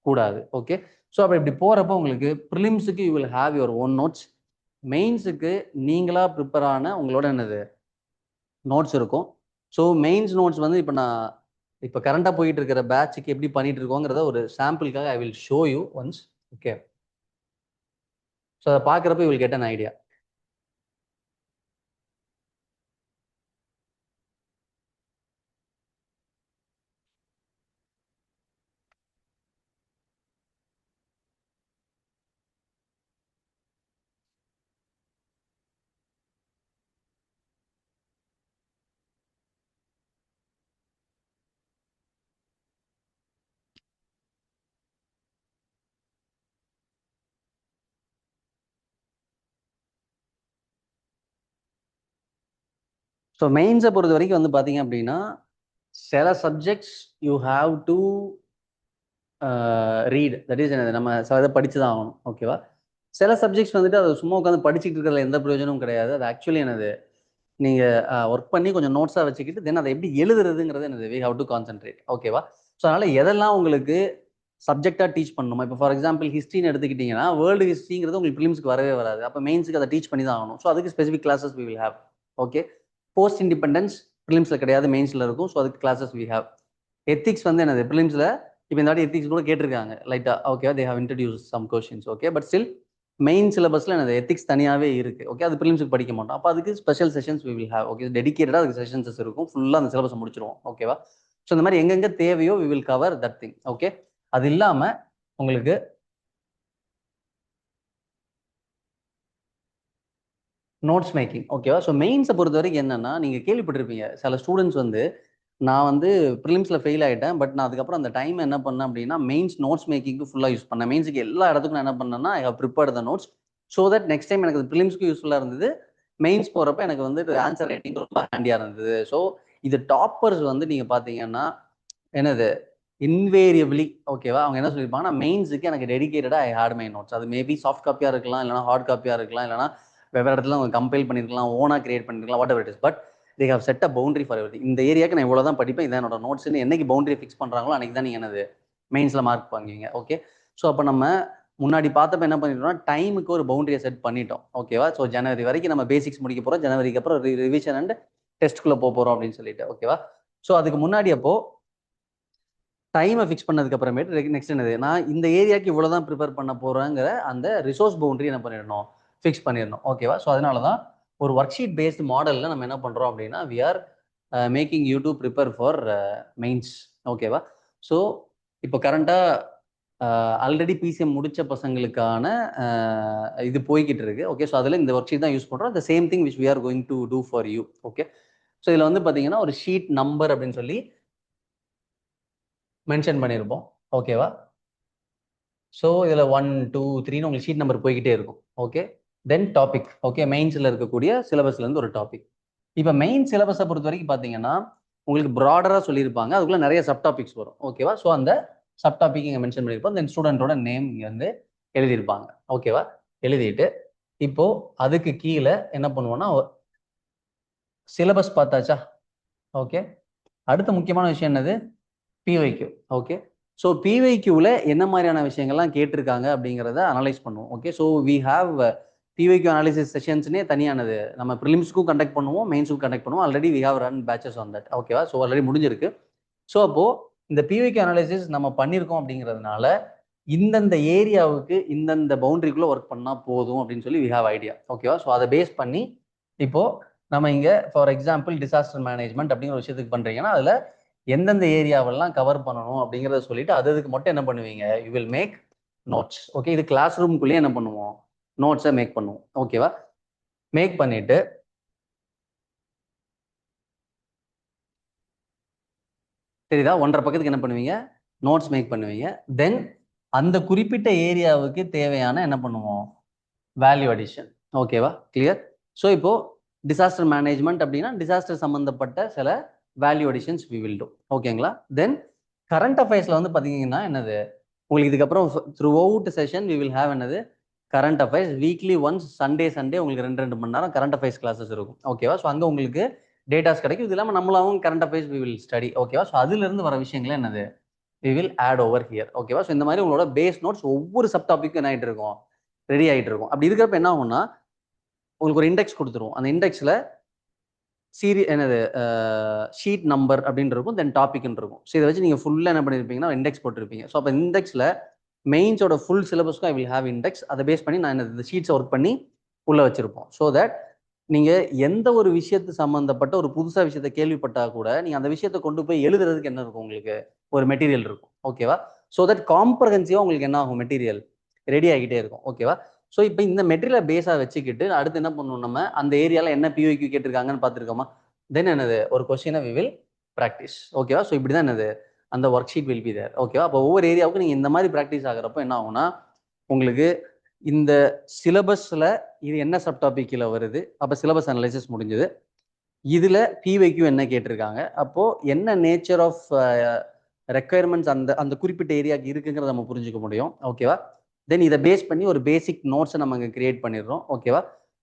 கூடாது. ஓகே, ஸோ அப்போ இப்படி போகிறப்போ உங்களுக்கு ப்ரிலிம்ஸுக்கு you will have your own notes, மெயின்ஸுக்கு நீங்களாக ப்ரிப்பேர் ஆன உங்களோட என்னது நோட்ஸ் இருக்கும். ஸோ மெயின்ஸ் நோட்ஸ் வந்து இப்போ நான் இப்போ கரண்டாக போயிட்டு இருக்கிற பேட்சுக்கு எப்படி பண்ணிட்டு இருக்கோங்கிறத ஒரு சாம்பிளுக்காக I will show you once. Okay, so அதை பார்க்குறப்ப you will get an idea. So மெயின்ஸை பொறுத்த வரைக்கும் வந்து பார்த்தீங்க அப்படின்னா சில subjects you have to read, that is என்னது நம்ம சில படிச்சு தான் ஆகணும். ஓகேவா? சில சப்ஜெக்ட்ஸ் வந்துட்டு அதை சும்மா உட்காந்து படிச்சுட்டு இருக்கிறதுல எந்த பிரயோஜனமும் கிடையாது. அது ஆக்சுவலி என்னது நீங்கள் ஒர்க் பண்ணி கொஞ்சம் நோட்ஸாக வச்சுக்கிட்டு தென் அதை எப்படி எழுதுறதுங்கிறது என்னது வி ஹவ் டு கான்சென்ட்ரேட். ஓகேவா? ஸோ அதனால் எதெல்லாம் உங்களுக்கு சப்ஜெக்டாக டீச் பண்ணணுமா, இப்போ ஃபார் எக்ஸாம்பிள் ஹிஸ்ட்ரின்னு எடுத்துக்கிட்டிங்கன்னா வேர்ல்டு ஹிஸ்ட்ரிங்கிறது உங்களுக்கு ப்ரிலிம்ஸ்க்கு வரவே வராது. அப்போ மெயின்ஸுக்கு அதை டீச் பண்ணி தான் ஆகணும். ஸோ அதுக்கு specific classes we will have. Okay, post independence ப்ரிலிம்ஸில் கிடையாது, மெயின்ஸில் இருக்கும். ஸோ அதுக்கு கிளாஸஸ் வி ஹேவ். எத்திக்ஸ் வந்து என்னது ப்ரிலிம்ஸில் இப்போ இந்த வாட்டி எத்திக்ஸ் கூட கேட்டிருக்காங்க லைட்டா. Okay, they have introduce some questions. Okay, but still main சிலபஸ்ல என்னது எத்திக்ஸ் தனியாகவே இருக்கு. ஓகே, அது ப்ரிலிம்ஸுக்கு படிக்க மாட்டோம். அப்போ அதுக்கு special sessions we will have. Okay, டெடிகேட்டடாக அதுக்கு செஷன்ஸ் இருக்கும். ஃபுல்லாக அந்த சிலபஸ் முடிச்சிருவோம். ஓகேவா? ஸோ இந்த மாதிரி எங்கெங்க தேவையோ we will cover that thing. Okay, அது இல்லாமல் உங்களுக்கு நோட்ஸ் மேக்கிங். ஓகேவா? ஸோ மெயின்ஸை பொறுத்த வரைக்கும் என்னன்னா நீங்கள் கேள்விப்பட்டிருப்பீங்க சில ஸ்டூடெண்ட்ஸ் வந்து நான் வந்து ப்ரிலிம்ஸில் ஃபெயில் ஆகிட்டேன், பட் நான் அதுக்கப்புறம் அந்த டைம் என்ன பண்ணேன் அப்படின்னா மெயின்ஸ் நோட்ஸ் மேக்கிங்க்கு ஃபுல்லாக யூஸ் பண்ணேன். மெயின்ஸுக்கு எல்லா இடத்துக்கும் நான் என்ன பண்ணேன்னா I have prepared the notes so that next time எனக்கு ப்ரிலிம்ஸ்க்கு யூஸ்ஃபுல்லாக இருந்தது. மெயின்ஸ் போகிறப்ப எனக்கு வந்து ஆன்சர் ரைட்டிங் ரொம்ப ஹேண்டியாக இருந்தது. ஸோ இது டாப்பர்ஸ் வந்து நீங்கள் பார்த்தீங்கன்னா என்னது இன்வேரியபிளி ஓகேவா அவங்க என்ன சொல்லியிருப்பாங்கன்னா மெயின்ஸுக்கு எனக்கு டெடிகேட்டடாக ஐ ஹேட் மை நோட்ஸ். அது மேபி சாஃப்ட் காப்பியாக இருக்கலாம், இல்லைனா ஹார்ட் காப்பியாக இருக்கலாம், இல்லைனா வெவ்வேறு இடத்துல அவங்க கம்பைல் பண்ணியிருக்கலாம், ஓனாக கிரியேட் பண்ணிருக்கலாம், whatever it is. But they have set a boundary for every. இந்த ஏரியாவுக்கு நான் இவ்வளோ தான் படிப்பேன், இதான் என்னோட நோட்ஸ்ன்னு என்னைக்கு பவுண்டரி ஃபிக்ஸ் பண்ணுறாங்களோ அன்றைக்கி தான் நீங்கள் என்னது மெயின்ஸில் மார்க் வாங்குவீங்க. ஓகே, ஸோ அப்போ நம்ம முன்னாடி பார்த்தப்ப என்ன பண்ணிட்டோம்னா டைமுக்கு ஒரு பவுண்டரியை செட் பண்ணிட்டோம். ஓகேவா? ஸோ ஜனவரி வரைக்கும் நம்ம பேசிக்ஸ் முடிக்க போகிறோம், ஜனவரிக்கு அப்புறம் ரிவிஷன் அண்ட் டெஸ்ட்டுக்குள்ளே போகிறோம் அப்படின்னு சொல்லிட்டு. ஓகேவா? ஸோ அதுக்கு முன்னாடி அப்போ டைமை ஃபிக்ஸ் பண்ணதுக்கு அப்புறமேட்டு நெக்ஸ்ட் என்னது நான் இந்த ஏரியாவுக்கு இவ்வளோ தான் ப்ரிப்பேர் பண்ண போகிறேங்கிற அந்த ரிசோர்ஸ் பவுண்டரி என்ன பண்ணிடணும் ஃபிக்ஸ் பண்ணிடணும். ஓகேவா? ஸோ அதனால தான் ஒரு ஒர்க் ஷீட் பேஸ்டு மாடலில் நம்ம என்ன பண்ணுறோம் அப்படின்னா we are making you to prepare for mains. ஓகேவா? ஸோ இப்போ கரண்ட்டாக ஆல்ரெடி பிசிஎம் முடித்த பசங்களுக்கான இது போய்கிட்டு இருக்கு. ஓகே, ஸோ அதில் இந்த ஒர்க் ஷீட் தான் யூஸ் பண்ணுறோம். The same thing which we are going to do for you. Okay, so இதில் வந்து பார்த்தீங்கன்னா ஒரு ஷீட் நம்பர் அப்படின்னு சொல்லி மென்ஷன் பண்ணியிருப்போம். ஓகேவா? ஸோ இதில் 1 2 3ன்னு உங்களுக்கு ஷீட் நம்பர் போய்கிட்டே இருக்கும். ஓகே, தென் டாபிக். ஓகே, மெயின்ஸில் இருக்கக்கூடிய சிலபஸ்லேருந்து ஒரு டாபிக். இப்போ மெயின் சிலபஸை பொறுத்த வரைக்கும் பார்த்தீங்கன்னா உங்களுக்கு ப்ராடராக சொல்லியிருப்பாங்க, அதுக்குள்ளே நிறைய சப் டாபிக்ஸ் வரும். ஓகேவா? ஸோ அந்த சப் டாபிக் இங்கே மென்ஷன் பண்ணியிருப்போம். தென் ஸ்டூடெண்ட்டோட நேம் இங்கே வந்து எழுதியிருப்பாங்க. ஓகேவா? எழுதிட்டு இப்போ அதுக்கு கீழே என்ன பண்ணுவோம்னா சிலபஸ் பார்த்தாச்சா? ஓகே, அடுத்த முக்கியமான விஷயம் என்னது பிவைக்யூ. ஓகே, ஸோ பிவைக்யூவில் என்ன மாதிரியான விஷயங்கள்லாம் கேட்டிருக்காங்க அப்படிங்கிறத அனலைஸ் பண்ணுவோம். Okay, so we have PYQ analysis செஷன்ஸ்னே தனியானது நம்ம ப்ரிலிம்ஸ்க்கும் கண்டக்ட் பண்ணுவோம், மெயின்ஸுக்கும் கண்டக்ட் பண்ணுவோம். Already we have run batches on that. ஓகேவா? ஸோ ஆல்ரெடி முடிஞ்சிருக்கு. ஸோ அப்போது இந்த பிவைக்யூ அனாலிசிஸ் நம்ம பண்ணியிருக்கோம் அப்படிங்கிறதுனால இந்தந்த ஏரியாவுக்கு இந்தந்த பவுண்டரிக்குள்ளே ஒர்க் பண்ணால் போதும் அப்படின்னு சொல்லி வி ஹாவ் ஐடியா. ஓகேவா? ஸோ அதை பேஸ் பண்ணி இப்போது நம்ம இங்கே ஃபார் எக்ஸாம்பிள் டிசாஸ்டர் மேனேஜ்மெண்ட் அப்படிங்கிற விஷயத்துக்கு பண்ணுறீங்கன்னா அதில் எந்தெந்த ஏரியாவெல்லாம் கவர் பண்ணணும் அப்படிங்கிறத சொல்லிட்டு அதுக்கு மட்டும் என்ன பண்ணுவீங்க you will make notes. Okay, இது கிளாஸ் ரூம்குள்ளேயே என்ன பண்ணுவோம் நோட்ஸை மேக் பண்ணுவோம். ஓகேவா? மேக் பண்ணிட்டு சரிதா 1.5 பக்கத்துக்கு என்ன பண்ணுவீங்க நோட்ஸ் மேக் பண்ணுவீங்க. தென் அந்த குறிப்பிட்ட ஏரியாவுக்கு தேவையான என்ன பண்ணுவோம், வேல்யூ அடிஷன். ஓகேவா, கிளியர்? ஸோ இப்போ டிசாஸ்டர் மேனேஜ்மெண்ட் அப்படின்னா டிசாஸ்டர் சம்பந்தப்பட்ட சில value additions we will do. ஓகேங்களா? தென் கரண்ட் அஃபேர்ஸ்ல வந்து பார்த்தீங்கன்னா என்னது, உங்களுக்கு இதுக்கப்புறம் throughout session we will have என்னது, current affairs weekly once Sunday உங்களுக்கு 2 மணி நேரம் கரண்ட் அஃபேர்ஸ் கிளாஸஸ் இருக்கும். ஓகேவா? ஸோ அங்கே உங்களுக்கு டேட்டாஸ் கிடைக்கும். இது இல்லாமல் நம்மளாவும் current affairs we will study. ஓகேவா? ஸோ அதுலேருந்து வர விஷயங்களே என்னது, we will add over here. ஓகேவா? ஸோ இந்த மாதிரி உங்களோட பேஸ் நோட்ஸ் ஒவ்வொரு சப் டாபிக்கும் என்ன ஆகிட்டு இருக்கும், ரெடி ஆகிட்டு இருக்கும். அப்படி இருக்கிறப்ப என்ன ஆகும்னா, உங்களுக்கு ஒரு இண்டெக்ஸ் கொடுத்துருவோம். அந்த இண்டெக்ஸில் என்னது ஷீட் நம்பர் அப்படின்னு இருக்கும், தென் டாபிக்னு இருக்கும். ஸோ இதை வச்சு நீங்கள் ஃபுல்லாக என்ன பண்ணியிருப்பீங்கன்னா இண்டெக்ஸ் போட்டிருப்பீங்க. ஸோ அப்போ இண்டெக்ஸில் மெயின்ஸோட ஃபுல் சிலபஸ்க்கும் ஐ வில் ஹேவ் இண்டெக்ஸ். அதை பேஸ் பண்ணி நான் இந்த ஷீட்ஸை ஒர்க் பண்ணி உள்ளே வச்சிருப்போம். ஸோ தட் நீங்கள் எந்த ஒரு விஷயத்து சம்மந்தப்பட்ட ஒரு புதுசாக விஷயத்தை கேள்விப்பட்டால் கூட நீங்கள் அந்த விஷயத்தை கொண்டு போய் எழுதுறதுக்கு என்ன இருக்கும், உங்களுக்கு ஒரு மெட்டீரியல் இருக்கும். ஓகேவா? ஸோ தட் காம்ப்ரஹென்சிவாக உங்களுக்கு என்ன ஆகும், மெட்டீரியல் ரெடி ஆகிட்டே இருக்கும். ஓகேவா? ஸோ இப்போ இந்த மெட்டீரியலை பேஸாக வச்சுக்கிட்டு அடுத்து என்ன பண்ணணும், நம்ம அந்த ஏரியாவில் என்ன பிஓக்யூ கேட்டிருக்காங்கன்னு பார்த்துருக்கோமா, தென் என்னது ஒரு கொஸ்டினை வி வில் ப்ராக்டிஸ். ஓகேவா? ஸோ இப்படி தான் என்னது அந்த worksheet will be there. ஓகேவா? அப்போ ஒவ்வொரு ஏரியாவுக்கும் நீங்கள் இந்த மாதிரி ப்ராக்டிஸ் ஆகிறப்போ என்ன ஆகும்னா, உங்களுக்கு இந்த சிலபஸில் இது என்ன சப் டாபிக்கில் வருது, அப்போ சிலபஸ் அனலைசிஸ் முடிஞ்சது. இதில் பிவைக்யூ என்ன கேட்டிருக்காங்க, அப்போது என்ன நேச்சர் ஆஃப் ரெக்குயர்மெண்ட்ஸ் அந்த அந்த குறிப்பிட்ட ஏரியாவுக்கு இருக்குங்கிறத நம்ம புரிஞ்சுக்க முடியும். ஓகேவா? தென் இதை பேஸ் பண்ணி ஒரு பேசிக் நோட்ஸை நம்ம இங்கே கிரியேட் பண்ணிடுறோம். ஓகேவா?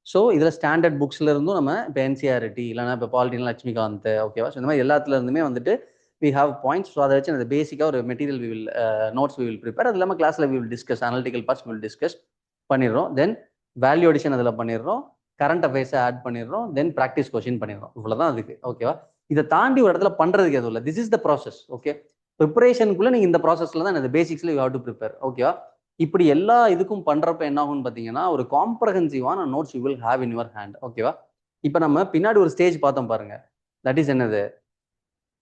ஸோ இதில் ஸ்டாண்டர்ட் புக்ஸ்ல இருந்தும் நம்ம இப்போ என்சிஆர்டி இல்லைனா இப்போ பாலிட்டின் லட்சுமிகாந்த். ஓகேவா? ஸோ இந்த மாதிரி எல்லாத்துல இருந்துமே வந்துட்டு வி ஹாவ் பாயிண்ட்ஸ். ஸோ அதை வச்சு அந்த பேசிக்காக ஒரு material we will notes we will prepare. அது இல்லாமல் கிளாஸில் we will discuss, analytical parts will discuss பண்ணிடுறோம். தென் வேல்யூ அடிஷன் அதில் பண்ணிடுறோம், கரண்ட் அஃபேர்ஸை ஆட் பண்ணிடுறோம், தென் ப்ராக்டிஸ் கொஸ்டின் பண்ணிடுறோம். இவ்வளோதான் அதுக்கு. ஓகேவா? இதை தாண்டி ஒரு இடத்துல பண்ணுறதுக்கு எதுவும் இல்லை. This is the process. Okay, ப்ரிப்பரேஷனுக்குள்ளே நீங்கள் இந்த ப்ராசஸில் தான் இந்த பேசிக்ஸில் யூ ஹேவ் டு ப்ரிப்பேர். ஓகேவா? இப்படி எல்லா இதுக்கும் பண்றப்ப என்ன ஆகும்னு பார்த்தீங்கன்னா ஒரு காம்ப்ரஹென்சிவான notes you will have in your hand. ஓகேவா? இப்போ நம்ம பின்னாடி ஒரு ஸ்டேஜ் பார்த்தோம் பாருங்க, தட் இஸ் என்னது,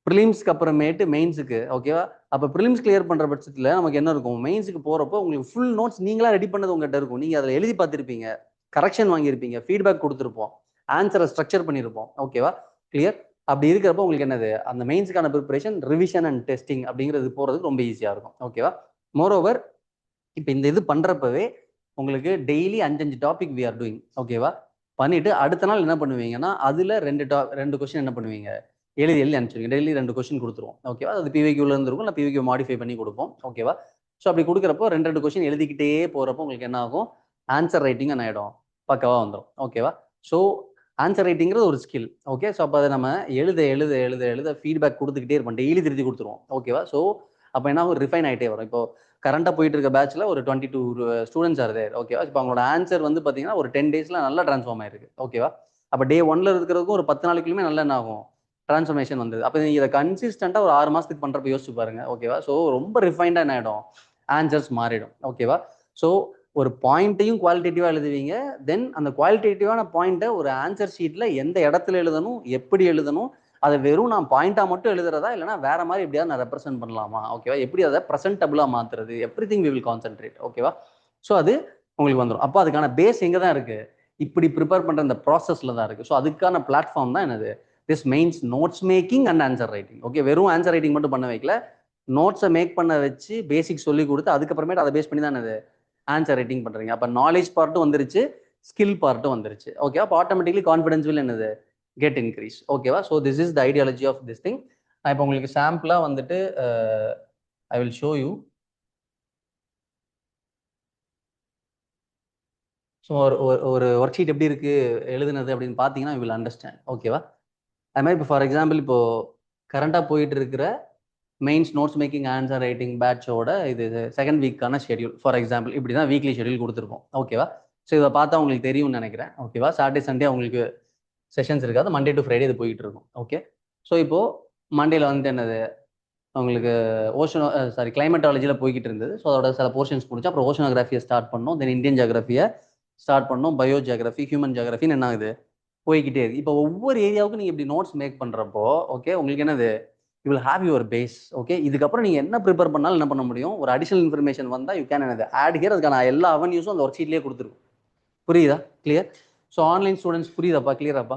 ப்ரிலிம்ஸ்க்கு அப்புறமேட்டு மெயின்ஸுக்கு. ஓகேவா? அப்போ ப்ரிலிம்ஸ் கிளியர் பண்ற பட்சத்தில் நமக்கு என்ன இருக்கும், மெயின்ஸுக்கு போறப்போ உங்களுக்கு ஃபுல் நோட்ஸ் நீங்களா ரெடி பண்ணது உங்ககிட்ட இருக்கும். நீங்க அதில் எழுதி பார்த்துருப்பீங்க, கரெக்ஷன் வாங்கியிருப்பீங்க, ஃபீட்பேக் கொடுத்துருப்போம், ஆன்சரை ஸ்ட்ரக்சர் பண்ணியிருப்போம். ஓகேவா? கிளியர்? அப்படி இருக்கிறப்போ உங்களுக்கு என்னது, அந்த மெயின்ஸுக்கான ப்ரிப்பரேஷன், ரிவிஷன் அண்ட் டெஸ்டிங் அப்படிங்கிறது போறதுக்கு ரொம்ப ஈஸியாக இருக்கும். ஓகேவா? மோரோவர் இப்போ இந்த இது பண்றப்பவே உங்களுக்கு daily 5 topic we are doing. ஓகேவா? பண்ணிட்டு அடுத்த நாள் என்ன பண்ணுவீங்கன்னா அதுல 2 கொஸ்டின் என்ன பண்ணுவீங்க, எழுதி அனுப்பிச்சுவீங்க. டெய்லி 2 கொஸ்டின் கொடுத்துருவோம். ஓகேவா? அது பிவிக்யூல இருந்திருக்கும், இல்லை பிவிக்யூ மாடிஃபை பண்ணி கொடுப்போம். ஓகேவா? ஸோ அப்படி கொடுக்குறப்போ 2 கொஸ்டின் எழுதிக்கிட்டே போறப்போ உங்களுக்கு என்ன ஆகும், ஆன்சர் ரைட்டிங் என்ன ஆகிடும், பக்கவா வந்துடும். ஓகேவா? ஸோ ஆன்சர் ரைட்டிங்கிறது ஒரு ஸ்கில். ஓகே, ஸோ அப்போ அதை நம்ம எழுத ஃபீட்பேக் கொடுத்துக்கிட்டே இருப்போம், டெய்லி திருத்தி கொடுத்துருவோம். ஓகேவா? ஸோ அப்போ என்ன ஆகும், ரிஃபைன் ஆகிட்டே வரும். இப்போ கரண்டாக போயிட்டு இருக்க பேட்ச்ல ஒரு 22 ஸ்டூடெண்ட்ஸ் ஆர் தேர். ஓகேவா? இப்போ அவங்களோட ஆன்சர் வந்து பார்த்தீங்கன்னா ஒரு 10 daysல நல்லா ட்ரான்ஸ்ஃபார்ம் ஆயிருக்கு. ஓகேவா? அப்போ டே 1ல இருக்கிறதுக்கும் ஒரு 10 நாளைக்குமே நல்லா என்ன ஆகும், ட்ரான்ஸ்ஃபர்மேஷன் வந்தது. அப்போ நீங்கள் இதை கன்சிஸ்டண்டாக ஒரு 6 மாதத்துக்கு பண்ணுறப்ப யோசிச்சு பாருங்க. ஓகேவா? ஸோ ரொம்ப ரிஃபைண்டாக என்ன ஆகிடும், ஆன்சர்ஸ் மாறிடும். ஓகேவா? ஸோ ஒரு பாயிண்ட்டையும் குவாலிட்டேட்டிவாக எழுதுவீங்க, தென் அந்த குவாலிட்டேட்டிவான பாயிண்ட்டை ஒரு ஆன்சர் ஷீட்டில் எந்த இடத்துல எழுதணும், எப்படி எழுதணும், அதை வெறும் நான் பாயிண்டா மட்டும் எழுதுறதா, இல்லைனா வேற மாதிரி எப்படியாவது நான் ரெப்ரசென்ட் பண்ணலாமா, ஓகேவா, எப்படி அதை ப்ரெசென்டபிளா மாத்துறது, எவ்ரிதிங் வி வில் கான்சென்ட்ரேட். ஓகேவா? ஸோ அது உங்களுக்கு வந்துடும். அப்போ அதுக்கான பேஸ் எங்கே தான் இருக்கு, இப்படி ப்ரிப்பேர் பண்ற அந்த ப்ராசஸ்ல தான் இருக்கு. ஸோ அதுக்கான பிளாட்ஃபார்ம் தான் என்னது, this mains notes making and answer writing. Okay, வெறும் ஆன்சர் ரைட்டிங் மட்டும் பண்ண வைக்கல, நோட்ஸை மேக் பண்ண வச்சு பேசிக் சொல்லி கொடுத்து அதுக்கப்புறமேட்டு அதை பேஸ் பண்ணி தான் என்னது ஆன்சர் ரைட்டிங் பண்றீங்க. அப்போ நாலேஜ் பார்ட்டும் வந்துருச்சு, ஸ்கில் பார்ட்டும் வந்துருச்சு. ஓகே, அப்போ ஆட்டோமேட்டிக்லி கான்ஃபிடன்ஸ் வில் என்னது get increase. ஓகேவா? So this is the ideology of this thing. நான் இப்போ உங்களுக்கு சாம்பிளாக வந்துட்டு I will show you. So ஒரு ஒர்க் ஷீட் எப்படி இருக்கு எழுதுனது அப்படின்னு பார்த்தீங்கன்னா யூ வில் அண்டர்ஸ்டாண்ட். ஓகேவா? அது மாதிரி இப்போ ஃபார் எக்ஸாம்பிள் இப்போ கரண்டாக போயிட்டு இருக்கிற mains notes making answer writing பேட்சோட இது செகண்ட் வீக்கான ஷெடியூல். ஃபார் எக்ஸாம்பிள் இப்படி தான் வீக்லி ஷெடியூல் கொடுத்துருப்போம். ஓகேவா? ஸோ இதை பார்த்தா உங்களுக்கு தெரியும்னு நினைக்கிறேன். ஓகேவா? சாட்டர்டே சண்டே உங்களுக்கு செஷன்ஸ் இருக்காது, மண்டே டு ஃப்ரைடே இது போயிட்டு இருக்கும். ஓகே, ஸோ இப்போ மண்டேல வந்து என்னது உங்களுக்கு கிளைமேட்டாலஜியில் போய்கிட்டு இருந்தது. ஸோ அதோட சில போர்ஷன்ஸ் முடிச்சு அப்புறம் ஓஷனோகிராஃபியை ஸ்டார்ட் பண்ணோம், தென் இந்தியன் ஜியோகிராஃபியை ஸ்டார்ட் பண்ணோம், பயோ ஜியோகிராஃபி, ஹியூமன் ஜியோகிராஃபின்னு என்ன ஆகுது போய்கிட்டே இருக்கு. இப்போ ஒவ்வொரு ஏரியாவுக்கும் நீங்கள் இப்படி நோட்ஸ் மேக் பண்ணுறப்போ ஓகே உங்களுக்கு என்னது, you will have your base. Okay, இதுக்கப்புறம் நீங்கள் என்ன ப்ரிப்பேர் பண்ணாலும் என்ன பண்ண முடியும், ஒரு அடிஷனல் இன்ஃபர்மேஷன் வந்தால் யூ கேன் என்னது ஆட் ஹியர். அதுக்கான எல்லா அவென்யூஸும் அந்த ஒர்க் ஷீட்லேயே கொடுத்துருக்கும். புரியுதா? கிளியர்? ஸோ ஆன்லைன் ஸ்டூடெண்ட்ஸ் புரியுதாப்பா? கிளியராப்பா?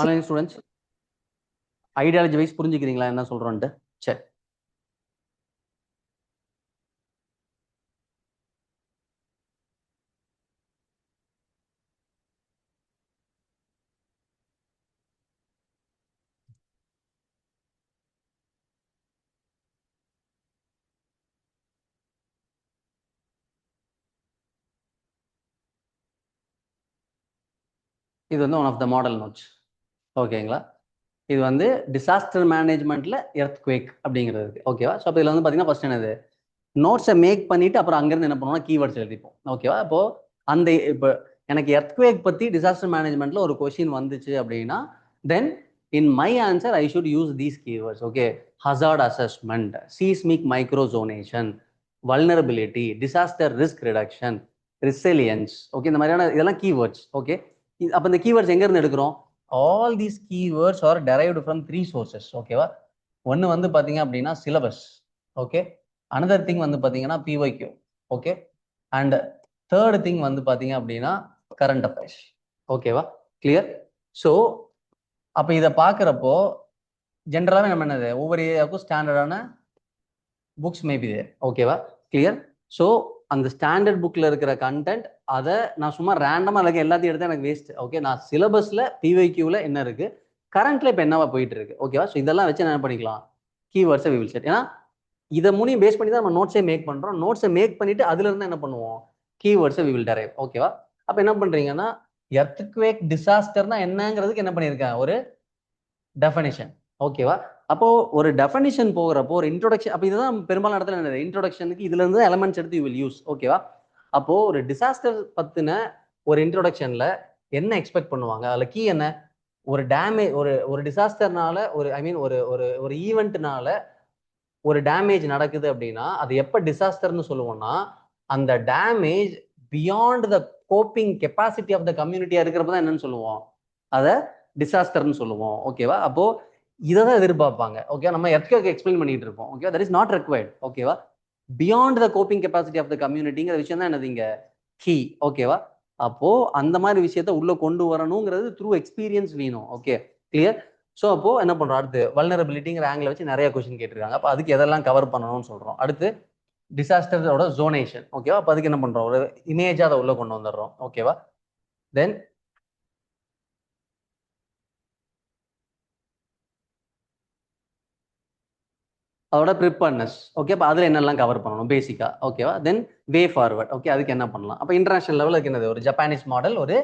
ஆன்லைன் ஸ்டூடெண்ட்ஸ் ஐடியாலஜி வைஸ் புரிஞ்சுக்கிறீங்களா என்ன சொல்றோன்ட்டு? சரி, இது வந்து one of the model notes. ஓகேங்களா? இது வந்து டிசாஸ்டர் மேனேஜ்மெண்ட்ல எர்த்குவேக் அப்படிங்கிறது. ஓகேவா? ஸோ அப்போ இதில் வந்து பார்த்தீங்கன்னா ஃபர்ஸ்ட் என்னது, நோட்ஸை மேக் பண்ணிட்டு அப்புறம் அங்கேருந்து என்ன பண்ணுவோம்னா கீவேர்ட்ஸ் எழுதிப்போம். ஓகேவா? அப்போ அந்த இப்போ எனக்கு எர்த்குவேக் பற்றி டிசாஸ்டர் மேனேஜ்மெண்ட்ல ஒரு கொஷின் வந்துச்சு அப்படின்னா then in my answer I should use these keywords. Okay, hazard assessment, seismic microzonation, vulnerability, disaster risk reduction, resilience. Okay, இந்த மாதிரியான இதெல்லாம் கீவேர்ட்ஸ். ஓகே, அப்போ இந்த கீவேர்ட்ஸ் எங்கேருந்து எடுக்கிறோம்? All these keywords are derived from 3 sources. ஓகேவா? ஒன்று வந்து பார்த்தீங்க அப்படின்னா சிலபஸ். ஓகே, அனதர் திங் வந்து பார்த்தீங்கன்னா PYQ. Okay, and third thing வந்து பார்த்தீங்க அப்படின்னா கரண்ட் அஃபேர்ஸ். ஓகேவா? கிளியர்? ஸோ அப்போ இதை பார்க்குறப்போ ஜென்ரலாகவே நம்ம என்னது, ஒவ்வொரு ஏரியாவுக்கும் ஸ்டாண்டர்டான புக்ஸ் மேபி தேர். ஓகேவா? கிளியர்? ஸோ அந்த ஸ்டாண்டர்ட் புக்கில் இருக்கிற கண்டென்ட் அதை நான் சும்மா ரேண்டமாக இருக்க எல்லாத்தையும் எடுத்தால் எனக்கு வேஸ்ட். ஓகே, நான் சிலபஸில் பிஒய்க்யூவில் என்ன இருக்குது, கரண்ட்ல இப்போ என்னவா போயிட்டு இருக்கு. ஓகேவா? ஸோ இதெல்லாம் வச்சு என்ன பண்ணிக்கலாம், கீவேர்ட்ஸை வி வில் செட். ஏன்னா இதை மூணையும் பேஸ் பண்ணி தான் நம்ம நோட்ஸே மேக் பண்ணுறோம். நோட்ஸை மேக் பண்ணிட்டு அதுல இருந்து என்ன பண்ணுவோம், கீவேர்ட்ஸை வி வில் டெரைவ். ஓகேவா? அப்போ என்ன பண்றீங்கன்னா எர்த்குவேக் டிசாஸ்டர்னா என்னங்கிறதுக்கு என்ன பண்ணியிருக்கேன், ஒரு டெஃபனிஷன். ஓகேவா? அப்போ ஒரு டெஃபனிஷன் போகிறப்போ ஒரு இன்ட்ரோடக்ஷன், அப்போ இதுதான் பெரும்பாலான இடத்துல என்ன, இன்ட்ரோடக்ஷனுக்கு இதுல இருந்து எலமெண்ட்ஸ் எடுத்து யூ வில் யூஸ். ஓகேவா? அப்போ ஒரு டிசாஸ்டர் பத்தின ஒரு இன்ட்ரோடக்ஷன்ல என்ன எக்ஸ்பெக்ட் பண்ணுவாங்க, அதுல கீ என்ன, ஒரு டேமேஜ், ஒரு டிசாஸ்டர்னால, ஒரு ஐ மீன் ஒரு ஒரு ஒரு ஈவெண்ட்னால ஒரு டேமேஜ் நடக்குது அப்படின்னா அது எப்போ டிசாஸ்டர்னு சொல்லுவோம்னா அந்த damage beyond the coping capacity of the கம்யூனிட்டியா இருக்கிறப்ப தான் என்னன்னு சொல்லுவோம், அதை டிசாஸ்டர்னு சொல்லுவோம். ஓகேவா? அப்போ இதை தான் எதிர்பார்ப்பாங்க. ஓகே, நம்ம எர்த்குவேக் எக்ஸ்பிளைன் பண்ணிட்டு இருக்கோம். Okay, that is not required. ஓகேவா? Beyond the coping capacity of the கம்யூனிட்டிங்கிற விஷயம் தான் என்னது இங்க கீ. ஓகேவா? அப்போ அந்த மாதிரி விஷயத்த உள்ள கொண்டு வரணுங்கிறது த்ரூ எக்ஸ்பீரியன்ஸ் வேணும். Okay, clear? ஸோ அப்போ என்ன பண்றோம், அடுத்து வல்னரபிலிட்டிங்கிற ஆங்கிள் வச்சு நிறைய கொஸ்டின் கேட்டிருக்காங்க. அப்போ அதுக்கு எதெல்லாம் கவர் பண்ணணும்னு சொல்றோம். அடுத்து டிசாஸ்டரோட ஜோனேஷன். ஓகேவா? அப்போ அதுக்கு என்ன பண்றோம், ஒரு இமேஜா அதை உள்ள கொண்டு வந்துடுறோம். ஓகேவா? தென் அதோட ப்ரிப்பேர்னஸ். ஓகே, அப்போ அதில் என்னெல்லாம் கவர் பண்ணணும் பேசிக்கா. ஓகேவா? தென் வே ஃபார்வர்ட். ஓகே, அதுக்கு என்ன பண்ணலாம். அப்போ இன்டர்நேஷனல் லெவலுக்கு என்னது, ஒரு ஜப்பானீஸ் மாடல், ஒரு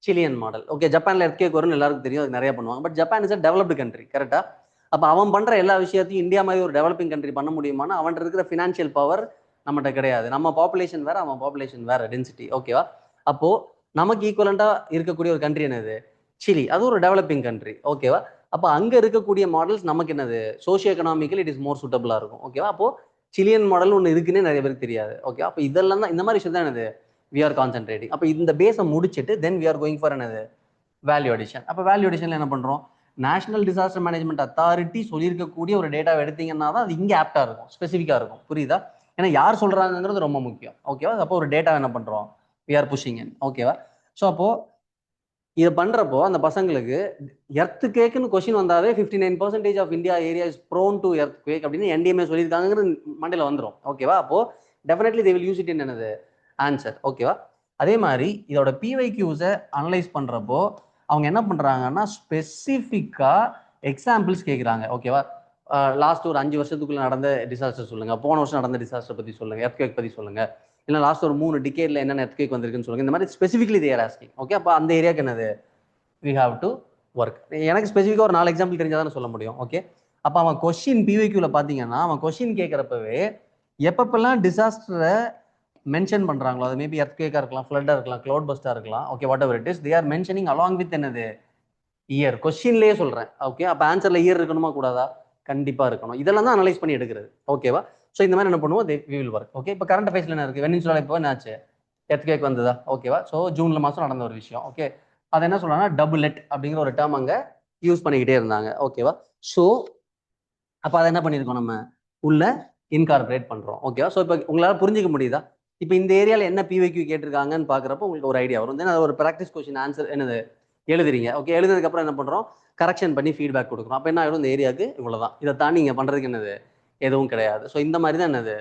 சிலியன் மாடல். ஓகே, ஜப்பான்ல எர்த்குவேக் வரும்னு எல்லாருக்கும் தெரியும், அது நிறைய பண்ணுவாங்க. But Japan is a developed country. கரெக்டா? அப்போ அவன் பண்ற எல்லா விஷயத்தையும் இந்தியா மாதிரி ஒரு டெவலப்பிங் கண்ட்ரி பண்ண முடியுமானா அவன் இருக்கிற ஃபினான்ஷியல் பவர் நம்மகிட்ட கிடையாது. நம்ம பாப்புலேஷன் வேற, அவன் பாப்புலேஷன் வேற, டென்சிட்டி. ஓகேவா? அப்போ நமக்கு ஈக்குவலண்டா இருக்கக்கூடிய ஒரு கண்ட்ரி என்னது, சிலி. அது ஒரு டெவலப்பிங் கண்ட்ரி. ஓகேவா? அப்போ அங்க இருக்கக்கூடிய மாடல்ஸ் நமக்கு என்னது, socio economical it is more சூட்டபிளா இருக்கும். ஓகேவா? அப்போ சிலியன் மாடல் ஒன்று இருக்குன்னே நிறைய பேருக்கு தெரியாது. ஓகே, அப்போ இதெல்லாம் தான், இந்த மாதிரி விஷயம் தான் என்னது வி ஆர் கான்சென்ட்ரேட்டிங். அப்போ இந்த பேஸை முடிச்சுட்டு then we are going for என்னது, வேல்யூ அடிஷன். அப்போ வேல்யூ அடிஷன்ல என்ன பண்றோம், நேஷனல் டிசாஸ்டர் மேனேஜ்மெண்ட் அத்தாரிட்டி சொல்லியிருக்கக்கூடிய ஒரு டேட்டாவை எடுத்தீங்கன்னா தான் அது இங்கே ஆப்டா இருக்கும், ஸ்பெசிஃபிக்கா இருக்கும். புரியுதா? ஏன்னா யார் சொல்றாங்கிறது ரொம்ப முக்கியம். ஓகேவா? அப்போ ஒரு டேட்டா என்ன பண்றோம், வி ஆர் புஷிங் இன். ஓகேவா? ஸோ அப்போ இதை பண்றப்போ அந்த பசங்களுக்கு எர்த்குவேக்னு கொஸ்டின் வந்தாவே 59% of India area is prone to earthquake அப்படின்னு என்டிஎம்ஏ சொல்லியிருக்காங்கிறது மண்டையில் வந்துடும். ஓகேவா? அப்போ definitely they will use it in என்னது, ஆன்சர். ஓகேவா? அதே மாதிரி இதோட பிஒய்க்யூஸை அனலைஸ் பண்றப்போ அவங்க என்ன பண்றாங்கன்னா ஸ்பெசிஃபிக்கா எக்ஸாம்பிள்ஸ் கேட்குறாங்க. ஓகேவா? லாஸ்ட் ஒரு 5 வருஷத்துக்குள்ள நடந்த டிசாஸ்டர் சொல்லுங்க, போன வருஷம் நடந்த டிசாஸ்டர் பத்தி சொல்லுங்க, எர்த்குவேக் பத்தி சொல்லுங்க, இல்லை லாஸ்ட் ஒரு 3 டிகேட்ல என்னென்ன எர்த்குவேக் வந்திருக்குன்னு சொல்லுங்க. இந்த மாதிரி ஸ்பெசிஃபிக்லி தேர் ஆஸ்கிங். ஓகே, அப்போ அந்த ஏரியாக்கு என்னது, வி ஹாவ் டு ஒர்க். எனக்கு ஸ்பெசிஃபிக்காக ஒரு 4 எக்ஸாம்பிள் தெரிஞ்சாதானே சொல்ல முடியும். ஓகே, அப்போ அவன் கொஸ்டின் பிஒய்க்யூல பார்த்தீங்கன்னா அவன் கொஸ்டின் கேட்குறப்பவே எப்பப்பெல்லாம் டிசாஸ்டரை மென்ஷன் பண்றாங்களோ, அது மேபி எர்த்குவேக்கா இருக்கலாம், ஃப்ளட்டா இருக்கலாம், க்ளவுட் பஸ்டா இருக்கலாம். Okay, what ever it is, they are mentioning along with என்னது, இயர். கொஸ்டின்லேயே சொல்றேன். ஓகே, அப்போ ஆன்சர்ல இயர் இருக்கணுமா கூடாதா, கண்டிப்பா இருக்கணும். இதெல்லாம் தான் அனலைஸ் பண்ணி எடுக்கிறது. ஓகேவா? ஸோ இந்த மாதிரி என்ன பண்ணுவோம், வி வில் ஒர்க். ஓகே, இப்போ கரண்ட் அஃபேர்ஸ்ல என்ன இருக்கு, வெனின்சுலா இப்போ என்ன ஆச்சு, எர்த்குவேக் வந்ததா. ஓகேவா? ஸோ ஜூன்ல மாசம் நடந்த ஒரு விஷயம். ஓகே, அதை என்ன சொல்றாங்கன்னா டபுளெட் அப்படிங்கிற ஒரு டேர்ம் அங்க யூஸ் பண்ணிக்கிட்டே இருந்தாங்க. ஓகேவா? ஸோ அப்போ அதை என்ன பண்ணியிருக்கோம், நம்ம உள்ள இன்கார்பரேட் பண்றோம். ஓகேவா? ஸோ இப்போ உங்களால புரிஞ்சிக்க முடியுதா, இப்போ இந்த ஏரியால என்ன பிஒய்க்யூ கேட்டிருக்காங்கன்னு பாக்குறப்போ உங்களுக்கு ஒரு ஐடியா வரும். தென் அது ஒரு ப்ராக்டிஸ் கொஸ்டின் ஆன்சர் என்னது எழுதுறீங்க. ஓகே, எழுதுறதுக்கு அப்புறம் என்ன பண்றோம், கரெக்ஷன் பண்ணி ஃபீட்பேக் கொடுக்குறோம். அப்போ என்ன ஆயிடும், இந்த ஏரியாவுக்கு இவ்வளவுதான், இதை தாண்டி நீங்க பண்றதுக்கு என்னது எதுவும் கிடையாது. ஸோ இந்த மாதிரி தான் என்னது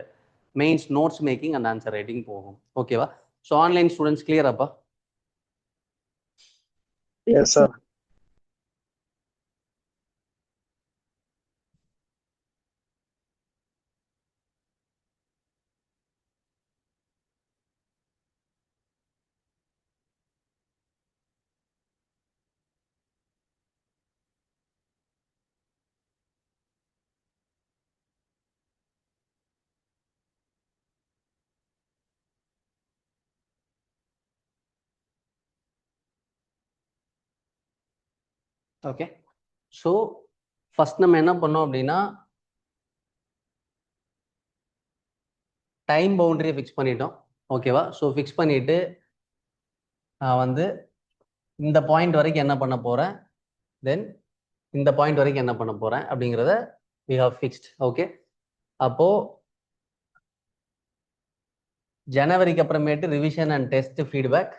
mains notes making and answer writing போகும். ஓகேவா? ஸோ ஆன்லைன் ஸ்டூடெண்ட்ஸ் கிளியராப்பா? Yes, sir. Okay. So first நம்ம என்ன பண்ணோம் அப்படின்னா டைம் பவுண்டரியை ஃபிக்ஸ் பண்ணிட்டோம். ஓகேவா? ஸோ ஃபிக்ஸ் பண்ணிட்டு நான் வந்து இந்த பாயிண்ட் வரைக்கும் என்ன பண்ண போகிறேன், தென் இந்த பாயிண்ட் வரைக்கும் என்ன பண்ண போகிறேன் அப்படிங்கிறத we have fixed. ஓகே. அப்போது ஜனவரிக்கு அப்புறமேட்டு ரிவிஷன் அண்ட் டெஸ்ட் ஃபீட்பேக்,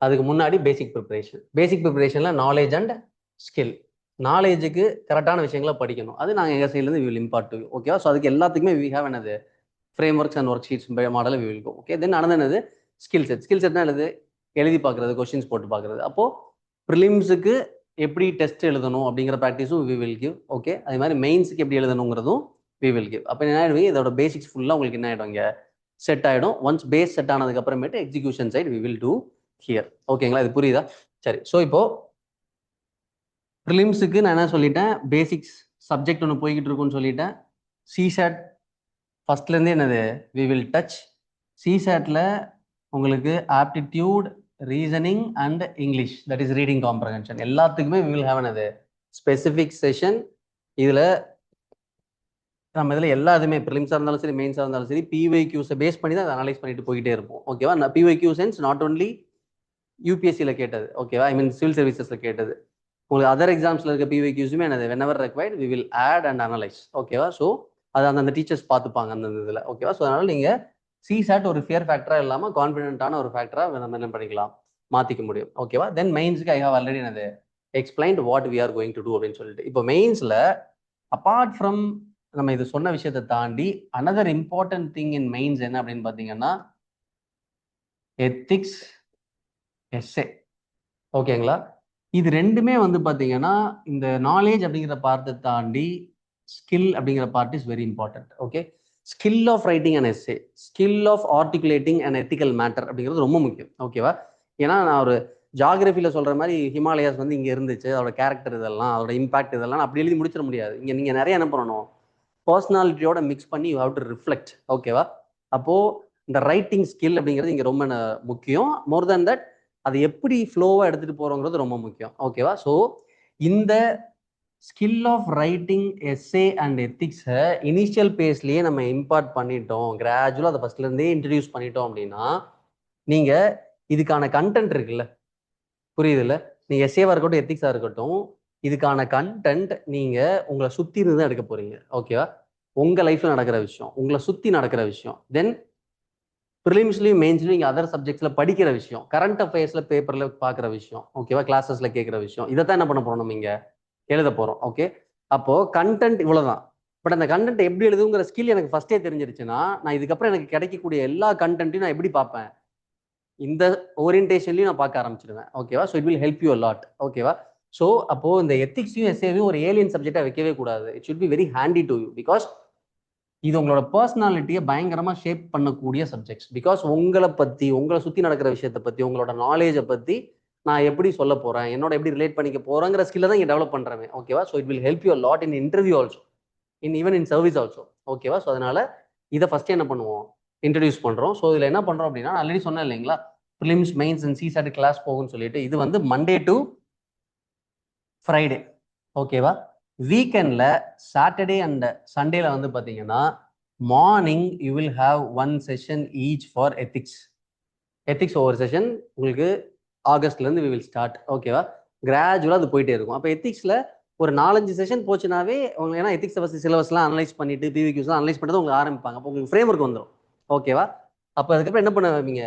அதுக்கு முன்னாடி பேசிக் ப்ரிப்பரேஷன். பேசிக் ப்ரிப்பரேஷனில் நாலேஜ் அண்ட் ஸ்கில். நாலேஜுக்கு கரெக்டான விஷயங்களை படிக்கணும், அது நாங்கள் எங்கள் சைட்லேருந்து வி வில் இம்பார்ட் டு. ஓகேவா? ஸோ அதுக்கு எல்லாத்துக்குமே வி ஹேவ் என்னது frameworks and worksheets model we will go. Okay. Then ஆனது என்னது ஸ்கில் செட். ஸ்கில் செட்னா என்னது எழுதி பார்க்குறது, கொஸ்டின்ஸ் போட்டு பார்க்குறது. அப்போது ப்ரிலிம்ஸுக்கு எப்படி டெஸ்ட் எழுதணும் அப்படிங்கிற ப்ராக்டிஸும் வி வில் கிவ். ஓகே. அதே மாதிரி மெயின்ஸுக்கு எப்படி எழுதணுங்கிறதும் வி வில் கிவ். அப்போ என்ன ஆகிடுவீங்க, இதோட பேசிக்ஸ் ஃபுல்லாக உங்களுக்கு என்ன ஆகிடும், இங்கே செட் ஆகிடும். ஒன்ஸ் பேஸ் செட் ஆனதுக்கு அப்புறமேட்டு execution side we will do here. ஓகேங்களா? இது புரியுதா? சரி. ஸோ இப்போது ப்ரிலிம்ஸுக்கு நான் என்ன சொல்லிட்டேன், பேசிக்ஸ் சப்ஜெக்ட் ஒன்று போய்கிட்டு இருக்குன்னு சொல்லிட்டேன். சிசேட் ஃபர்ஸ்ட்லேருந்தே என்னது வி வில் டச். சிசேட்டில் உங்களுக்கு aptitude, reasoning and English, that is reading comprehension, எல்லாத்துக்குமே வி வில் ஹேவ் என்னது ஸ்பெசிஃபிக் செஷன். இதில் நம்ம இதில் எல்லாத்துமே ப்ரிலிம்ஸாக இருந்தாலும் சரி, மெயின்ஸாக இருந்தாலும் சரி, பிஒய்க்யூஸை பேஸ் பண்ணி தான் அதை அனலைஸ் பண்ணிட்டு போய்கிட்டே இருப்போம். ஓகேவா? நான் பிஒய்க்யூ சென்ஸ் நாட் ஓன்லி யூபிஎஸ்சியில் கேட்டது. ஓகேவா? ஐ மீன் சிவில் சர்வீசஸில் கேட்டது. உங்களுக்கு அதர் எக்ஸாம்ஸில் இருக்க பிஒய்க்யூஸுமே என்னது whenever required we will add and analyze. ஓகேவா? ஸோ அது அந்த டீச்சர்ஸ் பார்த்துப்பாங்க அந்த இதில். ஓகேவா? ஸோ அதனால் நீங்கள் சிசாட் ஒரு ஃபியர் ஃபேக்டராக இல்லாமல் கான்ஃபிடென்ட்டான ஒரு ஃபேக்டராக நம்ம என்ன பண்ணிக்கலாம், மாற்றிக்க முடியும். ஓகேவா? தென் மெயின்ஸுக்கு ஐ ஹவ் ஆல்ரெடி என்னது explained what we are going to do அப்படின்னு சொல்லிட்டு. இப்போ மெயின்ஸில் அப்பார்ட் ஃப்ரம் நம்ம இது சொன்ன விஷயத்தை தாண்டி another important thing in mains என்ன அப்படின்னு பார்த்தீங்கன்னா எத்திக்ஸ், எஸ்ஏ. ஓகேங்களா? இது ரெண்டுமே வந்து பார்த்தீங்கன்னா இந்த நாலேஜ் அப்படிங்கிற பார்ட்டை தாண்டி ஸ்கில் அப்படிங்கிற part is very important. Okay. Skill of writing and essay, skill of articulating and ethical matter அப்படிங்கிறது ரொம்ப முக்கியம். ஓகேவா? ஏன்னா நான் ஒரு ஜாகிரபியில் சொல்கிற மாதிரி ஹிமாலயாஸ் வந்து இங்கே இருந்துச்சு, அதோட கேரக்டர் இதெல்லாம், அதோட இம்பாக்ட் இதெல்லாம் அப்படி எழுதி முடிச்சிட முடியாது. இங்கே நீங்கள் நிறைய என்ன பண்ணணும், பர்சனாலிட்டியோட மிக்ஸ் பண்ணி யூ ஹவ் டு ரிஃப்ளெக்ட். ஓகேவா? அப்போது இந்த ரைட்டிங் ஸ்கில் அப்படிங்கிறது இங்கே ரொம்ப முக்கியம். மோர் தேன் தட் அது எப்படி ஃப்ளோவாக எடுத்துகிட்டு போகிறோங்கிறது ரொம்ப முக்கியம். ஓகேவா? ஸோ இந்த skill of writing, essay and எத்திக்ஸை இனிஷியல் பேஸ்லேயே நம்ம இம்பார்ட் பண்ணிட்டோம், கிராஜுவலாக அதை ஃபஸ்ட்லேருந்தே இன்ட்ரடியூஸ் பண்ணிட்டோம் அப்படின்னா நீங்கள் இதுக்கான கண்டென்ட் இருக்குல்ல, புரியுதுல்ல, நீங்கள் எஸ்ஏவாக இருக்கட்டும் எத்திக்ஸாக இருக்கட்டும், இதுக்கான கண்டென்ட் நீங்கள் உங்களை சுற்றி இருந்து தான் எடுக்க போகிறீங்க. ஓகேவா? உங்கள் லைஃப்பில் நடக்கிற விஷயம், உங்களை சுற்றி நடக்கிற விஷயம், தென் ப்ரிலிம்ஸ்லையும் மெயின்ஸ்லையும் நீங்கள் அதர் சப்ஜெக்ட்ஸில் படிக்கிற விஷயம், கரண்ட் அஃபேர்ஸில் பேப்பரில் பார்க்குற விஷயம், ஓகேவா, கிளாஸஸில் கேட்குற விஷயம், இதை தான் என்ன பண்ண போகிறோம், நம்ம இங்கே எழுத போகிறோம். ஓகே. அப்போது கண்டென்ட் இவ்வளோதான். பட் அந்த கண்டென்ட் எப்படி எழுதுங்கிற ஸ்கில் எனக்கு ஃபஸ்ட்டே தெரிஞ்சிருச்சுன்னா நான் இதுக்கப்புறம் எனக்கு கிடைக்கக்கூடிய எல்லா கண்டென்ட்டையும் நான் எப்படி பார்ப்பேன், இந்த ஓரியன்டேஷன்லையும் நான் பார்க்க ஆரம்பிச்சிடுவேன். ஓகேவா? So it will help you a lot. ஓகேவா? ஸோ அப்போது இந்த எத்திக்ஸையும் எஸ்ஏவையும் ஒரு ஏலியன் சப்ஜெக்டாக வைக்கவே கூடாது. It should be very handy to you, because இது உங்களோட பர்சனாலிட்டியை பயங்கரமாக ஷேப் பண்ணக்கூடிய சப்ஜெக்ட்ஸ். பிகாஸ் உங்களை பற்றி, உங்களை சுற்றி நடக்கிற விஷயத்தை பற்றி, உங்களோட நாலேஜை பற்றி நான் எப்படி சொல்ல போகிறேன், என்னோட எப்படி ரிலேட் பண்ணிக்க போகிறேங்கிற ஸ்கில்லை தான் இங்கே டெவலப் பண்ணுறேன். ஓகேவா? So it will help you lot in interview also, even in service also. ஓகேவா? ஸோ அதனால் இதை ஃபஸ்ட்டு என்ன பண்ணுவோம், இன்ட்ரடியூஸ் பண்ணுறோம். ஸோ இதில் என்ன பண்ணுறோம் அப்படின்னா, ஆல்ரெடி சொன்னேன் இல்லைங்களா, prelims, mains and CSAT class போகும்னு சொல்லிட்டு. இது வந்து மண்டே டு ஃப்ரைடே. ஓகேவா? வீக்கெண்டில் சாட்டர்டே அண்ட் சண்டேல வந்து பார்த்தீங்கன்னா morning you will have one session each for ethics. Ethics ஒவ்வொரு செஷன் உங்களுக்கு ஆகஸ்ட்லேருந்து வி வில் ஸ்டார்ட். ஓகேவா? கிராஜுவலாக அது போயிட்டே இருக்கும். அப்போ எத்திக்ஸில் ஒரு 4-5 செஷன் போச்சுனாவே உங்களுக்கு, ஏன்னா எத்திக்ஸ் ஃபஸ்ட் சிலபஸ்லாம் அனலைஸ் பண்ணிட்டு பிவிக்யூஸ்லாம் அனலைஸ் பண்ணிட்டு உங்களுக்கு ஆரம்பிப்பாங்க. அப்போ உங்களுக்கு ஃப்ரேம் ஒர்க் வந்துடும். ஓகேவா? அப்போ அதுக்கப்புறம் என்ன பண்ணுவீங்க,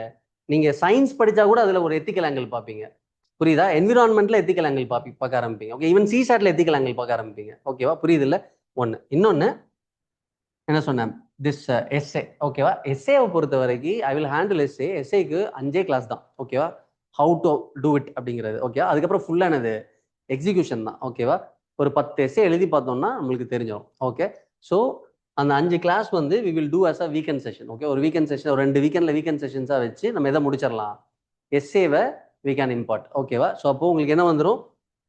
நீங்கள் சயின்ஸ் படித்தா கூட அதில் ஒரு எத்திக்கல் ஆங்கிள் பார்ப்பீங்க. புரியுதா? என்விரான்மெண்ட்டில் எத்திக்கல் ஆங்கிள் பார்க்க ஆரம்பிப்பீங்க. ஓகே. ஈவன் சிசாட்டில் எத்திக்கல் ஆங்கிள் பார்க்க ஆரம்பிப்பீங்க. ஓகேவா? புரியுது இல்லை? ஒன்று. இன்னொன்று என்ன சொன்னேன், திஸ் எஸ்ஏ. ஓகேவா? எஸ்ஏவை பொறுத்த வரைக்கும் ஐ வில் ஹேண்டில் எஸ்ஏ. எஸ்ஏக்கு 5 கிளாஸ் தான். ஓகேவா? ஹவு டு டூ இட் அப்படிங்கிறது. ஓகேவா? அதுக்கப்புறம் ஃபுல்லாக என்னது எக்ஸிக்யூஷன் தான். ஓகேவா? ஒரு 10 எஸ்ஏ எழுதி பார்த்தோம்னா நம்மளுக்கு தெரிஞ்சிடும். ஓகே. ஸோ அந்த 5 கிளாஸ் வந்து we will do as a weekend session. Okay. ஒரு வீக்கெண்ட் செஷன், ஒரு 2 வீக்கெண்டில் வீக்கெண்ட் செஷன்ஸாக வச்சு நம்ம எதை முடிச்சிடலாம், எஸ்ஏவை வி கேன் இம்பார்ட். ஓகேவா? ஸோ அப்போ உங்களுக்கு என்ன வந்துடும்,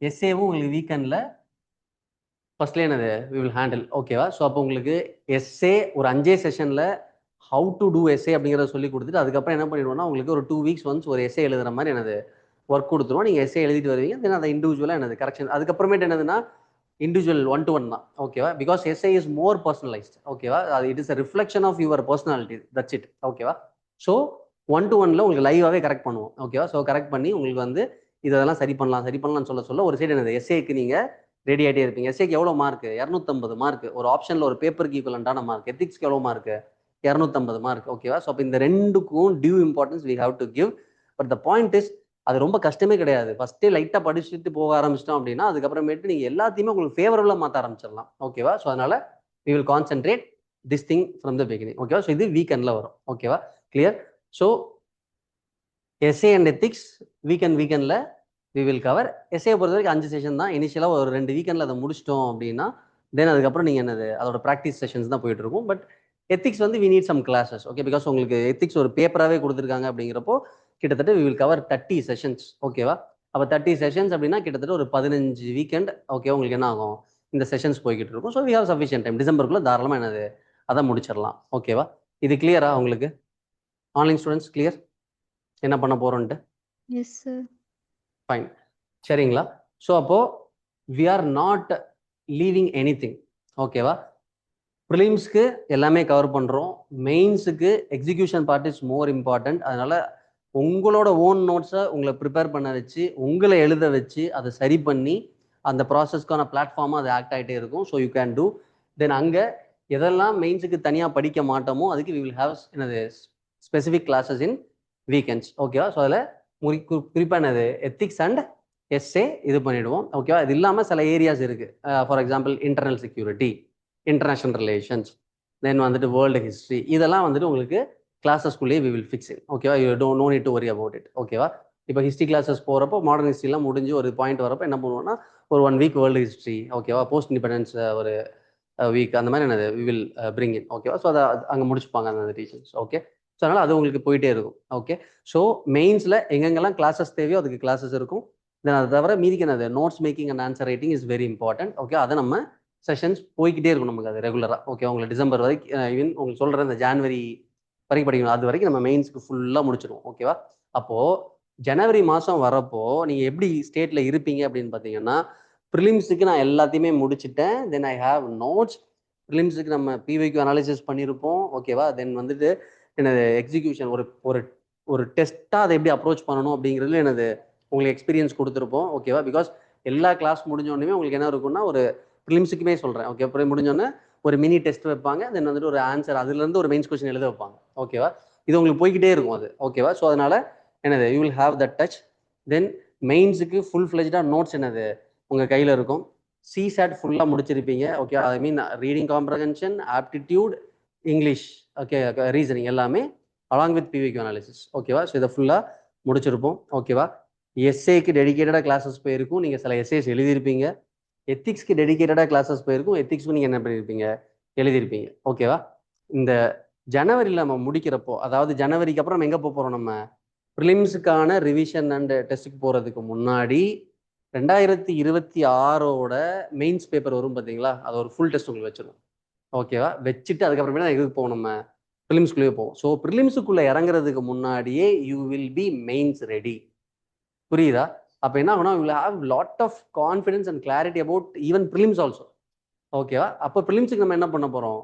எஸ்ஏவும் உங்களுக்கு வீக்கெண்டில் ஃபர்ஸ்ட்லேயே என்னது வி வில் ஹேண்டில். ஓகேவா? ஸோ அப்போ உங்களுக்கு எஸ்ஏ ஒரு 5 செஷனில் ஹவு டு டூ எஸ்ஏ அப்படிங்கிறத சொல்லி கொடுத்துட்டு அதுக்கப்புறம் என்ன பண்ணிடுவோம்னா உங்களுக்கு ஒரு 2 வீக்ஸ் ஒன்ஸ் ஒரு எஸ்ஏ எழுதுற மாதிரி என்னது ஒர்க் கொடுத்துருவோம், நீங்கள் எஸ்ஏ எழுதிட்டு வருவீங்க. தென் அதை இண்டிவிஜுவலாக என்னது கரெக்ஷன். அதுக்கப்புறமேட்டு என்னதுன்னா இண்டிவிஜுவல் 1-to-1 தான். ஓகேவா? Because essay is more personalised. ஓகேவா? அது it is a reflection of your personality. That's it. ஓகேவா? ஸோ 1-to-1ல உங்களுக்கு லைவாகவே கரெக்ட் பண்ணுவோம். ஓகேவா? ஸோ கரெக்ட் பண்ணி உங்களுக்கு வந்து இதெல்லாம் சரி பண்ணலாம்னு சொல்ல ஒரு சைடு என்னது எஸ்ஏக்கு நீங்கள் ரெடி ஆகிட்டே இருப்பீங்க. எஸ்ஏக்கு எவ்வளோ மார்க்? 250 மார்க். ஒரு ஆப்ஷனில் ஒரு பேப்பருக்கு ஈக்குவலண்டான மார்க். எத்திக்ஸ்க்கு எவ்வளோ மார்க்? 250 மார்க். ஓகேவா? ஸோ அப்போ இந்த ரெண்டுக்கும் due importance we have to give. But the point is அது ரொம்ப கஷ்டமே கிடையாது. ஃபர்ஸ்டே லைட்டாக படிச்சுட்டு போக ஆரம்பிச்சிட்டோம் அப்படின்னா அதுக்கப்புறமேட்டு நீங்கள் எல்லாத்தையுமே உங்களுக்கு ஃபேவரபுளாக மாற்ற ஆரம்பிச்சிடலாம். ஓகேவா? ஸோ அதனால we will concentrate this thing from the beginning. ஓகேவா? ஸோ இது வீக்கெண்டில் வரும். ஓகேவா? Clear? So essay and ethics வீக்கெண்டில் வி வில் கவர். எஸ்ஏ பொறுத்த வரைக்கும் 5 செஷன் தான். இனிஷியலாக ஒரு 2 வீக்கெண்டில் அதை முடிச்சிட்டோம் அப்படின்னா தென் அதுக்கப்புறம் நீங்கள் என்னது அதோட ப்ராக்டிஸ் செஷன்ஸ் தான் போயிட்டு இருக்கும். பட் எத்திக்ஸ் வந்து we need some classes. Okay, because உங்களுக்கு எத்திக்ஸ் ஒரு பேப்பராகவே கொடுத்துருக்காங்க அப்படிங்கிறப்போ கிட்டத்தட்ட வி வில் கவர் 30 செஷன்ஸ். ஓகேவா? அப்போ 30 செஷன்ஸ் அப்படின்னா கிட்டத்தட்ட ஒரு 15 வீக்கெண்ட். ஓகே, உங்களுக்கு என்ன ஆகும்? இந்த செஷன்ஸ் போய்கிட்டு இருக்கும். So we have sufficient time. டிசம்பருக்குள்ள தாராளமாக என்னது அதை முடிச்சிடலாம். ஓகேவா? இது கிளியரா உங்களுக்கு? ஆன்லைன் ஸ்டூடெண்ட்ஸ் கிளியர் என்ன பண்ண போறோன்ட்டு? Yes sir. ஃபைன். சரிங்களா? ஸோ அப்போ we are not leaving any thing. ஓகேவா? ப்ரிலிம்ஸ்க்கு எல்லாமே கவர் பண்ணுறோம். மெயின்ஸுக்கு execution part is more important. அதனால உங்களோட ஓன் நோட்ஸை உங்களை ப்ரிப்பேர் பண்ண வச்சு உங்களை எழுத வச்சு அதை சரி பண்ணி அந்த ப்ராசஸ்க்கான பிளாட்ஃபார்மாக அது ஆக்ட் ஆகிட்டே இருக்கும். So you can do. Then அங்கே எதெல்லாம் மெயின்ஸுக்கு தனியாக படிக்க மாட்டோமோ அதுக்கு வி வில் ஹேவ் என்னது ஸ்பெசிஃபிக் கிளாஸஸ் இன் வீக்கெண்ட்ஸ். ஓகேவா? ஸோ அதில் குறிப்பாக என்னது எத்திக்ஸ் அண்ட் எஸ்ஏ இது பண்ணிவிடுவோம். ஓகேவா? இது இல்லாமல் சில ஏரியாஸ் இருக்குது. For example internal security, international relations, then வந்துட்டு வேர்ல்டு ஹிஸ்ட்ரி, இதெல்லாம் வந்துட்டு உங்களுக்கு கிளாஸஸ்குள்ளேயே வி வில் ஃபிக்ஸ் இன். ஓகேவா? You don't know need to worry about it. ஓகேவா? இப்போ ஹிஸ்ட்ரி கிளாஸஸ் போகிறப்போ மாடர்ன் ஹிஸ்ட்ரிலாம் முடிஞ்சு ஒரு பாயிண்ட் வரப்போ என்ன பண்ணுவோம்னா ஒரு 1 வீக் வேர்ல்டு ஹிஸ்ட்ரி, ஓகேவா, போஸ்ட் இண்டிபெண்டன்ஸ் ஒரு வீக், அந்த மாதிரி என்னது வி வில் பிரிங் இன். ஓகேவா? ஸோ அதை அங்கே முடிச்சுப்பாங்க அந்த டீச்சர்ஸ். ஓகே, ஸோ அதனால் அது உங்களுக்கு போயிட்டே இருக்கும். ஓகே, ஸோ மெயின்ஸில் எங்கெங்கெல்லாம் கிளாஸஸ் தேவையோ அதுக்கு கிளாஸஸ் இருக்கும். தென் அதை தவிர மீதிக்கு என்னது notes making and answer writing is very important. Okay, அதை நம்ம செஷன்ஸ் போய்கிட்டே இருக்கும் நமக்கு அது ரெகுலராக. ஓகே, உங்களுக்கு டிசம்பர் வரைக்கும் ஈவன் உங்களுக்கு சொல்கிற இந்த ஜான்வரி வரைக்கும் படிக்கணும். அது வரைக்கும் நம்ம மெயின்ஸ்க்கு ஃபுல்லாக முடிச்சிடுவோம். ஓகேவா? அப்போது ஜனவரி மாதம் வரப்போ நீங்கள் எப்படி ஸ்டேட்டில் இருப்பீங்க அப்படின்னு பார்த்தீங்கன்னா ப்ரிலிம்ஸுக்கு நான் எல்லாத்தையுமே முடிச்சுட்டேன். தென் ஐ ஹாவ் நோட்ஸ். ப்ரிலிம்ஸுக்கு நம்ம பிவைக்யூ அனாலிசிஸ் பண்ணியிருப்போம். ஓகேவா? தென் வந்துட்டு எனது எக்ஸிக்யூஷன் ஒரு ஒரு ஒரு டெஸ்ட்டாக அதை எப்படி அப்ரோச் பண்ணணும் அப்படிங்கிறதுல எனது உங்களுக்கு எக்ஸ்பீரியன்ஸ் கொடுத்துருப்போம். ஓகேவா? பிகாஸ் எல்லா கிளாஸ் முடிஞ்சோடனே உங்களுக்கு என்ன இருக்குன்னா ஒரு ப்ரிலிம்ஸுக்குமே சொல்கிறேன். ஓகே, அப்புறம் முடிஞ்சோடனே ஒரு மினி டெஸ்ட் வைப்பாங்க. தென் வந்துட்டு ஒரு ஆன்சர் அதுலேருந்து ஒரு மெயின்ஸ் கொஸ்டின் எழுத வைப்பாங்க. ஓகேவா? இது உங்களுக்கு போய்கிட்டே இருக்கும் அது. ஓகேவா? ஸோ அதனால் என்னது you will have that touch. Then மெயின்ஸுக்கு ஃபுல் ஃப்ளெஜ்டாக நோட்ஸ் என்னது உங்கள் கையில் இருக்கும். சிசாட் ஃபுல்லாக முடிச்சிருப்பீங்க. Okay, I mean reading comprehension, aptitude, English, okay, reasoning எல்லாமே அலாங் வித் பிவிக்யூ அனாலிசிஸ். ஓகேவா? ஸோ இதை ஃபுல்லாக முடிச்சிருப்போம். ஓகேவா? எஸ்ஏக்கு டெடிக்கேட்டடாக கிளாஸஸ் போயிருக்கும். நீங்கள் சில எஸ்ஏஸ் எழுதியிருப்பீங்க. எத்திக்ஸ்க்கு டெடிக்கேட்டடாக கிளாஸஸ் போயிருக்கும். எத்திக்ஸ்க்கு நீங்கள் என்ன பண்ணியிருப்பீங்க? எழுதியிருப்பீங்க. ஓகேவா? இந்த ஜனவரியில் நம்ம முடிக்கிறப்போ, அதாவது ஜனவரிக்கு அப்புறம் நம்ம எங்கே போகிறோம்? நம்ம ப்ரிலிம்ஸுக்கான ரிவிஷன் அண்ட் டெஸ்ட்டுக்கு போகிறதுக்கு முன்னாடி 2026ஓட மெயின்ஸ் பேப்பர் வரும் பார்த்தீங்களா? அது ஒரு ஃபுல் டெஸ்ட் உங்களுக்கு வச்சிடும். ஓகேவா? வச்சுட்டு அதுக்கப்புறமே தான் எதுக்கு போவோம்? நம்ம ப்ரிலிம்ஸ்குள்ளேயே போவோம். ஸோ ப்ரிலிம்ஸுக்குள்ளே இறங்குறதுக்கு முன்னாடியே you will be mains ready. புரியுதா? அப்போ என்ன ஆகும்னா you will have lot of confidence and clarity about even prelims also. ஓகேவா? அப்போ ப்ரிலிம்ஸுக்கு நம்ம என்ன பண்ண போகிறோம்?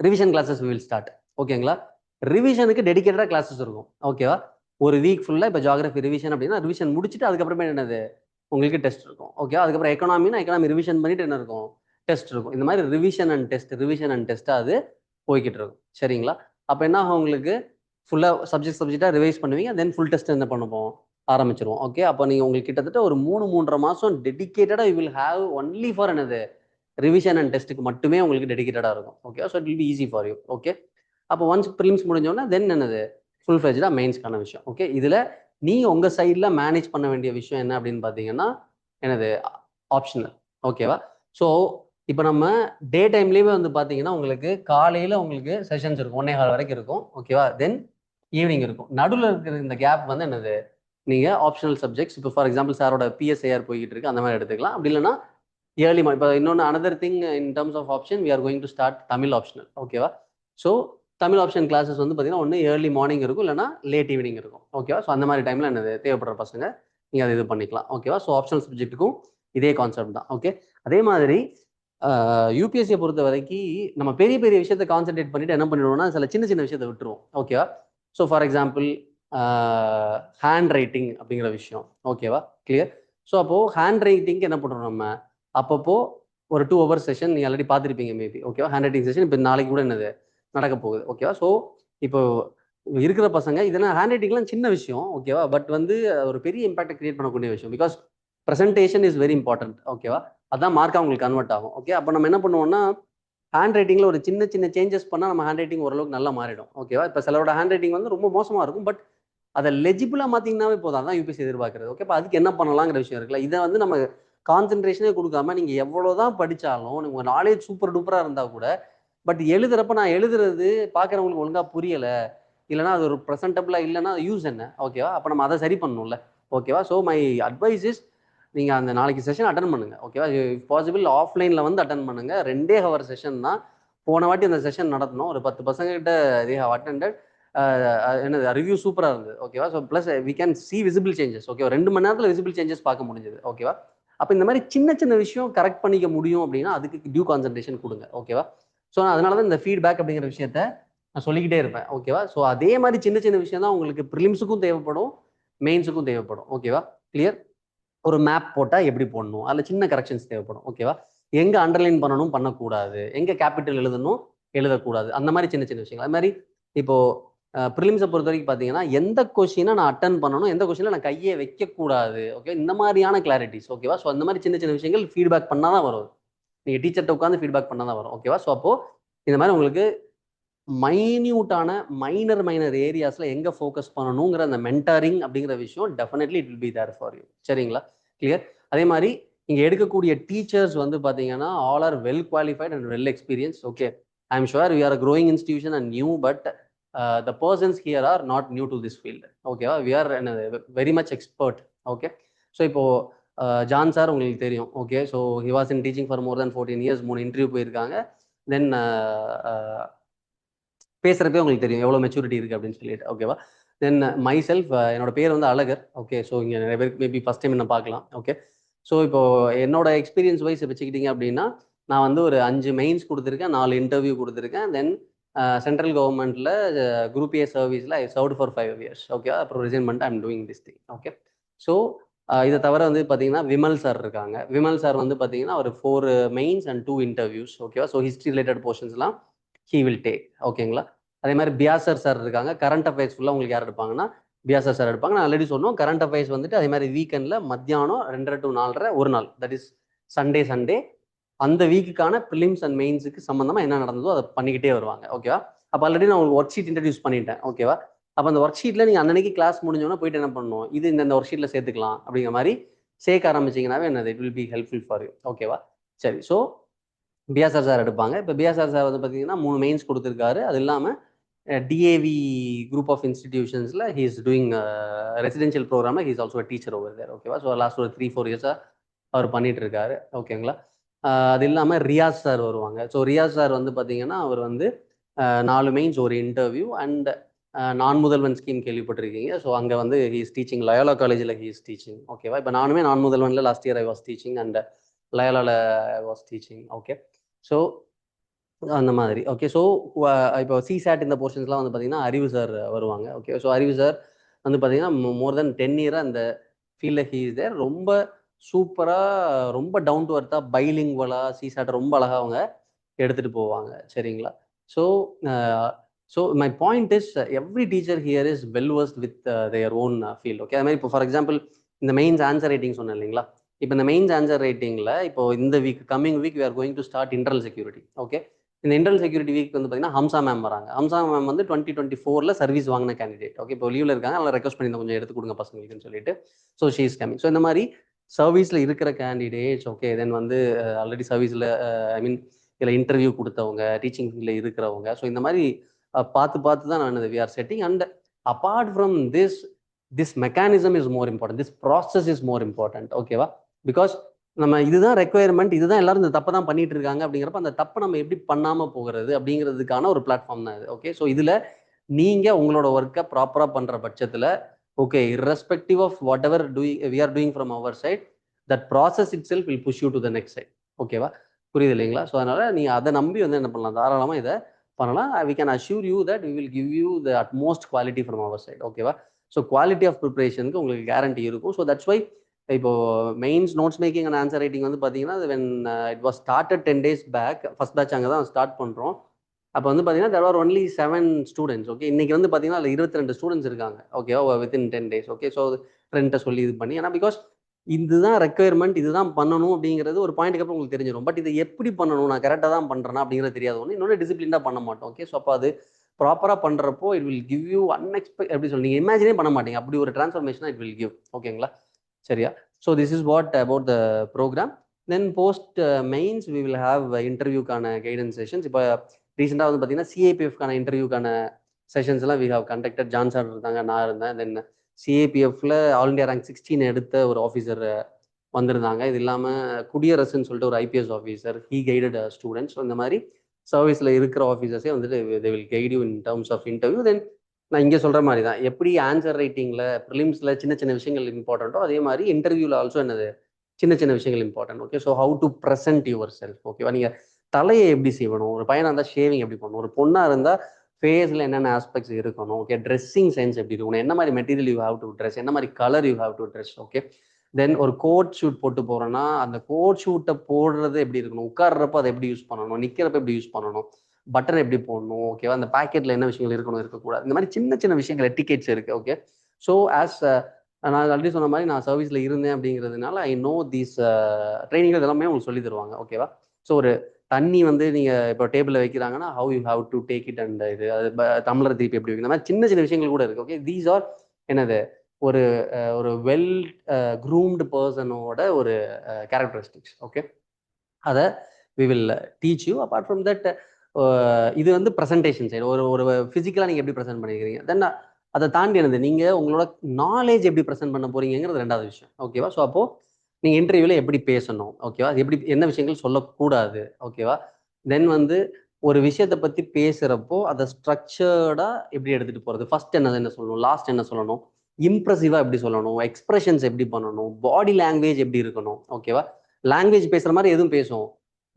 Revision classes will start. ஓகேங்களா? ரிவிஷனுக்கு டெடிக்கேட்டடாக கிளாஸஸ் இருக்கும். ஓகேவா? ஒரு வீக் ஃபுல்லாக இப்போ ஜியாகிரபி ரிவிஷன் அப்படின்னா ரிவிஷன் முடிச்சுட்டு அதுக்கப்புறமே என்னது உங்களுக்கு டெஸ்ட் இருக்கும். ஓகே, அதுக்கப்புறம் எக்கனாமி ரிவிஷன் பண்ணிட்டு என்ன இருக்கும்? டெஸ்ட் இருக்கும். இந்த மாதிரி ரிவிஷன் அண்ட் டெஸ்ட்டாக அது போய்கிட்டு இருக்கும். சரிங்களா? அப்போ என்ன ஆகும்? உங்களுக்கு ஃபுல்லாக சப்ஜெக்டாக ரிவைஸ் பண்ணுவீங்க. தென் ஃபுல் டெஸ்ட் என்ன பண்ணுவோம்? ஆரம்பிச்சிருவோம். ஓகே, அப்போ நீங்கள் உங்களுக்கு கிட்டத்தட்ட ஒரு 3-3.5 மாதம் டெடிக்கேட்டடாக you will have only for என்னது ரிவிஷன் அண்ட் டெஸ்ட்டுக்கு மட்டுமே உங்களுக்கு டெடிக்கேட்டடாக இருக்கும். Okay, so it will be easy for you. Okay, அப்போ ஒன்ஸ் ப்ரிலிம்ஸ் முடிஞ்சோன்னா தென் என்னது ஃபுல் ஃப்ளெஜ்டாக மெயின்ஸ்க்கான விஷயம். ஓகே, இதில் நீங்கள் உங்கள் சைடில் மேனேஜ் பண்ண வேண்டிய விஷயம் என்ன அப்படின்னு பார்த்தீங்கன்னா என்னது ஆப்ஷனல். ஓகேவா? ஸோ இப்போ நம்ம டே டைம்லேயே வந்து பார்த்தீங்கன்னா உங்களுக்கு காலையில் உங்களுக்கு செஷன்ஸ் இருக்கும், 1:15 வரைக்கும் இருக்கும். ஓகேவா? தென் ஈவினிங் இருக்கும். நடுவில் இருக்கிற இந்த கேப் வந்து என்னது நீங்கள் ஆப்ஷனல் சப்ஜெக்ட்ஸ், இப்போ ஃபார் எக்ஸாம்பிள் சாரோட பிஎஸ்ஐஆர் போய்கிட்டு இருக்கு, அந்த மாதிரி எடுத்துக்கலாம். அப்படி இல்லைன்னா ஏர்லி மார்னிங். இப்போ இன்னொன்று another thing in terms of option we are going to start Tamil optional. ஓகேவா? ஸோ தமிழ் ஆப்ஷன் கிளாஸஸ் வந்து பார்த்தீங்கன்னா ஒன்று ஏர்லி மார்னிங் இருக்கும், இல்லைனா லேட் ஈவினிங் இருக்கும். ஓகேவா? ஸோ அந்த மாதிரி டைமில் என்னது தேவைப்படுற பசங்க நீங்கள் அதை இது பண்ணிக்கலாம். ஓகேவா? ஸோ ஆப்ஷனல் சப்ஜெக்ட்டுக்கும் இதே கான்செப்ட் தான். ஓகே, அதே மாதிரி யூபிஎஸ்சியை பொறுத்த வரைக்கும் நம்ம பெரிய பெரிய விஷயத்தை கான்சென்ட்ரேட் பண்ணிட்டு என்ன பண்ணிடுவோம்னா சில சின்ன சின்ன விஷயத்தை விட்டுருவோம். ஓகேவா? So for example hand writing அப்படிங்கிற விஷயம். ஓகேவா? கிளியர்? ஸோ அப்போது ஹேண்ட் ரைட்டிங்க்கு என்ன பண்ணுறோம் நம்ம அப்பப்போ ஒரு 2 hours செஷன் நீங்கள் ஆல்ரெடி பார்த்துருப்பீங்க மேபி. ஓகேவா? ஹேண்ட் ரைட்டிங் செஷன் இப்போ நாளைக்கு கூட என்னது நடக்க போகுது. ஓகேவா? ஸோ இப்போ இருக்கிற பசங்க இதெல்லாம் ஹேண்ட் ரைட்டிங்லாம் சின்ன விஷயம். ஓகேவா? பட் வந்து ஒரு பெரிய இம்பாக்டை கிரியேட் பண்ணக்கூடிய விஷயம். Because presentation is very important. ஓகேவா? அதான் மார்க்காக உங்களுக்கு கன்வெர்ட் ஆகும். ஓகே, அப்போ நம்ம என்ன பண்ணுவோம்னா ஹேண்ட் ரைட்டிங்கில் ஒரு சின்ன சின்ன சேஞ்சஸ் பண்ணால் நம்ம ஹேண்ட் ரைட்டிங் ஓரளவுக்கு நல்லா மாறிடும். ஓகேவா? இப்போ சிலரோட ஹேண்ட் ரைட்டிங் வந்து ரொம்ப மோசமாக இருக்கும், பட் அதை லெஜிபிளாக மாற்றிங்கனாவே போதும். அதான் யூபிஎஸ்சி எதிர்பார்க்குறது. ஓகே, இப்போ அதுக்கு என்ன பண்ணலாங்கிற விஷயம் இருக்குல்ல. இதை வந்து நம்ம கான்சென்ட்ரேஷனே கொடுக்காம நீங்கள் எவ்வளோதான் படித்தாலும் உங்கள் நாலேஜ் சூப்பர் டூப்பராக இருந்தால் கூட பட் எழுதுறப்ப நான் எழுதுறது பார்க்குறவங்களுக்கு ஒழுங்காக புரியலை, இல்லைனா அது ஒரு ப்ரெசென்டபிளாக இல்லைன்னா யூஸ் என்ன? ஓகேவா? அப்போ நம்ம அதை சரி பண்ணணும்ல. ஓகேவா? ஸோ மை அட்வைஸ் இஸ் நீங்கள் அந்த நாளைக்கு செஷன் அட்டன் பண்ணுங்கள். ஓகேவா? இஃப் பாசிபிள் ஆஃப்லைனில் வந்து அட்டன் பண்ணுங்கள். 2 hour செஷன் தான். போன வாட்டி அந்த செஷன் நடத்தணும், ஒரு 10 பசங்ககிட்ட தே ஹவ் அட்டெண்டட். என்னது ரிவ்யூ சூப்பராக இருந்தது. ஓகேவா? So plus we can see visible changes. ஓகேவா? 2 மணி நேரத்தில் விசிபிள் சேஞ்சஸ் பார்க்க முடிஞ்சது. ஓகேவா? அப்போ இந்த மாதிரி சின்ன சின்ன விஷயம் கரெக்ட் பண்ணிக்க முடியும் அப்படின்னா அதுக்கு டியூ கான்சன்ட்ரேஷன் கொடுங்க. ஓகேவா? ஸோ அதனால தான் இந்த ஃபீட்பேக் அப்படிங்கிற விஷயத்த நான் சொல்லிக்கிட்டே இருப்பேன். ஓகேவா? ஸோ அதே மாதிரி சின்ன சின்ன விஷயம் தான் உங்களுக்கு ப்ரிலிம்ஸுக்கும் தேவைப்படும், மெயின்ஸுக்கும் தேவைப்படும். ஓகேவா? கிளியர்? ஒரு மேப் போட்டால் எப்படி போடணும், அதில் சின்ன கரெக்ஷன்ஸ் தேவைப்படும். ஓகேவா? எங்கே அண்டர்லைன் பண்ணணும் பண்ணக்கூடாது, எங்கே கேபிட்டல் எழுதணும் எழுதக்கூடாது, அந்த மாதிரி சின்ன சின்ன விஷயங்கள். அது மாதிரி இப்போது ப்ரிலிம்ஸை பொறுத்த வரைக்கும் பார்த்தீங்கன்னா எந்த கொஸ்டினை நான் அட்டன் பண்ணணும், எந்த கொஸ்டினில் நான் கையை வைக்கக்கூடாது. ஓகே, இந்த மாதிரியான கிளாரிட்டிஸ். ஓகேவா? ஸோ அந்த மாதிரி சின்ன சின்ன விஷயங்கள் ஃபீட்பேக் பண்ணால் தான் வரும். நீங்கள் டீச்சர்கிட்ட உட்காந்து ஃபீட்பேக் பண்ணால் தான் வரும். ஓகேவா? ஸோ அப்போது இந்த மாதிரி உங்களுக்கு மைன்யூட்டான மைனர் ஏரியாஸில் எங்கே ஃபோக்கஸ் பண்ணணுங்கிற அந்த மென்டாரிங் அப்படிங்கிற விஷயம் definitely it will be there for you. சரிங்களா? கிளியர்? அதே மாதிரி இங்கே எடுக்கக்கூடிய டீச்சர்ஸ் வந்து பார்த்தீங்கன்னா all are well qualified and well experience. Okay, I am sure we are a growing institution and new, but the persons here are not new to this field. ஓகேவா? We are very much expert. Okay, so இப்போது John sir உங்களுக்கு தெரியும். Okay, so he was in teaching for more then 14 years. 3 interview போயிருக்காங்க. தென் பேசுகிறப்பே உங்களுக்கு தெரியும் எவ்வளோ maturity இருக்குது அப்படின்னு சொல்லிட்டு. ஓகேவா? தென் மை செல்ஃப், என்னோட பேர் வந்து அழகர். ஓகே, ஸோ இங்கே நிறைய பேருக்கு மேபி ஃபஸ்ட் டைம் என்ன பார்க்கலாம். ஓகே, ஸோ இப்போது என்னோட எக்ஸ்பீரியன்ஸ் வைஸ் வச்சுக்கிட்டிங்க அப்படின்னா நான் வந்து ஒரு 5 மெயின்ஸ் கொடுத்துருக்கேன், 4 இன்டர்வியூ கொடுத்துருக்கேன். தென் சென்ட்ரல் கவர்மெண்ட்டில் குரூப் ஏ சர்வீஸில் ஐ சர்வ்டு ஃபார் 5 years. ஓகே, அப்புறம் ரிசைன் பண்ணிட்டு I'm doing this thing. Okay, so இதை தவிர வந்து பார்த்தீங்கன்னா விமல் சார் இருக்காங்க. விமல் சார் வந்து பார்த்தீங்கன்னா ஒரு 4 மெயின்ஸ் அண்ட் 2 இன்டர்வியூஸ். ஓகேவா? ஸோ ஹிஸ்ட்ரி ரிலேட்டட் போர்ஷன்ஸ்லாம் ஹீ வில் டேக். ஓகேங்களா? அதே மாதிரி பியாசர் சார் இருக்காங்க. கரண்ட் அஃபேர்ஸ் ஃபுல்லாக உங்களுக்கு யார் எடுப்பாங்கன்னா பியாசர் சார் எடுப்பாங்க. நான் ஆல்ரெடி சொன்னோம் கரண்ட் அஃபேர்ஸ் வந்துட்டு அதே மாதிரி வீக்கெண்டில் மத்தியானம் 2:30 to 4:30 ஒரு நாள், தட் இஸ் சண்டே அந்த வீக்குக்கான ப்ரிலிம்ஸ் அண்ட் மெயின்ஸுக்கு சம்மந்தமாக என்ன நடந்ததோ அதை பண்ணிக்கிட்டே வருவாங்க. ஓகேவா? அப்போ ஆல்ரெடி நான் உங்களுக்கு ஒர்க் ஷீட் இன்ட்ரடியூஸ் பண்ணிட்டேன். ஓகேவா? அப்போ அந்த ஒர்க் ஷீட்டில் நீங்கள் அன்னைக்கு கிளாஸ் முடிஞ்சோன்னா போயிட்டு என்ன பண்ணணும், இது இந்த ஒர்க் ஷீட்டில் சேர்த்துக்கலாம் அப்படிங்கிற மாதிரி சேர்க்க ஆரம்பிச்சிங்கனாவே என்னது it will be helpful for you. ஓகேவா? சரி, ஸோ பியாசர் சார் எடுப்பாங்க. இப்போ பியாசர் சார் வந்து பார்த்தீங்கன்னா 3 மெயின்ஸ் கொடுத்துருக்காரு. அது இல்லாமல் டிஏவி குரூப் ஆஃப் இன்ஸ்டிடியூஷன்ஸில் ஹி இஸ் டூயிங் ரெசிடென்ஷியல் ப்ரோக்ராமில் he is also teacher over there. ஓகேவா? ஸோ லாஸ்ட் ஒரு 3-4 years அவர் பண்ணிட்டு இருக்காரு. ஓகேங்களா? அது இல்லாமல் ரியாஸ் சார் வருவாங்க. ஸோ ரியாஸ் சார் வந்து பார்த்தீங்கன்னா அவர் வந்து 4 மெயின்ஸ் ஒரு இன்டர்வியூ அண்ட் நான் முதல்வன் ஸ்கீம் கேள்விப்பட்டிருக்கீங்க. ஸோ அங்கே வந்து ஹி இஸ் டீச்சிங் லயோலா காலேஜில் ஹி இஸ் டீச்சிங். ஓகேவா? இப்போ நானுமே நான் முதல்வனில் last year I was teaching and லயோலாவில் I was teaching. Okay, so அந்த மாதிரி. ஓகே, ஸோ இப்போ சிசாட் இந்த போர்ஷன்ஸ்லாம் வந்து பார்த்தீங்கன்னா அறிவு சார் வருவாங்க. ஓகே, ஸோ அறிவு சார் வந்து பார்த்தீங்கன்னா மோர் தென் 10 years அந்த ஃபீல்டில் ஹீ இஸ் தேர். ரொம்ப சூப்பராக, ரொம்ப டவுன் டு அர்த்தாக, பைலிங்குவலாக சிசாட்டை ரொம்ப அழகாக அவங்க எடுத்துகிட்டு போவாங்க. சரிங்களா? So my point is every teacher here is well versed with their own field. Okay, அது மாதிரி இப்போ ஃபார் எக்ஸாம்பிள் இந்த மெயின்ஸ் ஆன்சர் ரைட்டிங் சொன்னேன் இல்லைங்களா? இப்போ இந்த மெயின்ஸ் ஆன்சர் ரைட்டிங்கில் இப்போ இந்த week coming week we are going to start internal security. Okay, இந்த இன்டர்னல் செக்யூரிட்டி வீக் வந்து பார்த்தீங்கன்னா ஹம்சா மேம் வராங்க. ஹம்சா மேம் வந்து 2024 சர்வீஸ் வாங்கின கேண்டிடேட். ஓகே, இப்போ லீவில் இருக்காங்க, அதனால் ரெக்வஸ்ட் பண்ணி கொஞ்சம் எடுத்து கொடுங்க பசங்களுக்குன்னு சொல்லிட்டு. So she is coming. So இந்த மாதிரி சர்வீஸில் இருக்கிற கேண்டிடேட்ஸ், ஓகே, தென் வந்து ஆல்ரெடி சர்வீஸில் ஐ மீன் இதில் இன்டர்வியூ கொடுத்தவங்க, டீச்சிங் ஃபீல்டில் இருக்கிறவங்க, ஸோ இந்த மாதிரி பார்த்து தான் நான் we are setting. And apart from this mechanism is more important, this process is more important. ஓகேவா? பிகாஸ் நம்ம இதுதான் ரெக்குயர்மெண்ட், இதுதான் எல்லாரும் இந்த தப்பை தான் பண்ணிட்டு இருக்காங்க அப்படிங்கிறப்ப அந்த தப்பை நம்ம எப்படி பண்ணாம போகிறது அப்படிங்கிறதுக்கான ஒரு பிளாட்ஃபார்ம் தான் இது. ஓகே, ஸோ இதுல நீங்க உங்களோட ஒர்க்கை ப்ராப்பரா பண்ற பட்சத்துல okay, irrespective of whatever we are doing from our side, that process itself will push you to the next side. ஓகேவா, புரியுது இல்லைங்களா? ஸோ அதனால நீங்க அதை நம்பி வந்து என்ன பண்ணலாம், தாராளமா இதை பண்ணலாம். we can assure you that we will give you the utmost quality from our side. ஓகேவா, ஸோ குவாலிட்டி ஆஃப் ப்ரிப்பரேஷனுக்கு உங்களுக்கு கேரண்டி இருக்கும். ஸோ தட்ஸ் வை இப்போ mains notes making and answer writing வந்து பார்த்தீங்கன்னா when it was started 10 days back, first batch அங்கே தான் start பண்ணுறோம். அப்போ வந்து பார்த்தீங்கன்னா there were only 7 students. Okay, இன்னைக்கு வந்து பார்த்தீங்கன்னா அதில் 22 ஸ்டூடெண்ட்ஸ் இருக்காங்க. ஓகேவா, வித்தின் 10 days. ஓகே, ஸோ ஃப்ரெண்ட்டை சொல்லி இது பண்ணி, ஏன்னா பிகாஸ் இதுதான் ரெக்குயர்மெண்ட், இதுதான் பண்ணணும் அப்படிங்கிறது ஒரு பாயிண்ட்டுக்கு அப்புறம் உங்களுக்கு தெரிஞ்சிடும். பட் இது எப்படி பண்ணணும், நான் கரெக்டாக தான் பண்ணுறேன்னா அப்படிங்கிறது தெரியாது. ஒன்று இன்னொன்று டிசிப்ளினாக பண்ண மாட்டோம். ஓகே, ஸோ அப்போ அது ப்ராப்பராக பண்ணுறப்போ இட் வில் கிவ் யூ எப்படி சொல்லி நீங்கள் இமேஜினே பண்ண மாட்டீங்க, அப்படி ஒரு டிரான்ஸ்ஃபர்மேஷனாக இட் வில் கிவ். ஓகேங்களா, சரியா? So this is what about the programme. Then post mains we will have இன்டர்வியூக்கான கைடன்ஸ் செஷன்ஸ். இப்போ ரீசெண்டாக வந்து பார்த்தீங்கன்னா சிஏபிஎஃப்கான இன்டர்வியூக்கான செஷன்ஸ் எல்லாம் we have conducted. John sir இருந்தாங்க, நான் இருந்தேன். தென் சிஏபிஎஃப்ல ஆல் இண்டியா ரேங்க் 16 எடுத்த ஒரு ஆஃபீஸர் வந்திருந்தாங்க. இது இல்லாமல் குடியரசுன்னு சொல்லிட்டு ஒரு IPS officer, he guided students. இந்த மாதிரி சர்வீஸில் இருக்கிற ஆஃபீஸர்ஸே வந்துட்டு they will guide you in terms of interview. Then நான் இங்கே சொல்கிற மாதிரி தான், எப்படி ஆன்சர் ரைட்டிங்கில் ப்ரிலிம்ஸில் சின்ன சின்ன விஷயங்கள் இம்பார்ட்டண்ட்டோ அதே மாதிரி இன்டர்வியூவில் ஆல்சோ என்னது சின்ன சின்ன விஷயங்கள் important. Okay, so how to present your self. ஓகேவா, நீங்கள் தலையை எப்படி செய்யணும், ஒரு பையனாக இருந்தால் ஷேவிங் எப்படி பண்ணணும், ஒரு பொண்ணாக இருந்தால் ஃபேஸில் என்னென்ன ஆஸ்பெக்ட்ஸ் இருக்கணும், ஓகே, ட்ரெஸ்ஸிங் சென்ஸ் எப்படி இருக்கணும், என்ன மாதிரி material you have to dress, என்ன மாதிரி colour you have to dress. Okay, then ஒரு கோட் ஷூட் போட்டு போகிறோன்னா அந்த கோட் ஷூட்டை போடுறது எப்படி இருக்கணும், உட்கார்றப்போ அதை எப்படி யூஸ் பண்ணணும், நிற்கிறப்ப எப்படி யூஸ் பண்ணணும், பட்டன் எப்படி போடணும், ஓகேவா, அந்த பேக்கெட்டில் என்ன விஷயங்கள் இருக்கணும் இருக்கக்கூடாது, இந்த மாதிரி சின்ன சின்ன விஷயங்கள் எட்டிகேட்ஸ் இருக்குது. ஓகே, ஸோ ஆஸ் நான் ஆல்ரெடி சொன்ன மாதிரி நான் சர்வீஸில் இருந்தேன் அப்படிங்கிறதுனால ஐ நோ தீஸ் ட்ரைனிங்கள் எல்லாமே உங்களுக்கு சொல்லி தருவாங்க. ஓகேவா, ஸோ ஒரு தண்ணி வந்து நீங்கள் இப்போ டேபிளில் வைக்கிறாங்கன்னா how you have to take it and இது அது டம்ளர் திருப்பி எப்படி வைக்கிற மாதிரி சின்ன சின்ன விஷயங்கள் கூட இருக்குது. ஓகே, தீஸ் ஆர் என்னது ஒரு ஒரு வெல் க்ரூம்டு பர்சனோட ஒரு கேரக்டரிஸ்டிக்ஸ். ஓகே, அதை we will teach you. Apart from that இது வந்து ப்ரெசன்டேஷன் சைடு, ஒரு ஃபிசிக்கலாக நீங்கள் எப்படி ப்ரெசென்ட் பண்ணிக்கிறீங்க. தென் அதை தாண்டி என்னது நீங்கள் உங்களோட நாலேஜ் எப்படி ப்ரெசென்ட் பண்ண போறீங்கிறது ரெண்டாவது விஷயம். ஓகேவா, ஸோ அப்போது நீங்கள் இன்டர்வியூவில் எப்படி பேசணும், ஓகேவா, எப்படி என்ன விஷயங்கள் சொல்லக்கூடாது, ஓகேவா, தென் வந்து ஒரு விஷயத்தை பற்றி பேசுகிறப்போ அதை ஸ்ட்ரக்சர்டாக எப்படி எடுத்துகிட்டு போகிறது, ஃபர்ஸ்ட் என்ன சொல்லணும், லாஸ்ட் என்ன சொல்லணும், இம்ப்ரெசிவாக எப்படி சொல்லணும், எக்ஸ்பிரஷன்ஸ் எப்படி பண்ணணும், பாடி லாங்குவேஜ் எப்படி இருக்கணும். ஓகேவா, லாங்குவேஜ் பேசுகிற மாதிரி எதுவும் பேசும்,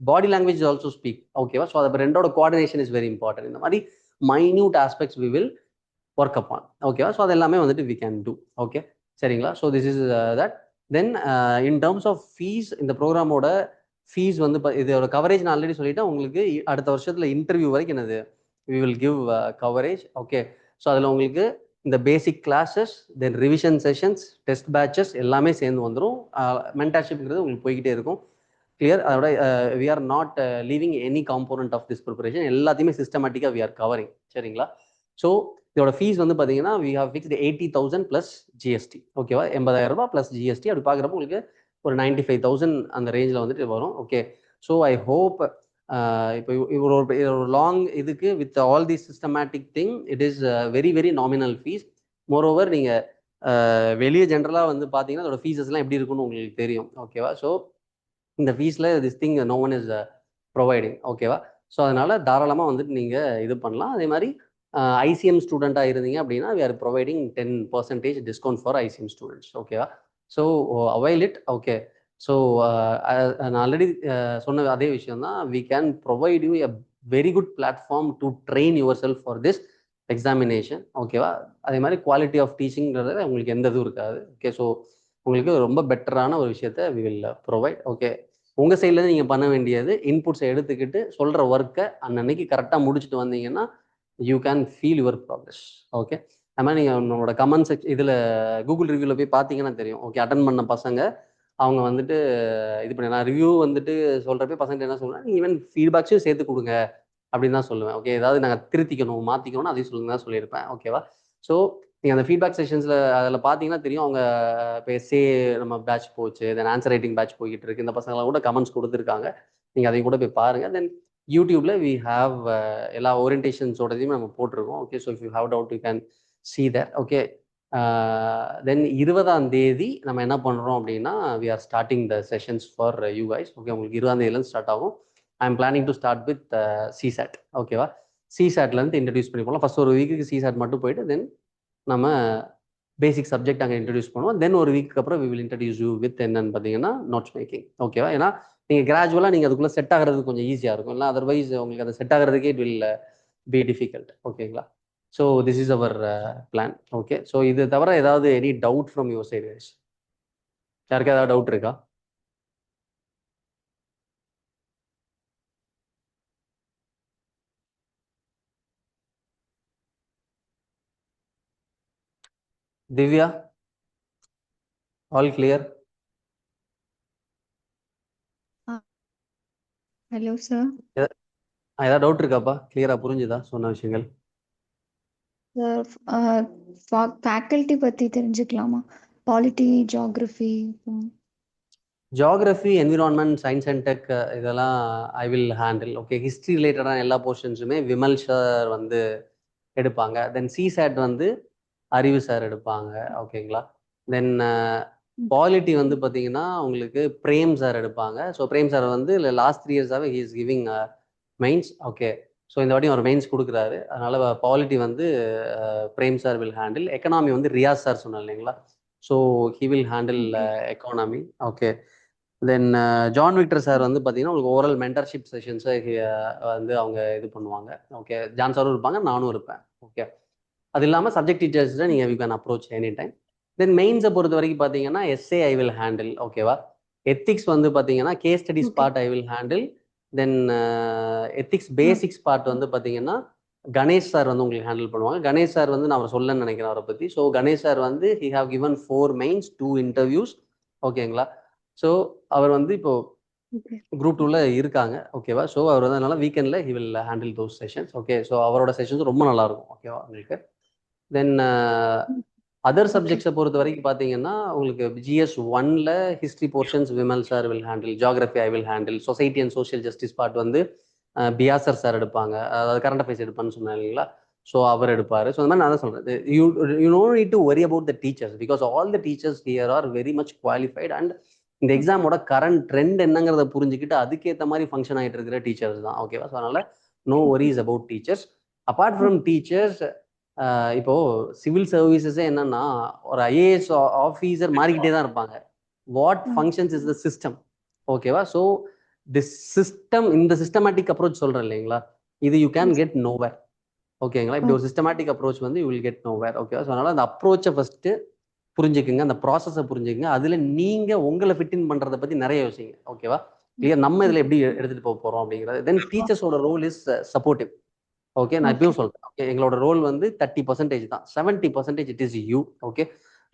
பாடி லாங்குவேஜ் ஆல்சோ ஸ்பீக். ஓகேவா, ஸோ அது ரெண்டோட கோஆர்டினேஷன் இஸ் வெரி இம்பார்ட்டன்ட். இந்த மாதிரி minute aspects we will work upon. ஓகேவா, ஸோ அது எல்லாமே வந்துட்டு வி கேன் டூ. ஓகே, சரிங்களா, so this is that. Then in terms of fees, இந்த ப்ரோக்ராமோட ஃபீஸ் வந்து இதோட கவரேஜ் நான் ஆல்ரெடி சொல்லிட்டேன். உங்களுக்கு அடுத்த வருஷத்தில் இன்டர்வியூ வரைக்கும் என்னது we will give coverage. Okay, so அதில் உங்களுக்கு இந்த basic classes, then revision sessions, test batches எல்லாமே சேர்ந்து வந்துடும். மென்டர்ஷிப்ங்கிறது உங்களுக்கு போய்கிட்டே இருக்கும். கிளியர், அதோட we are not leaving any component of this preparation, எல்லாத்தையுமே சிஸ்டமேட்டிக்காக வி ஆர் கவரிங். சரிங்களா, ஸோ இதோட ஃபீஸ் வந்து பார்த்தீங்கன்னா we have fixed 80,000 plus GST. ஓகேவா, 80,000 ரூபாய் ப்ளஸ் ஜிஎஸ்டி. அப்படி பார்க்குறப்போ உங்களுக்கு ஒரு 95,000 அந்த ரேஞ்சில் வந்துட்டு வரும். ஓகே, ஸோ ஐ ஹோப் இப்போ ஒரு லாங் இதுக்கு with all the systematic thing it is very very nominal fees. Moreover நீங்கள் வெளியே ஜென்ரலாக வந்து பார்த்தீங்கன்னா அதோட ஃபீஸஸ்லாம் எப்படி இருக்குன்னு உங்களுக்கு தெரியும். ஓகேவா, ஸோ இந்த ஃபீஸில் this thing no one is providing. ஓகேவா, ஸோ அதனால் தாராளமாக வந்துட்டு நீங்கள் இது பண்ணலாம். அதே மாதிரி ஐசிஎம் ஸ்டூடெண்ட்டாக இருந்தீங்க அப்படின்னா we are providing 10% discount for ICM students. ஓகேவா, so avail it. Okay, so நான் ஆல்ரெடி சொன்ன அதே விஷயம் தான், we can provide you a very good platform to train yourself for this examination. ஓகேவா, அதே மாதிரி குவாலிட்டி ஆஃப் டீச்சிங்கிறது உங்களுக்கு எந்த இதுவும் இருக்காது. ஓகே, ஸோ உங்களுக்கு ரொம்ப பெட்டரான ஒரு விஷயத்த வி வில் ப்ரொவைட். ஓகே, உங்கள் சைட்லேருந்து நீங்கள் பண்ண வேண்டியது இன்புட்ஸை எடுத்துக்கிட்டு சொல்கிற ஒர்க்கை அன்னன்னைக்கு கரெக்டாக முடிச்சுட்டு வந்தீங்கன்னா you can feel your progress. Okay, அது மாதிரி நீங்கள் உங்களோட கமெண்ட் செக்ஷன் இதில் கூகுள் ரிவ்யூவில் போய் பார்த்தீங்கன்னா தெரியும். ஓகே, அட்டன் பண்ண பசங்க அவங்க வந்துட்டு இது பண்ணி, நான் ரிவ்யூ வந்துட்டு சொல்கிறப்ப பசங்க என்ன சொல்லுவேன், ஈவன் ஃபீட்பேக்ஸும் சேர்த்து கொடுங்க அப்படின்னு தான் சொல்லுவேன். ஓகே, ஏதாவது நாங்கள் திருத்திக்கணும் மாற்றிக்கணும்னு அதையும் சொல்லுங்க தான் சொல்லியிருப்பேன். ஓகேவா, ஸோ நீங்கள் அந்த ஃபீட்பேக் செஷன்ஸில் அதில் பார்த்தீங்கன்னா தெரியும். அவங்க இப்போ எஸ்ஏ நம்ம பேட்ச் போச்சு, தென் ஆன்சர் ரைட்டிங் பேட்ச் போய்கிட்டு இருக்கு, இந்த பசங்களாம் கூட கமெண்ட்ஸ் கொடுத்துருக்காங்க. நீங்கள் அதையும் கூட போய் பாருங்கள். தென் யூடியூப்ல வி ஹாவ் எல்லா ஓரியன்டேஷன்ஸோடதையும் நம்ம போட்டிருக்கோம். Okay, so if you have doubt you can see that. Okay, then 20ஆம் தேதி நம்ம என்ன பண்ணுறோம் அப்படின்னா we are starting the sessions for you guys. Okay, உங்களுக்கு 20ஆம் தேதியிலேருந்து ஸ்டார்ட் ஆகும். I am planning to start with CSAT. ஓகேவா, சிசாட்லேருந்து இன்ட்ரடியூஸ் பண்ணி போகலாம். ஃபர்ஸ்ட் ஒரு வீக்குக்கு சிசாட் மட்டும் போயிட்டு தென் நம்ம பேசிக் சப்ஜெக்ட் அங்கே இன்ட்ரடியூஸ் பண்ணுவோம். தென் ஒரு வீக்கு அப்புறம் we will introduce you with என்னன்னு பார்த்தீங்கன்னா நோட்ஸ் மேக்கிங். ஓகேவா, ஏன்னா நீங்கள் கிராஜுவலாக நீங்கள் அதுக்குள்ளே செட் ஆகிறது கொஞ்சம் ஈஸியாக இருக்கும். இல்லை அதர்வைஸ் உங்களுக்கு அதை செட் ஆகிறதுக்கே இட் வில் பி டிஃபிகல்ட். ஓகேங்களா, so this is our plan. Okay, so இது தவிர ஏதாவது any doubt from your side? யாருக்கு ஏதாவது டவுட் இருக்கா? Divya, all clear? Hello sir. ஏதாவது டவுட் இருக்காப்பா? கிளியரா புரிஞ்சுதா சொன்ன விஷயங்கள்? சார், ஃபேக்கல்ட்டி பற்றி தெரிஞ்சுக்கலாமா? Polity, geography. Geography, environment, science and tech இதெல்லாம் I will handle. Okay, history ரிலேட்டடான எல்லா போர்ஷன்ஸுமே விமல் சார் வந்து எடுப்பாங்க. தென் சிசாட் வந்து அறிவு சார் எடுப்பாங்க. ஓகேங்களா, தென் பாலிட்டி வந்து பார்த்தீங்கன்னா உங்களுக்கு பிரேம் சார் எடுப்பாங்க. ஸோ பிரேம் சார் வந்து லாஸ்ட் 3 இயர்ஸாகவே he is giving mains. Okay, so இந்த வாட்டி ஒரு மெயின்ஸ் கொடுக்குறாரு. அதனால பாலிட்டி வந்து Prem sir will handle. Economy வந்து ரியாஸ் சார் சொன்னார் இல்லைங்களா, so he will handle economy. Okay, then John Victor sir வந்து பார்த்தீங்கன்னா உங்களுக்கு ஓவரால் மென்டர்ஷிப் செஷன்ஸை வந்து அவங்க இது பண்ணுவாங்க. ஓகே, ஜான் சாரும் இருப்பாங்க, நானும் இருப்பேன். ஓகே, அது இல்லாமல் சப்ஜெக்ட் டீச்சர்ஸில் நீங்கள் you can approach any time. Then மெயின்ஸை பொறுத்த வரைக்கும் பார்த்தீங்கன்னா எஸ்ஏ ஐ வில் ஹேண்டில். ஓகேவா, எத்திக்ஸ் வந்து பார்த்தீங்கன்னா case studies part I will handle. Then ethics basics part வந்து பார்த்தீங்கன்னா கணேஷ் சார் வந்து உங்களுக்கு ஹேண்டில் பண்ணுவாங்க. கணேஷ் சார் வந்து நான் அவர் சொல்லணும்னு நினைக்கிறேன் அவரை பற்றி. ஸோ கணேஷ் சார் வந்து he have given 4 mains 2 interviews. ஓகேங்களா, ஸோ அவர் வந்து இப்போ குரூப் 2ல இருக்காங்க. ஓகேவா, ஸோ அவர் வந்து அதனால வீக்கெண்டில் he will handle those sessions. Okay, so அவரோட செஷன்ஸ் ரொம்ப நல்லா இருக்கும். ஓகேவா உங்களுக்கு. தென் அதர் சப்ஜெக்ட்ஸை பொறுத்த வரைக்கும் பார்த்தீங்கன்னா உங்களுக்கு GS 1ல history portions Vimal sir will handle. Geography I will handle. Society and social justice part வந்து பியாசர் சார் எடுப்பாங்க. அதாவது கரண்ட் அஃபேர்ஸ் எடுப்பான்னு சொன்னாங்க இல்லைங்களா, ஸோ அவர் எடுப்பார். ஸோ அந்த மாதிரி நான் தான் சொல்கிறேன், you no need to worry about the teachers because all the teachers here are very much qualified. And இந்த எக்ஸாமோட கரண்ட் ட்ரெண்ட் என்னங்கிறத புரிஞ்சுக்கிட்டு அதுக்கேற்ற மாதிரி ஃபங்க்ஷன் ஆகிட்டு இருக்கிற டீச்சர்ஸ் தான். ஓகேவா, ஸோ அதனால no worries about teachers. Apart from teachers, இப்போ சிவில் சர்வீசஸே என்னன்னா ஒரு IAS ஆஃபீஸர் மாறிக்கிட்டே தான் இருப்பாங்க. What functions is the system. ஓகேவா, ஸோ திஸ் சிஸ்டம், இந்த சிஸ்டமேட்டிக் அப்ரோச் சொல்கிறேன் இல்லைங்களா, இது யூ கேன் கெட் நோவேர். ஓகேங்களா, இப்படி ஒரு சிஸ்டமேட்டிக் அப்ரோச் வந்து யூ வில் கெட் நோவேர். ஓகேவா, ஸோ அதனால அந்த அப்ரோச்சை ஃபர்ஸ்ட் புரிஞ்சுக்குங்க, அந்த ப்ராசஸை புரிஞ்சுக்குங்க. அதில் நீங்கள் உங்களை ஃபிட்டின் பண்ணுறதை பற்றி நிறைய யோசிங்க. ஓகேவா, கிளியர், நம்ம இதில் எப்படி எடுத்துகிட்டு போக போகிறோம் அப்படிங்கிறது. தென் டீச்சர்ஸோட ரோல் இஸ் சப்போர்ட்டிவ். ஓகே, நான் இப்பயும் சொல்றேன். ஓகே, எங்களோட ரோல் வந்து 30% தான். 70% it is you. Okay,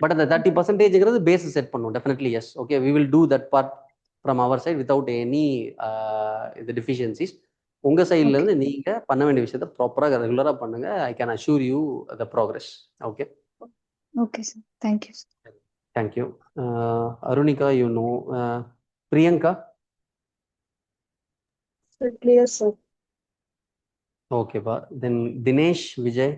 but அந்த 30%ங்கிறது பேஸ் செட் பண்ணும். Definitely yes. Okay, we will do that part from our side without any இது டிஃபிஷியன்சிஸ். உங்க சைட்ல இருந்து நீங்க பண்ண வேண்டிய விஷயத்த ப்ராப்பராக ரெகுலரா பண்ணுங்க. I can assure you the progress. Okay, okay sir, thank you sir. Thank you. Arunika, you know. Priyanka? Clear, sir. ஓகேப்பா. தென் தினேஷ் விஜய்.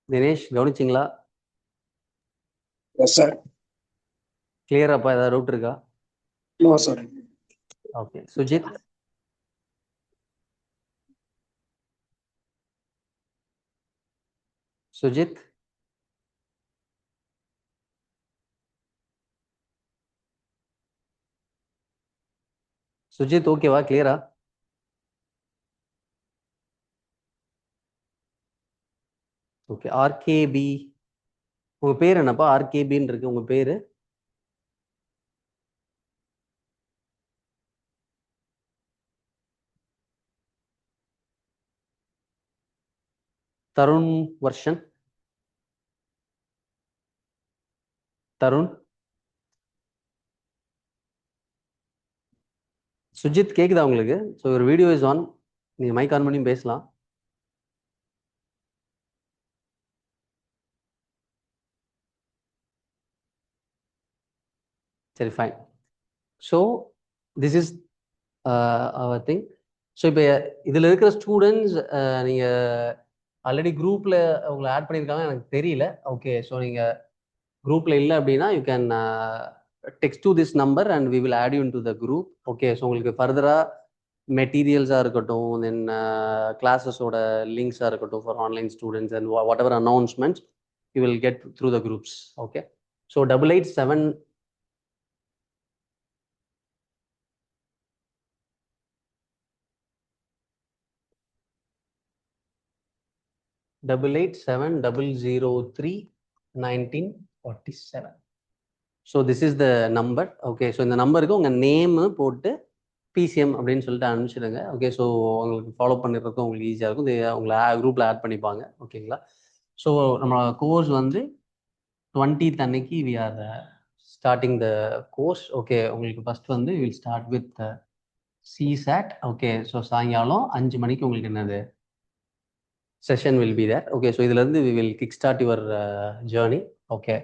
தினேஷ் கவனிச்சிங்களா? Yes, sir. கிளியராப்பா? ஏதாவது டவுட் இருக்கா? No, sir. Okay, Sujith? Sujith? Sujith ஓகேவா? கிளியரா? Okay, RKB. உங்க பேர் என்னப்பா? RKBன்னு இருக்கு உங்க பேரு. தருண் வர்ஷன். தருண். சுஜித் கேக்குதா உங்களுக்கு? ஸோ ஒரு வீடியோ இஸ் ஆன், நீங்க மைக் ஆன் பண்ணி பேசலாம். சரி, fine. So this is our thing. So இப்போ இதில் இருக்கிற ஸ்டூடெண்ட்ஸ் நீங்கள் ஆல்ரெடி குரூப்பில் உங்களை ஆட் பண்ணியிருக்காங்க எனக்கு தெரியல. ஓகே, ஸோ நீங்கள் குரூப்பில் இல்லை அப்படின்னா you can text to this number and we will add you into the group. Okay, so உங்களுக்கு ஃபர்தராக மெட்டீரியல்ஸாக இருக்கட்டும், தென் கிளாஸஸோட லிங்க்ஸாக இருக்கட்டும் for online students and what ever announcements you will get through the groups. Okay, so 887 887-003-1947. So this is the number. Okay, so இந்த நம்பருக்கு உங்கள் name போட்டு BCM அப்படின்னு சொல்லிட்டு அனுப்பிச்சிடுங்க. ஓகே, ஸோ உங்களுக்கு ஃபாலோ பண்ணிடுறதுக்கு உங்களுக்கு ஈஸியாக இருக்கும். இது உங்களை குரூப்பில் ஆட் பண்ணிப்பாங்க. ஓகேங்களா? ஸோ நம்ம கோர்ஸ் வந்து 20th அன்னைக்கு we are starting the course. Okay, உங்களுக்கு ஃபர்ஸ்ட் வந்து will start with CSAT. Okay, so சாயங்காலம் 5 மணிக்கு உங்களுக்கு என்னது session will be there. Okay, so இதுலேருந்து we will kick start your journey. Okay,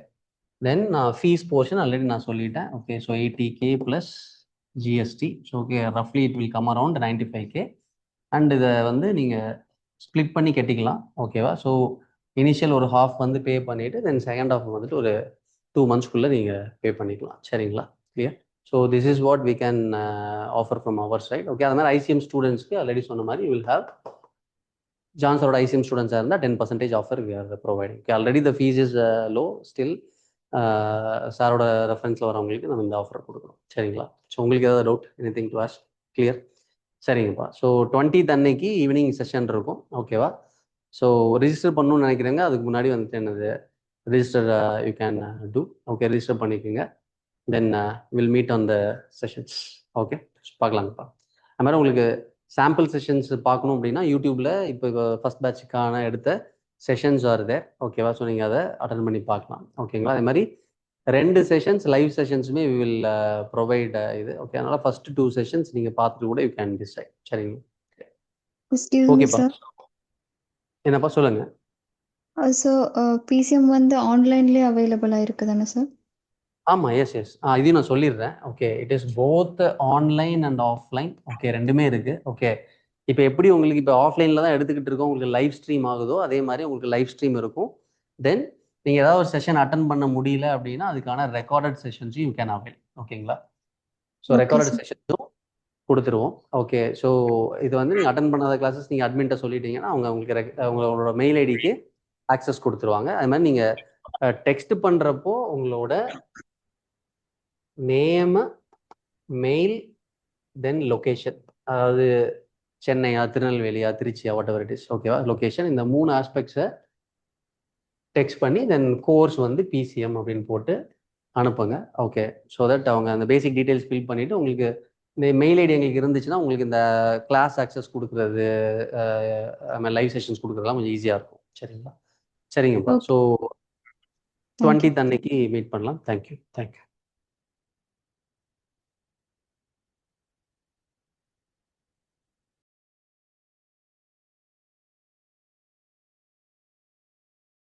then fees portion already நான் சொல்லிட்டேன். Okay, so 80K plus GST. So okay, ரஃப்லி it will come around 95K. And இதை வந்து நீங்கள் ஸ்ப்ளிட் பண்ணி கட்டிக்கலாம். ஓகேவா? ஸோ இனிஷியல் ஒரு ஹாஃப் வந்து பே பண்ணிவிட்டு தென் செகண்ட் ஹாஃப் வந்துட்டு ஒரு 2 monthsக்குள்ளே நீங்கள் பே பண்ணிக்கலாம். சரிங்களா? Clear? So this is what we can offer from our side. Okay, அது மாதிரி ஐசிஎம் ஸ்டூடெண்ட்ஸ்க்கு ஆல்ரெடி சொன்ன மாதிரி வில் ஹேவ் ஜான்ஸரோட ஐசிஎம் ஸ்டூடெண்ட்ஸாக இருந்தால் 10% offer we are providing. Okay, already the fees is low, still சாரோட ரெஃபரன்ஸில் வரவங்களுக்கு நம்ம இந்த ஆஃபர் கொடுக்குறோம். சரிங்களா? ஸோ உங்களுக்கு ஏதாவது doubt, anything to ask? Clear? சரிங்கப்பா. ஸோ 20th அன்னைக்கு ஈவினிங் செஷன் இருக்கும். ஓகேவா? ஸோ ரிஜிஸ்டர் பண்ணணும்னு நினைக்கிறேங்க. அதுக்கு முன்னாடி வந்துட்டு என்னது register you can do. Okay, register பண்ணிக்கோங்க. Then will meet on the sessions. Okay, பார்க்கலாங்கப்பா. அது மாதிரி உங்களுக்கு சாம்பிள் செஷன்ஸ் பார்க்கணும் அப்படின்னா யூடியூப்ல இப்போ ஃபர்ஸ்ட் பேட்சுக்கான எடுத்த செஷன்ஸ் வருது. ஓகேவா? ஸோ நீங்கள் அதை அட்டன் பண்ணி பார்க்கலாம். ஓகேங்களா? அதே மாதிரி 2 செஷன்ஸ் லைவ் செஷன்ஸுமே வி வில் ப்ரொவைட் இது. ஓகே, அதனால ஃபர்ஸ்ட் 2 செஷன்ஸ் நீங்கள் பார்த்துட்டு கூட யூ கேன் டிசைட். சரிங்களா? Excuse me, ஓகேப்பா. sir. என்னப்பா சொல்லுங்க. So, PCM வந்து ஆன்லைன்லேயே அவைலபிளாக இருக்குதானே சார்? ஆமாம், எஸ் எஸ். இதையும் நான் சொல்லிடுறேன். Okay, it is both online and offline. Okay, ரெண்டுமே இருக்குது. ஓகே, இப்போ எப்படி உங்களுக்கு இப்போ ஆஃப்லைனில் தான் எடுத்துக்கிட்டு இருக்கோம், உங்களுக்கு லைவ் ஸ்ட்ரீம் ஆகுதோ அதே மாதிரி உங்களுக்கு லைவ் ஸ்ட்ரீம் இருக்கும். தென் நீங்கள் ஏதாவது ஒரு செஷன் அட்டன் பண்ண முடியல அப்படின்னா அதுக்கான ரெக்கார்டட் செஷன்ஸும் யூ கேன் அவைல். ஓகேங்களா? So Okay, recorded sir. செஷன்ஸும் கொடுத்துருவோம். ஓகே, ஸோ இது வந்து நீங்கள் அட்டன் பண்ணாத கிளாஸஸ் நீங்கள் அட்மின்ட்ட சொல்லிட்டீங்கன்னா அவங்க உங்களுக்கு உங்களோட மெயில் ஐடிக்கு ஆக்சஸ் கொடுத்துருவாங்க. அது மாதிரி நீங்கள் டெக்ஸ்ட் பண்ணுறப்போ உங்களோட நேம், மெயில், தென் லொக்கேஷன், அதாவது சென்னையா, திருநெல்வேலியா, திருச்சியா, வாட் எவர் இட் இஸ். ஓகேவா? லொக்கேஷன், இந்த 3 ஆஸ்பெக்ட்ஸை டெக்ஸ்ட் பண்ணி தென் கோர்ஸ் வந்து பிசிஎம் அப்படின்னு போட்டு அனுப்புங்க. ஓகே, ஸோ தட் அவங்க அந்த பேசிக் டீட்டெயில்ஸ் ஃபில் பண்ணிவிட்டு உங்களுக்கு இந்த மெயில் ஐடி எங்களுக்கு இருந்துச்சுன்னா உங்களுக்கு இந்த கிளாஸ் ஆக்சஸ் கொடுக்குறது, லைவ் செஷன்ஸ் கொடுக்குறதுலாம் கொஞ்சம் ஈஸியாக இருக்கும். சரிங்களா? சரிங்கப்பா. Okay. So Thank you. 20th அன்னைக்கு மீட் பண்ணலாம். தேங்க்யூ.